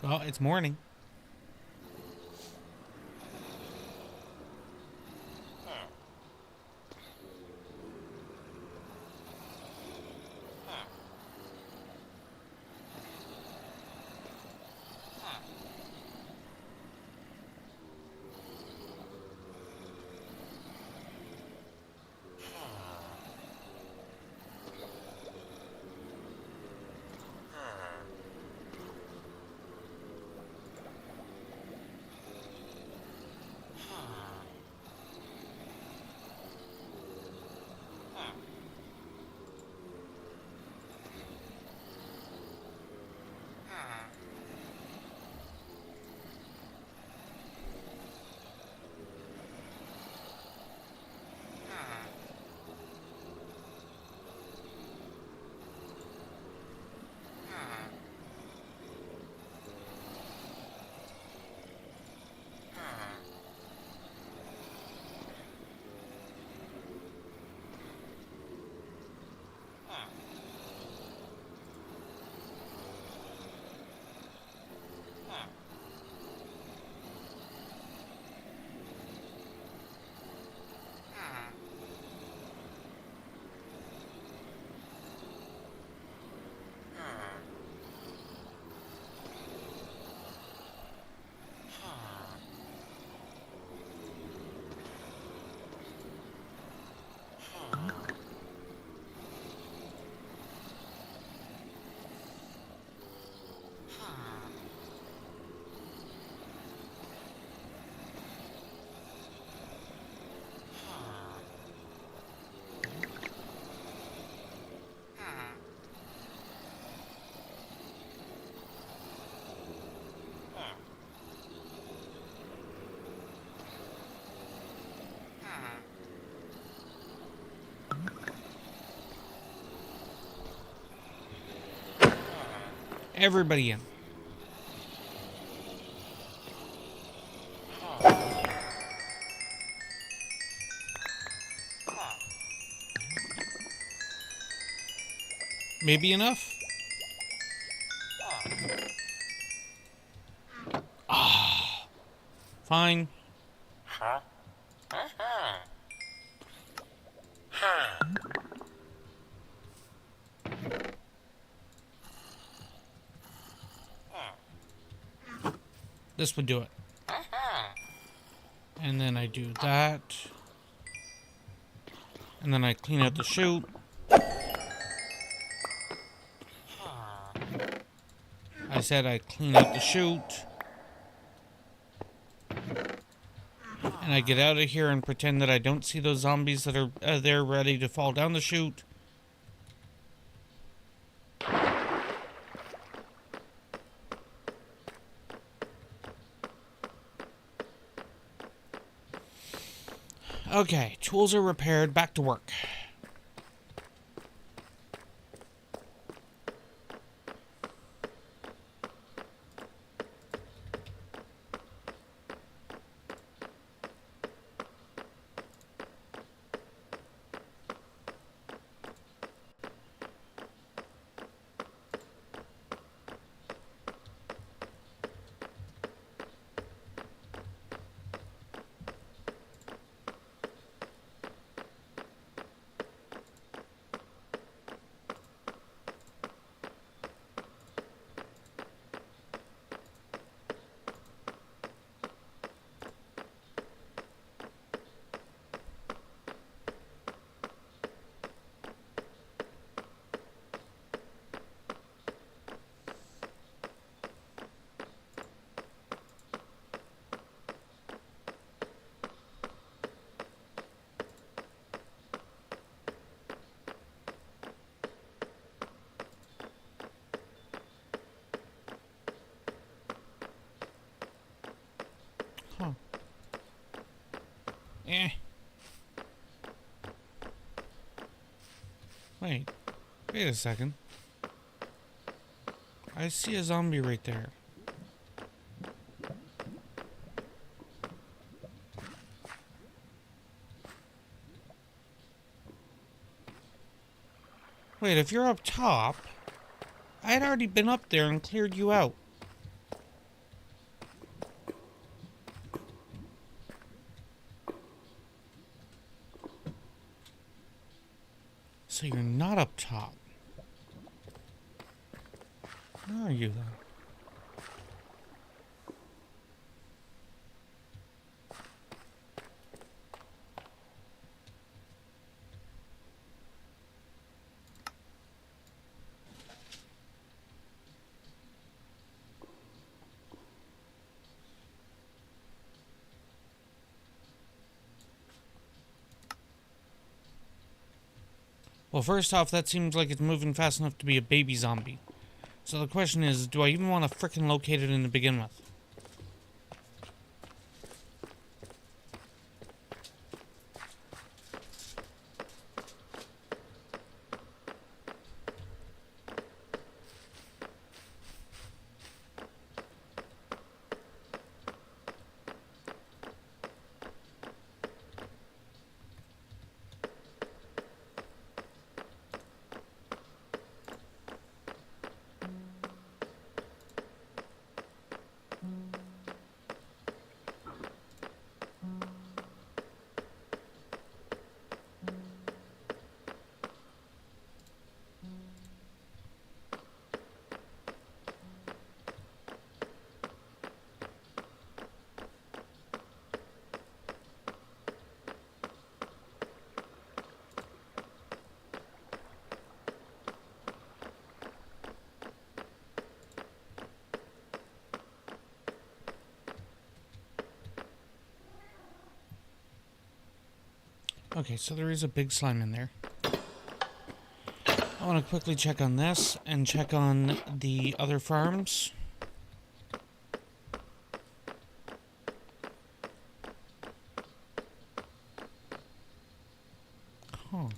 Well, it's morning. Everybody in. Maybe enough? Ah, fine. This would do it. And then I do that. And then I clean out the chute. I said I clean out the chute. And I get out of here and pretend that I don't see those zombies that are there ready to fall down the chute. Okay, tools are repaired, back to work. Huh. Eh. Wait. Wait a second. I see a zombie right there. Wait, if you're up top, I'd already been up there and cleared you out. So you're not up top. Where are you then? Well, first off, that seems like it's moving fast enough to be a baby zombie. So the question is, do I even want to frickin' locate it in to begin with? Okay, so there is a big slime in there. I want to quickly check on this and check on the other farms. Huh.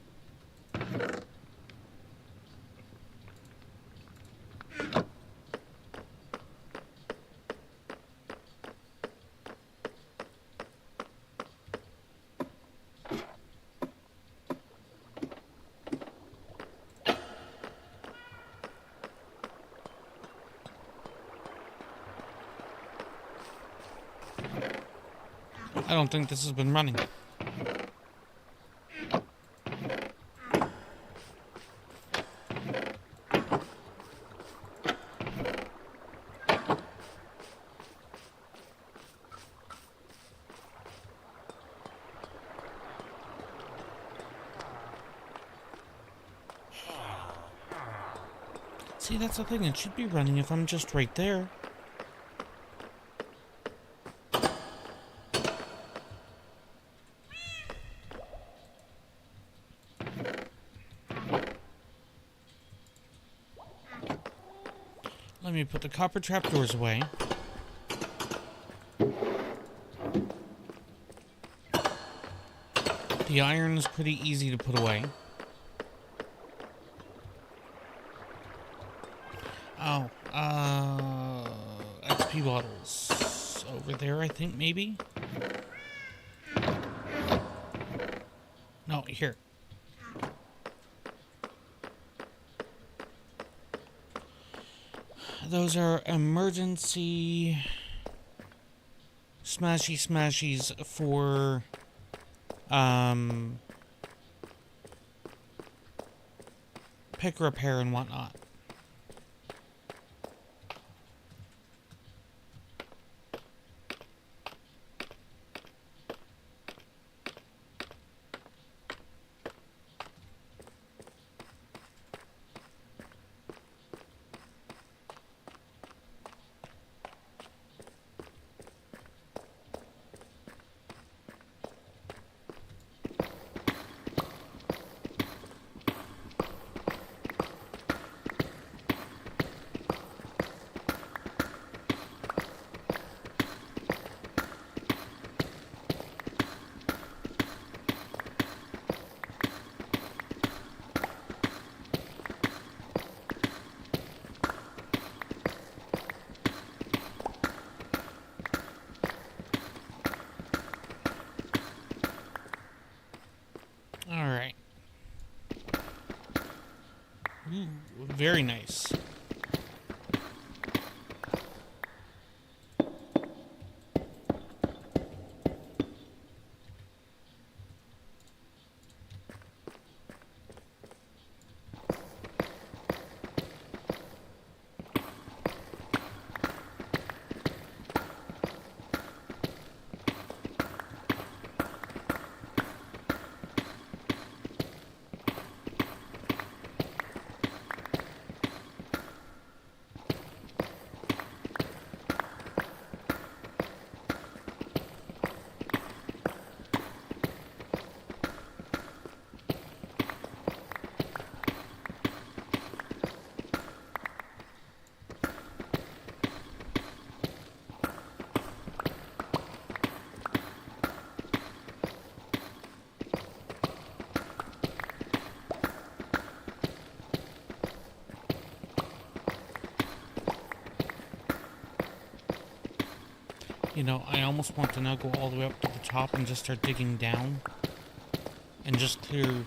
I don't think this has been running. See, that's the thing. It should be running if I'm just right there. Let me put the copper trapdoors away. The iron is pretty easy to put away. Oh, XP bottles. Over there, I think, maybe? No, here. Those are emergency smashies for, pick repair and whatnot. Alright. Ooh, very nice. You know, I almost want to now go all the way up to the top and just start digging down. And just clear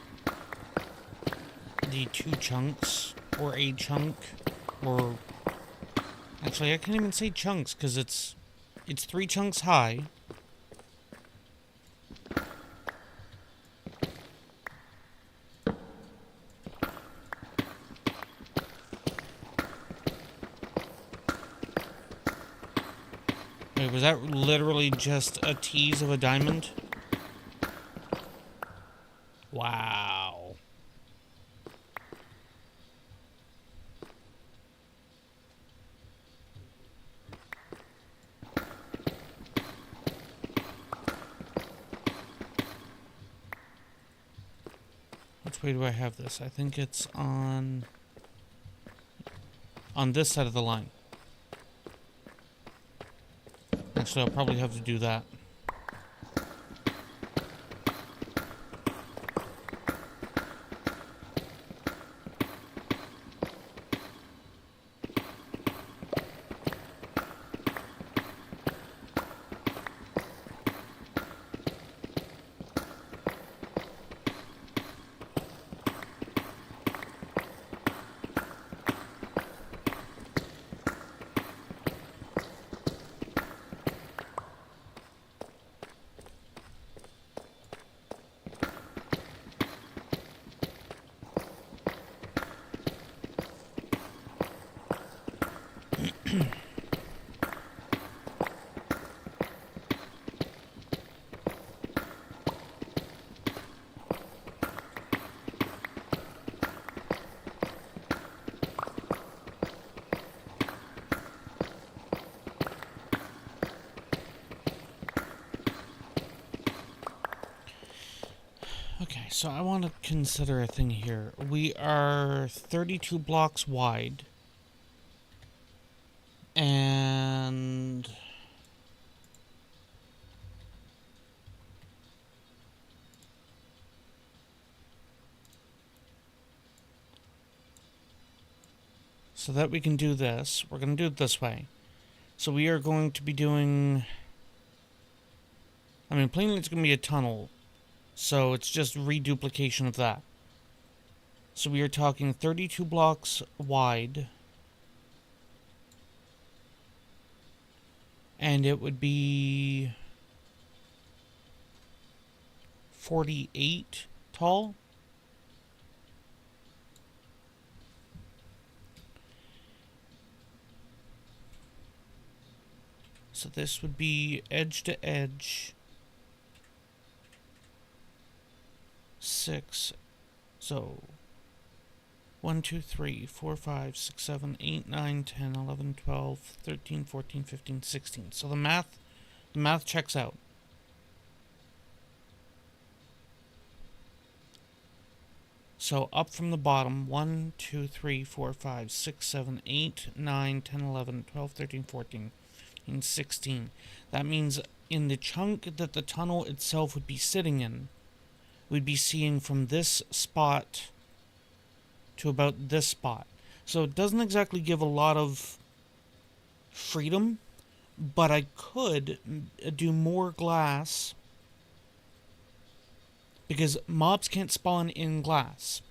the 2 chunks, or a chunk, or... Actually, I can't even say chunks, because it's 3 chunks high. Wait, was that literally just a tease of a diamond? Wow. Which way do I have this? I think it's on this side of the line. Actually, I'll probably have to do that. Okay, so I want to consider a thing here. We are 32 blocks wide. And so that we can do this, we're going to do it this way. So we are going to be doing... I mean, plainly it's going to be a tunnel. So it's just reduplication of that. So we are talking 32 blocks wide. And it would be 48 tall. So this would be edge to edge. 6. So 1, 2, 3, 4, 5, 6, 7, 8, 9, 10, 11, 12, 13, 14, 15, 16. So the math checks out. So up from the bottom, 1, 2, 3, 4, 5, 6, 7, 8, 9, 10, 11, 12, 13, 14, and 16. That means in the chunk that the tunnel itself would be sitting in, we'd be seeing from this spot to about this spot. So it doesn't exactly give a lot of freedom, but I could do more glass because mobs can't spawn in glass.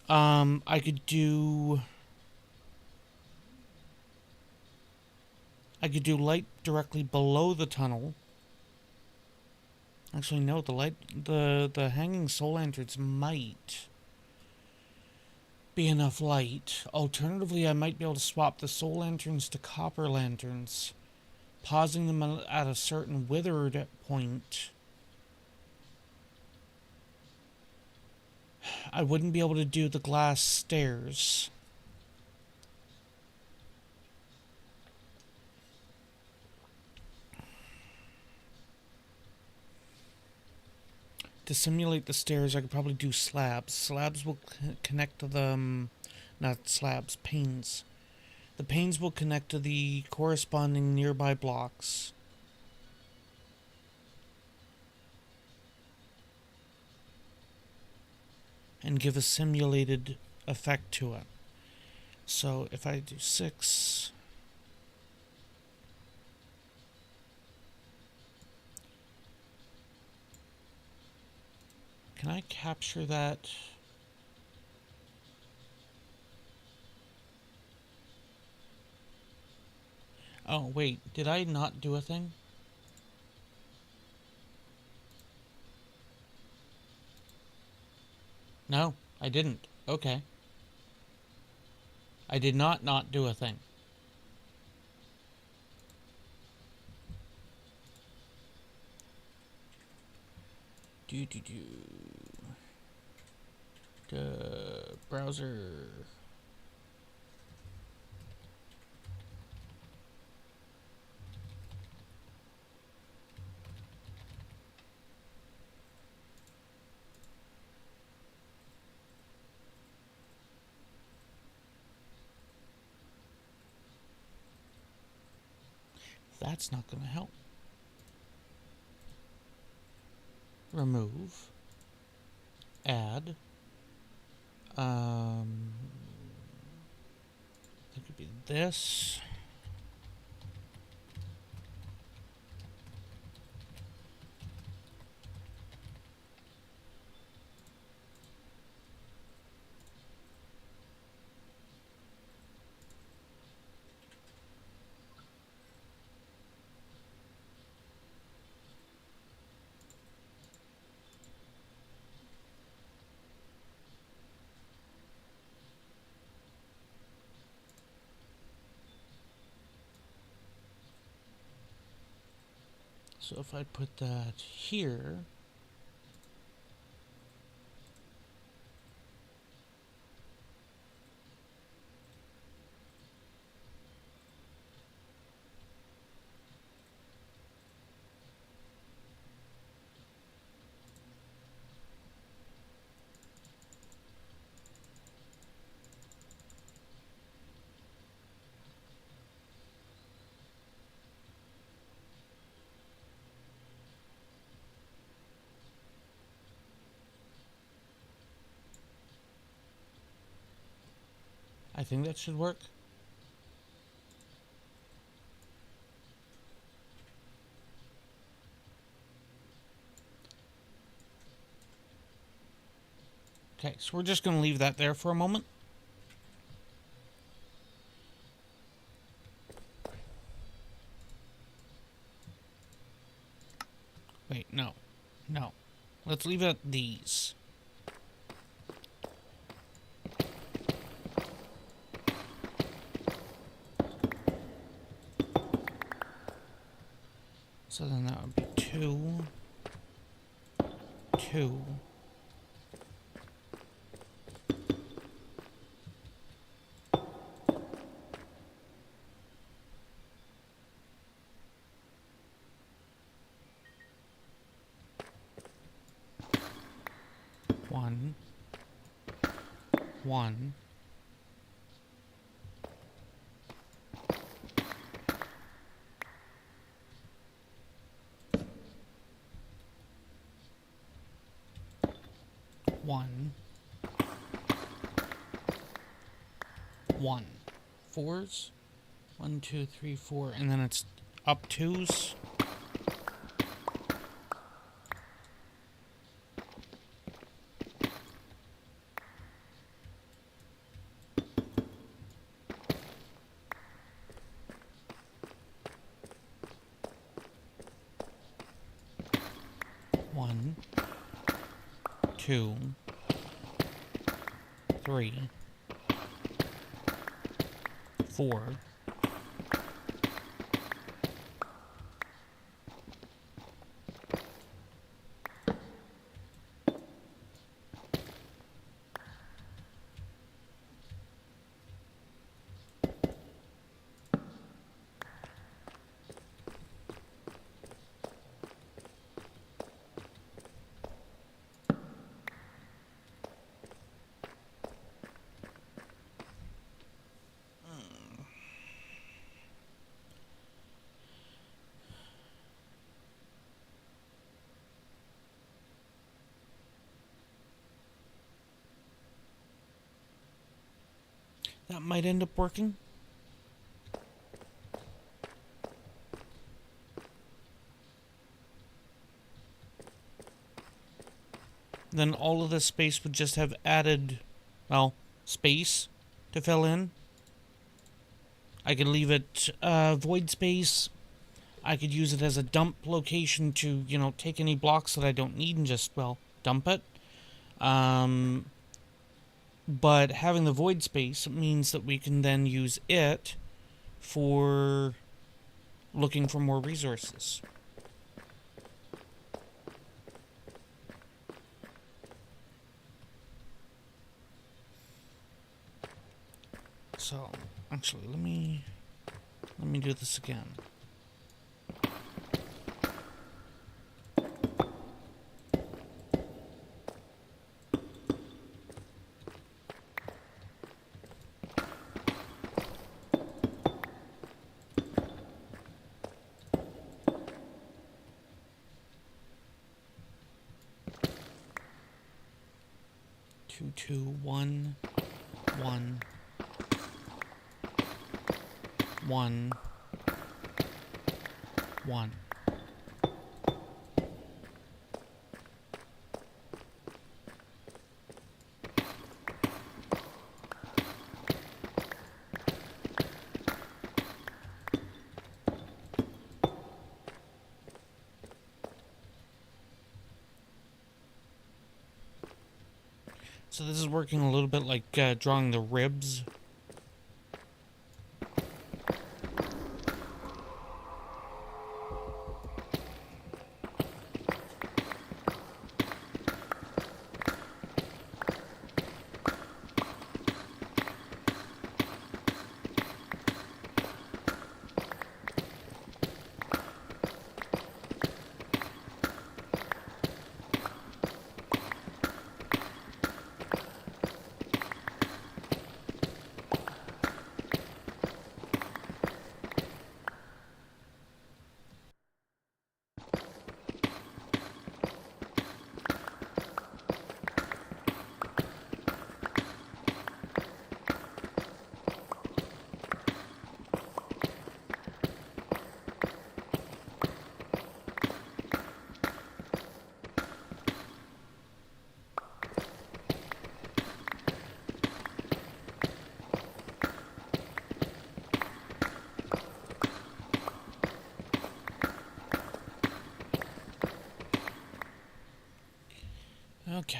I could do light directly below the tunnel. Actually, no, the hanging soul lanterns might be enough light. Alternatively, I might be able to swap the soul lanterns to copper lanterns, pausing them at a certain withered point. I wouldn't be able to do the glass stairs. To simulate the stairs, I could probably do slabs. Slabs will connect to the... not slabs, panes. The panes will connect to the corresponding nearby blocks. And give a simulated effect to it. So if I do 6... Can I capture that? Oh, wait. Did I not do a thing? No, I didn't. Okay. I did not do a thing. The browser. That's not going to help. Remove. Add. It could be this. So if I put that here, I think that should work. Okay, so we're just going to leave that there for a moment. Wait, no. No. Let's leave it at these. So then that would be 2, 2. One, 1. One, 1. 4s. 1, 2, 3, 4, and then it's up 2s. One, 2, 3, 4. That might end up working. Then all of this space would just have added, well, space to fill in. I could leave it void space. I could use it as a dump location to, take any blocks that I don't need and just, well, dump it. But having the void space means that we can then use it for looking for more resources. So, actually, let me do this again. Two, 2, 1, 1, 1, 1. So this is working a little bit like drawing the ribs. Okay.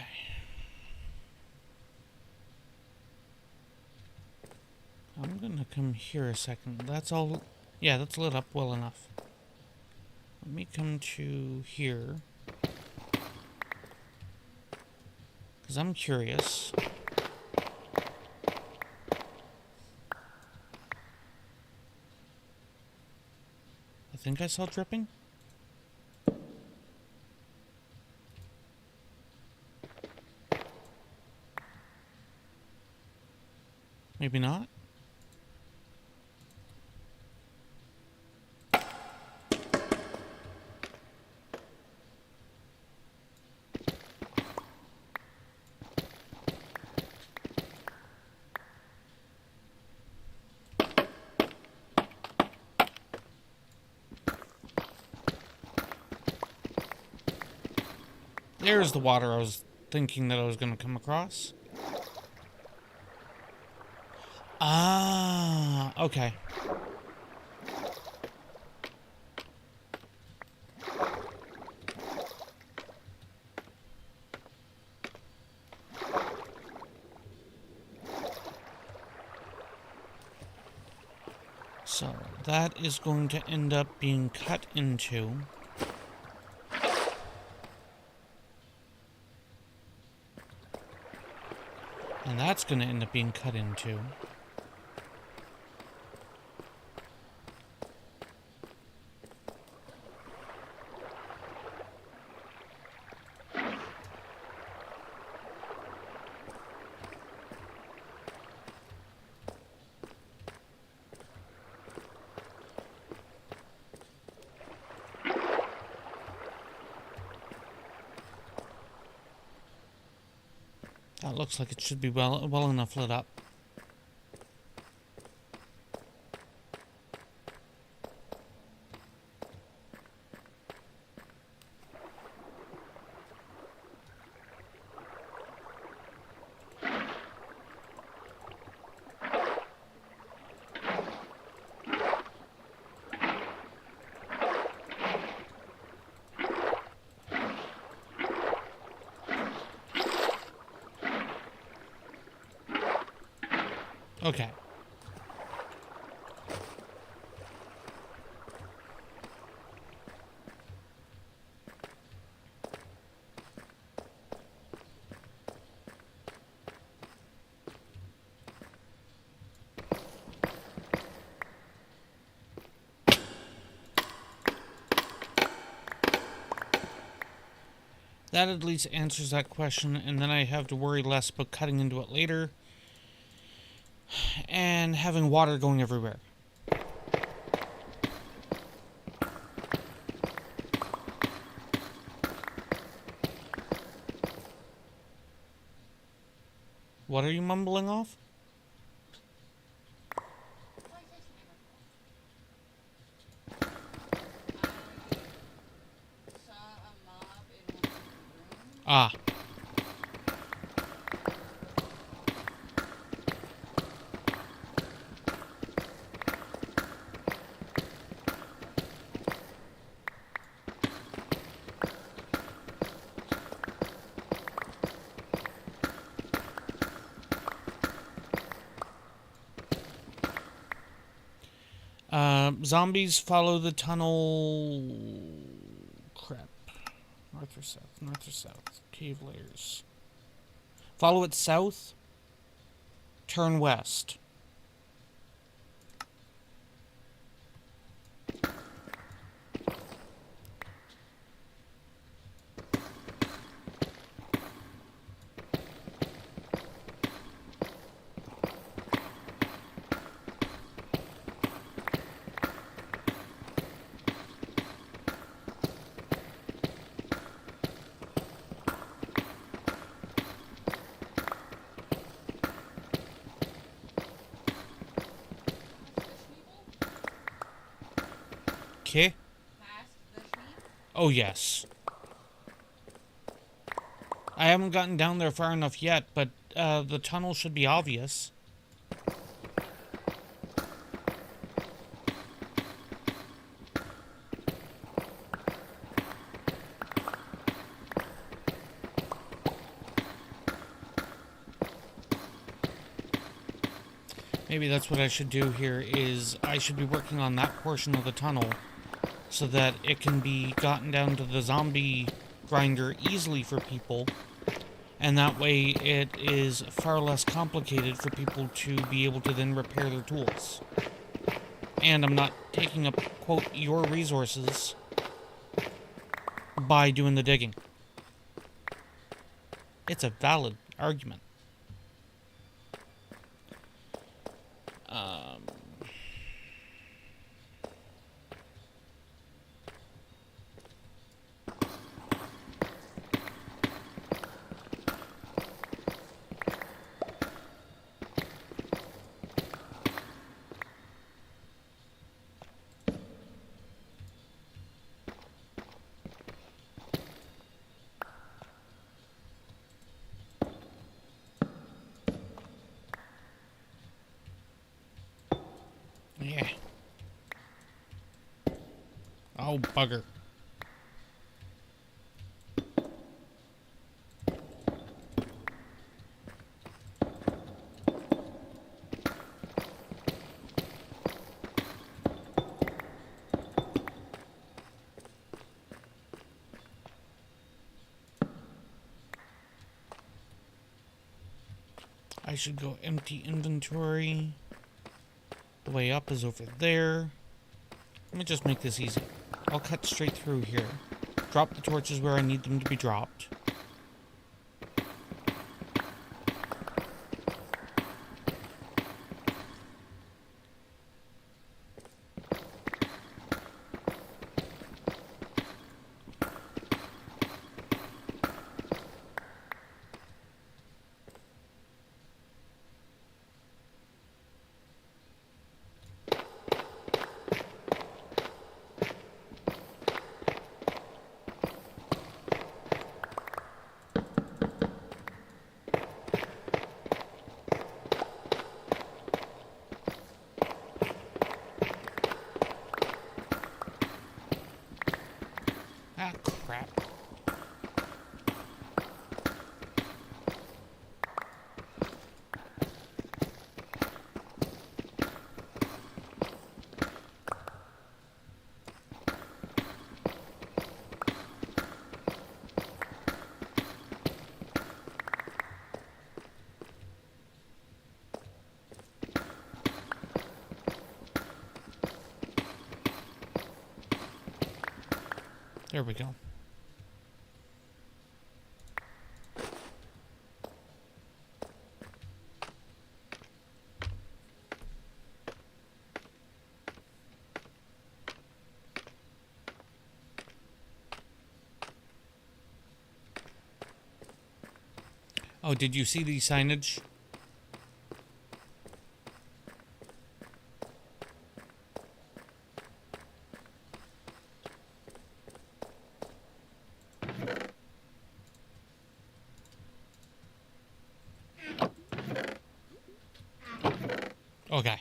I'm gonna come here a second. That's all. Yeah, that's lit up well enough. Let me come to here. Because I'm curious. I think I saw dripping. Maybe not. There's the water I was thinking that I was going to come across. Ah, okay. So that is going to end up being cut into. And that's going to end up being cut into. That looks like it should be well enough lit up. Okay. That at least answers that question, and then I have to worry less about cutting into it later and having water going everywhere. What are you mumbling off? Saw a mob in one of the rooms. Ah. Zombies follow the tunnel. Crap. North or south? North or south? Cave layers. Follow it south. Turn west. Okay. Past the sheep. Oh, yes. I haven't gotten down there far enough yet, but the tunnel should be obvious. Maybe that's what I should do here, is I should be working on that portion of the tunnel so that it can be gotten down to the zombie grinder easily for people, and that way it is far less complicated for people to be able to then repair their tools. And I'm not taking up, quote, your resources by doing the digging. It's a valid argument. Yeah. Oh, bugger. I should go empty inventory. The way up is over there. Let me just make this easy. I'll cut straight through here. Drop the torches where I need them to be dropped. Ah, crap. There we go. Oh, did you see the signage? Okay.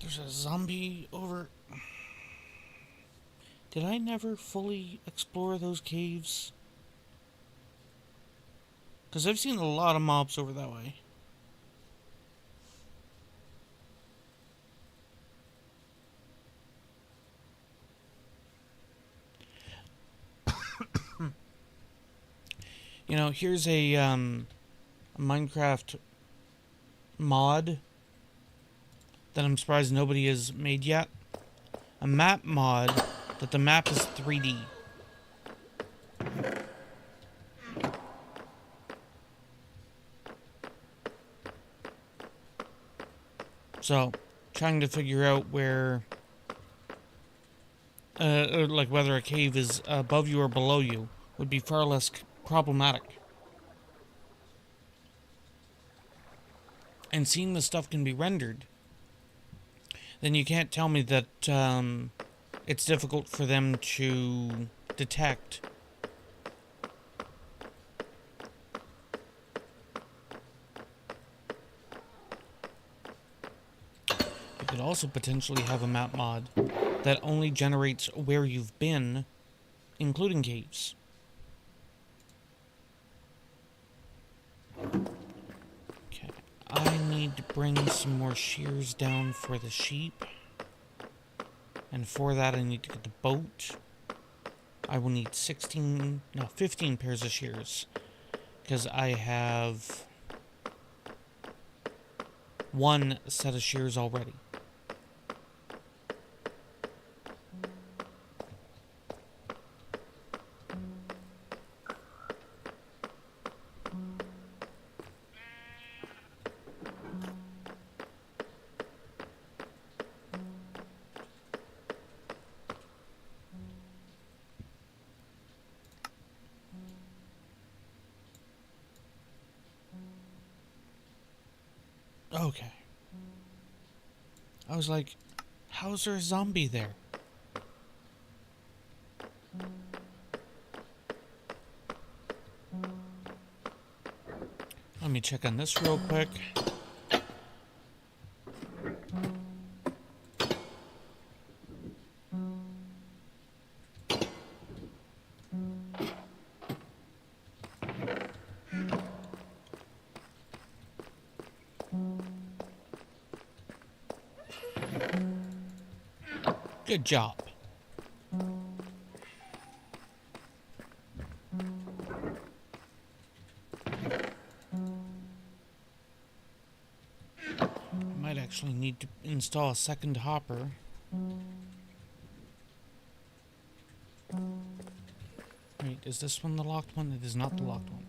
There's a zombie over... Did I never fully explore those caves? Because I've seen a lot of mobs over that way. You know, here's a Minecraft mod that I'm surprised nobody has made yet. A map mod that the map is 3D. So, trying to figure out where or like whether a cave is above you or below you, would be far less problematic. And seeing the stuff can be rendered, then you can't tell me that it's difficult for them to detect. You could also potentially have a map mod that only generates where you've been, including caves. Okay, I need to bring some more shears down for the sheep. And for that I need to get the boat. I will need 15 pairs of shears. Because I have one set of shears already. Okay. I was like, how's there a zombie there? Let me check on this real quick. Good job. Might actually need to install a second hopper. Wait, is this one the locked one? It is not the locked one.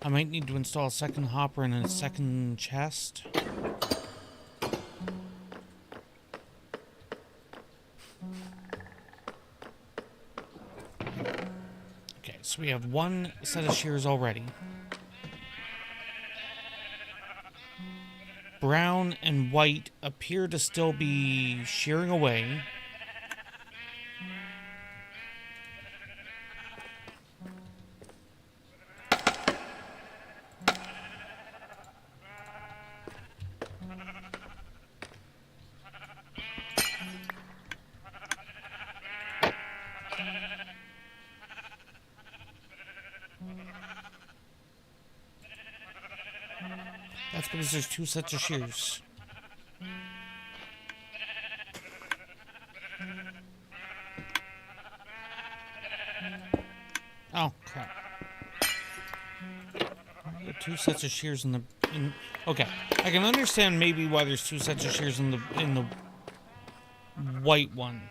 I might need to install a second hopper and a second chest. Okay, so we have one set of shears already. Brown and white appear to still be shearing away. That's because there's two sets of shears. Oh, crap. There are two sets of shears in the... okay, I can understand maybe why there's two sets of shears in the white one.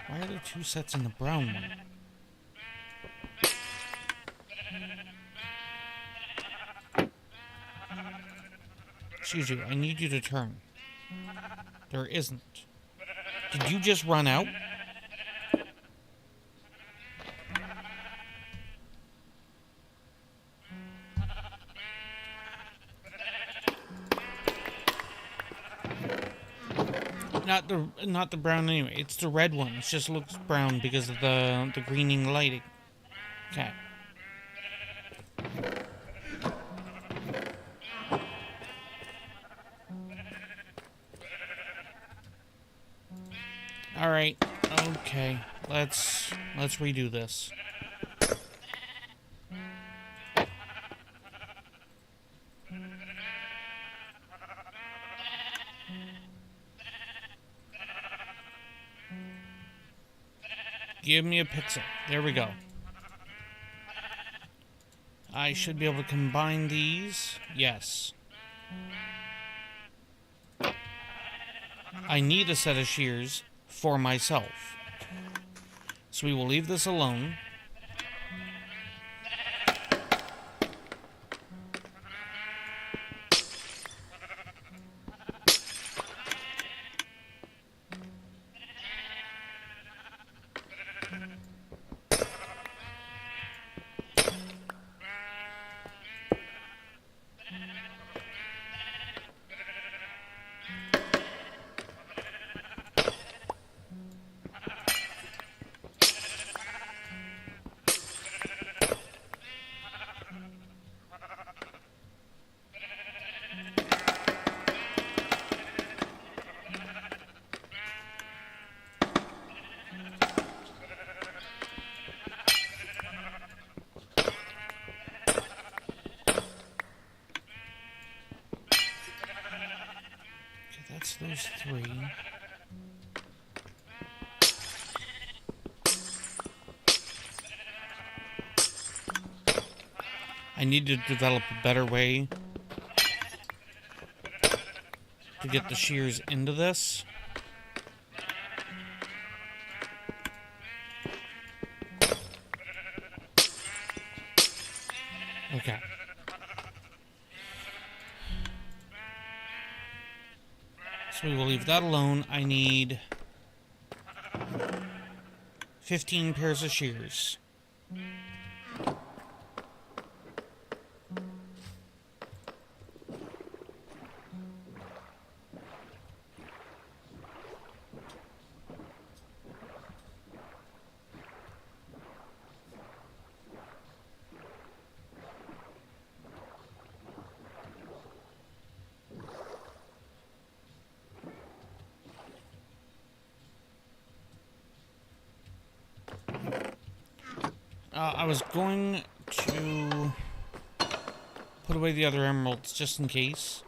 Why are there two sets in the brown one? Excuse you, I need you to turn. There isn't. Did you just run out? Not the brown anyway. It's the red one. It just looks brown because of the greening lighting. Okay. All right. Okay. Let's redo this. Give me a pixel. There we go. I should be able to combine these. Yes. I need a set of shears for myself. So we will leave this alone. so those 3. I need to develop a better way to get the shears into this. Okay. So we will leave that alone. I need 15 pairs of shears. I was going to put away the other emeralds just in case.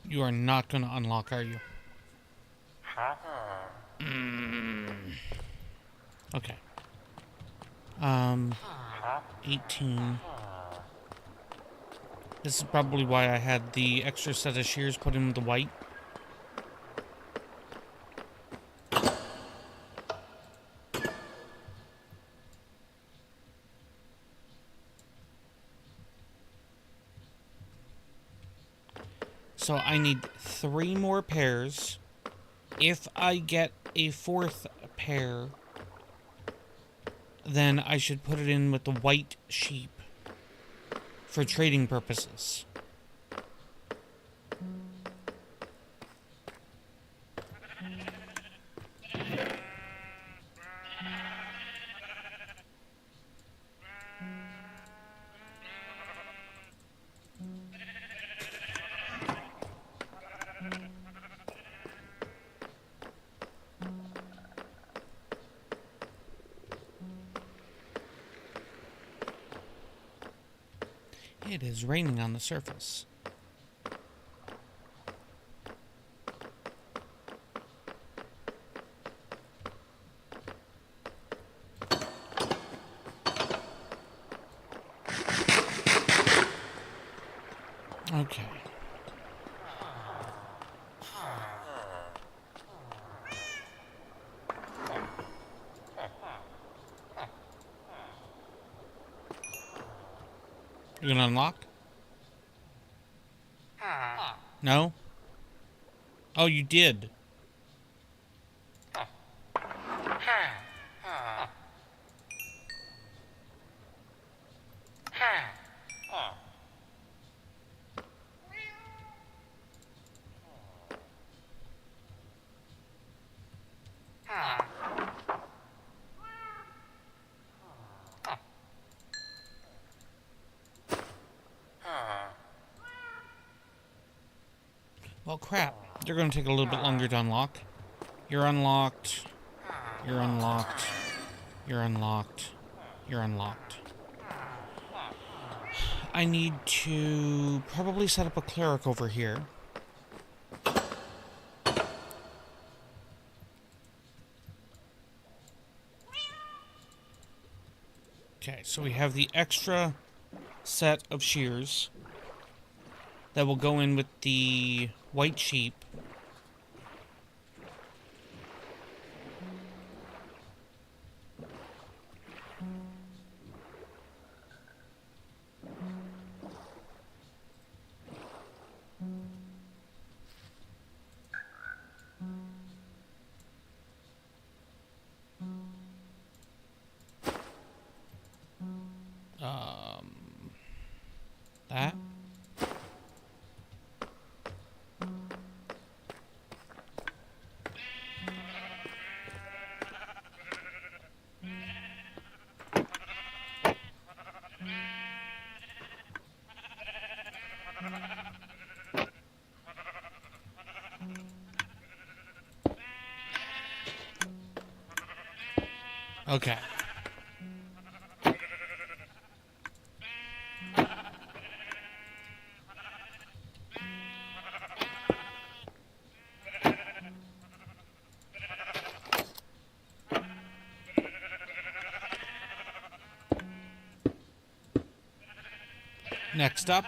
You are not going to unlock, are you? Okay. 18. This is probably why I had the extra set of shears put in the white. So I need 3 more pairs. If I get a 4th pair, then I should put it in with the white sheep for trading purposes. It is raining on the surface. Okay. You gonna unlock? No? Oh, you did. Well, crap. They're going to take a little bit longer to unlock. You're unlocked. You're unlocked. You're unlocked. You're unlocked. I need to probably set up a cleric over here. Okay, so we have the extra set of shears that will go in with the white sheep. That. Okay. Next up.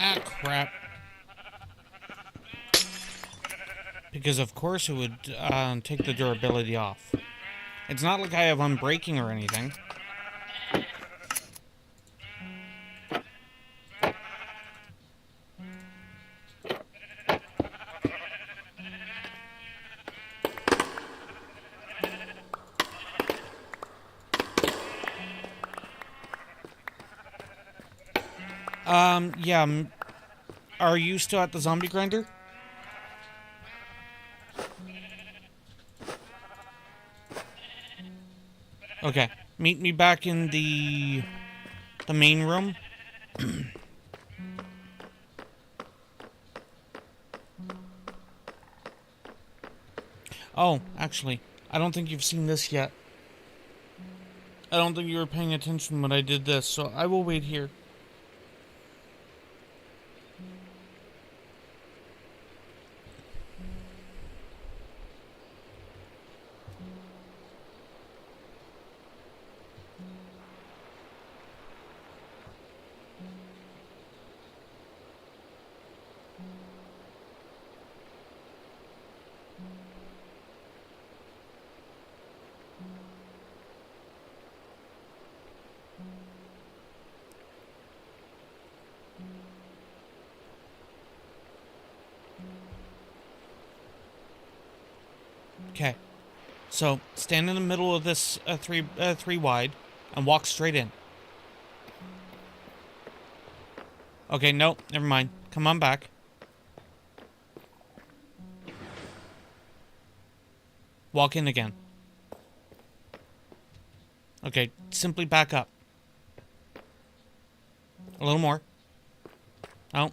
Ah, crap. Because of course it would take the durability off. It's not like I have unbreaking or anything. Yeah. Are you still at the zombie grinder? Okay. Meet me back in the main room. Oh, actually, I don't think you've seen this yet. I don't think you were paying attention when I did this, so I will wait here. Okay. So, stand in the middle of this three wide and walk straight in. Okay, nope, never mind. Come on back. Walk in again. Okay, simply back up. A little more. Oh.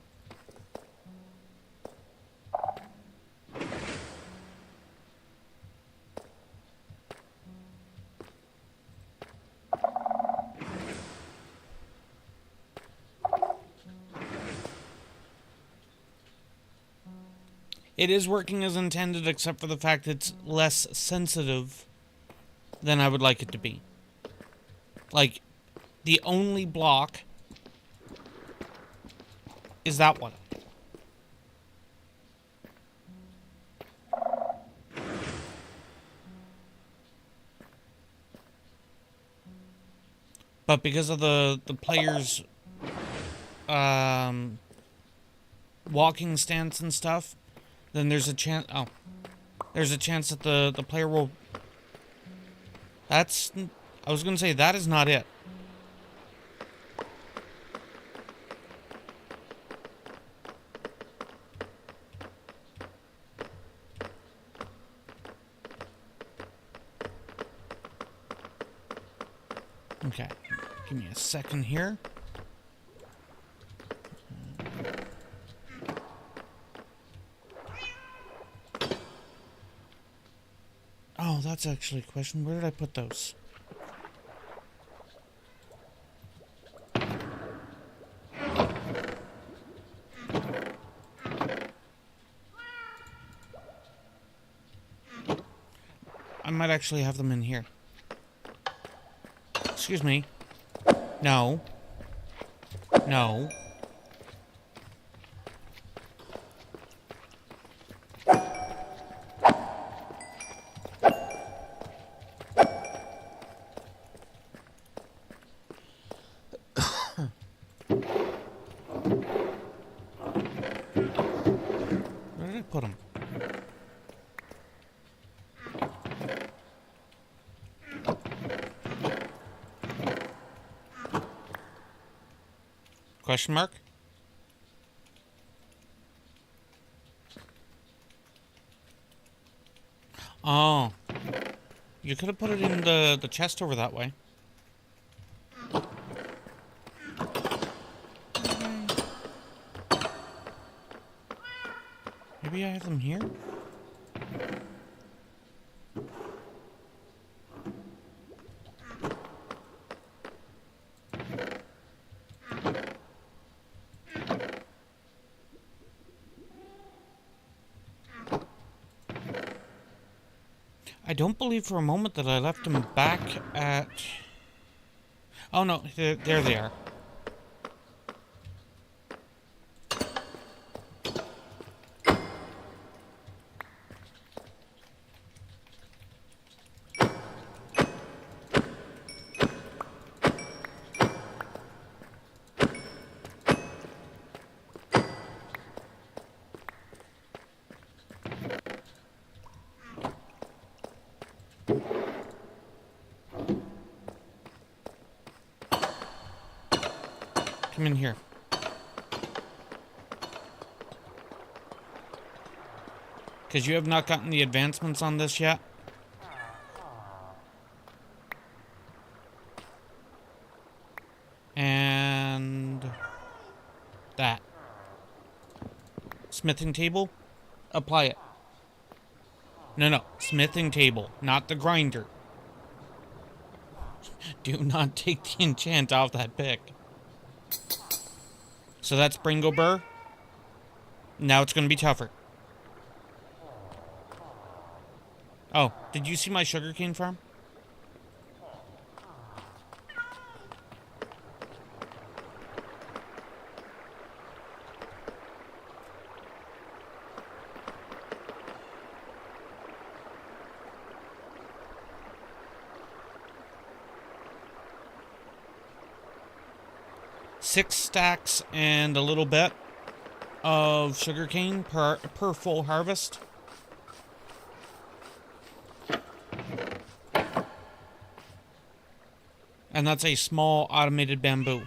It is working as intended, except for the fact it's less sensitive than I would like it to be. Like, the only block is that one. But because of the player's walking stance and stuff, then there's a chance. Oh, there's a chance that the player will. That's. I was gonna say that is not it. Okay, give me a second here. Oh, that's actually a question. Where did I put those? I might actually have them in here. Excuse me. No. No. put them? Question mark? Oh. You could have put it in the chest over that way. Maybe I have them here? I don't believe for a moment that I left them back at... Oh no, there they are. Come in here. Because you have not gotten the advancements on this yet. And... that. Smithing table? Apply it. No. Smithing table, not the grinder. Do not take the enchant off that pick. So that's Bringo Burr. Now it's going to be tougher. Oh, did you see my sugarcane farm? Six stacks and a little bit of sugarcane per full harvest. And that's a small automated bamboo.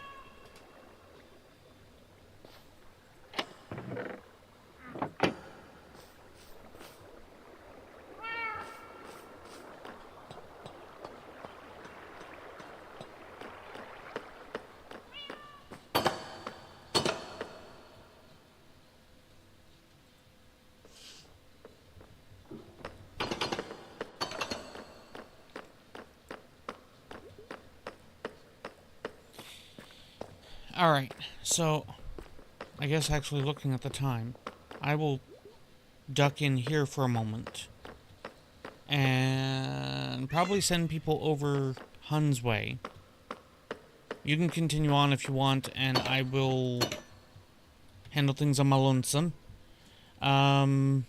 Alright, so I guess actually looking at the time, I will duck in here for a moment and probably send people over Hun's way. You can continue on if you want, and I will handle things on my lonesome. Well,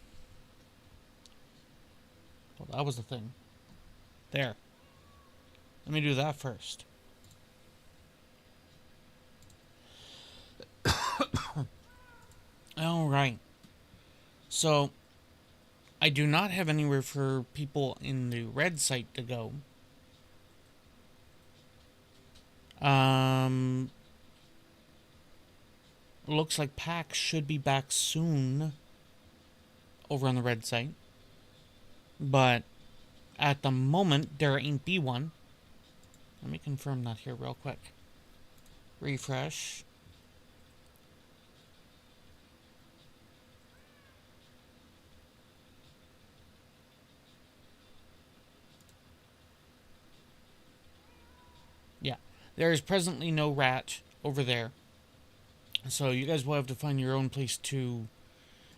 that was the thing. There. Let me do that first. Alright. So, I do not have anywhere for people in the red site to go. Looks like Pack should be back soon over on the red site. But at the moment, there ain't be one. Let me confirm that here real quick. Refresh. Yeah, there is presently no rat over there. So you guys will have to find your own place to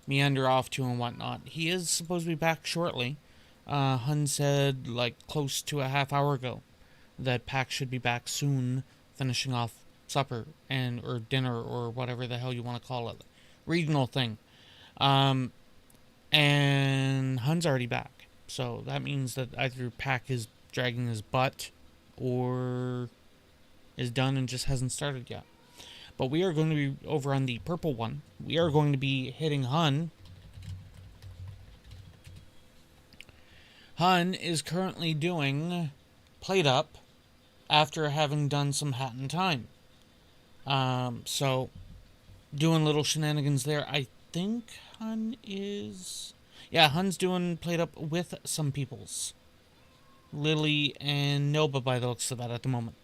meander off to and whatnot. He is supposed to be back shortly. Hun said, like, close to a half hour ago that Pack should be back soon, finishing off supper and or dinner or whatever the hell you want to call it. Regional thing. And Hun's already back. So that means that either Pack is dragging his butt or is done and just hasn't started yet. But we are going to be over on the purple one. We are going to be hitting Hun Hun is currently doing Played Up after having done some Hat in Time. So doing little shenanigans there. I think Hun is... Yeah, Hun's doing Played Up with some peoples. Lily and Noba by the looks of that at the moment.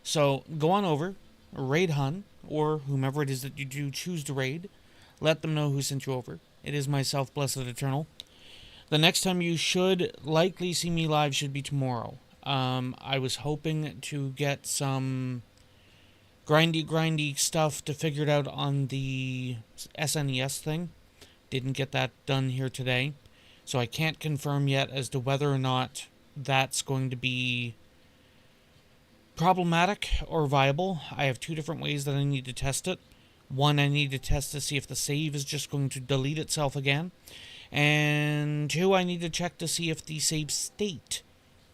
So go on over, raid Hun, or whomever it is that you do choose to raid. Let them know who sent you over. It is myself, Blessed Eternal. The next time you should likely see me live should be tomorrow. I was hoping to get some grindy stuff to figure it out on the SNES thing. Didn't get that done here today. So I can't confirm yet as to whether or not that's going to be problematic or viable. I have two different ways that I need to test it. One, I need to test to see if the save is just going to delete itself again. And two, I need to check to see if the save state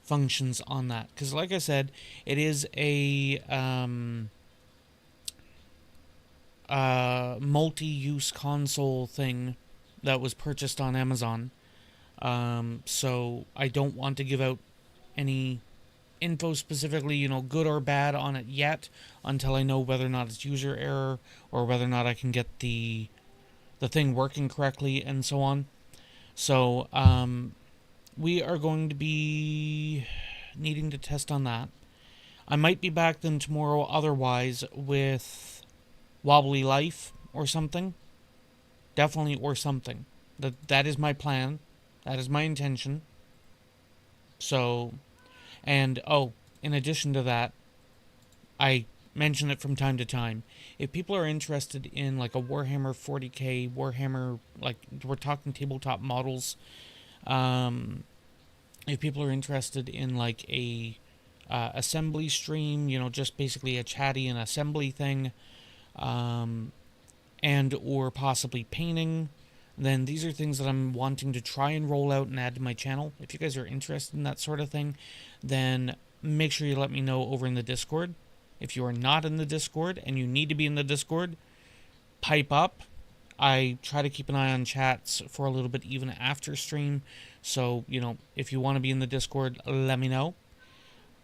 functions on that. Because like I said, it is a multi-use console thing that was purchased on Amazon. So I don't want to give out any info specifically, good or bad on it yet until I know whether or not it's user error or whether or not I can get the thing working correctly and so on. So we are going to be needing to test on that. I might be back then tomorrow otherwise with Wobbly Life or something. Definitely or something. That is my plan. That is my intention. So, and in addition to that, I mention it from time to time. If people are interested in like a Warhammer 40k, Warhammer, like we're talking tabletop models, if people are interested in like a assembly stream, just basically a chatty and assembly thing, and or possibly painting, then these are things that I'm wanting to try and roll out and add to my channel. If you guys are interested in that sort of thing, then make sure you let me know over in the Discord. If you are not in the Discord and you need to be in the Discord, pipe up. I try to keep an eye on chats for a little bit even after stream. So, if you want to be in the Discord, let me know.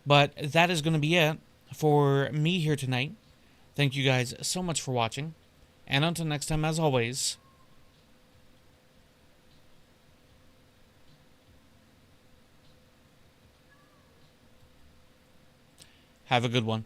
But that is going to be it for me here tonight. Thank you guys so much for watching. And until next time, as always, have a good one.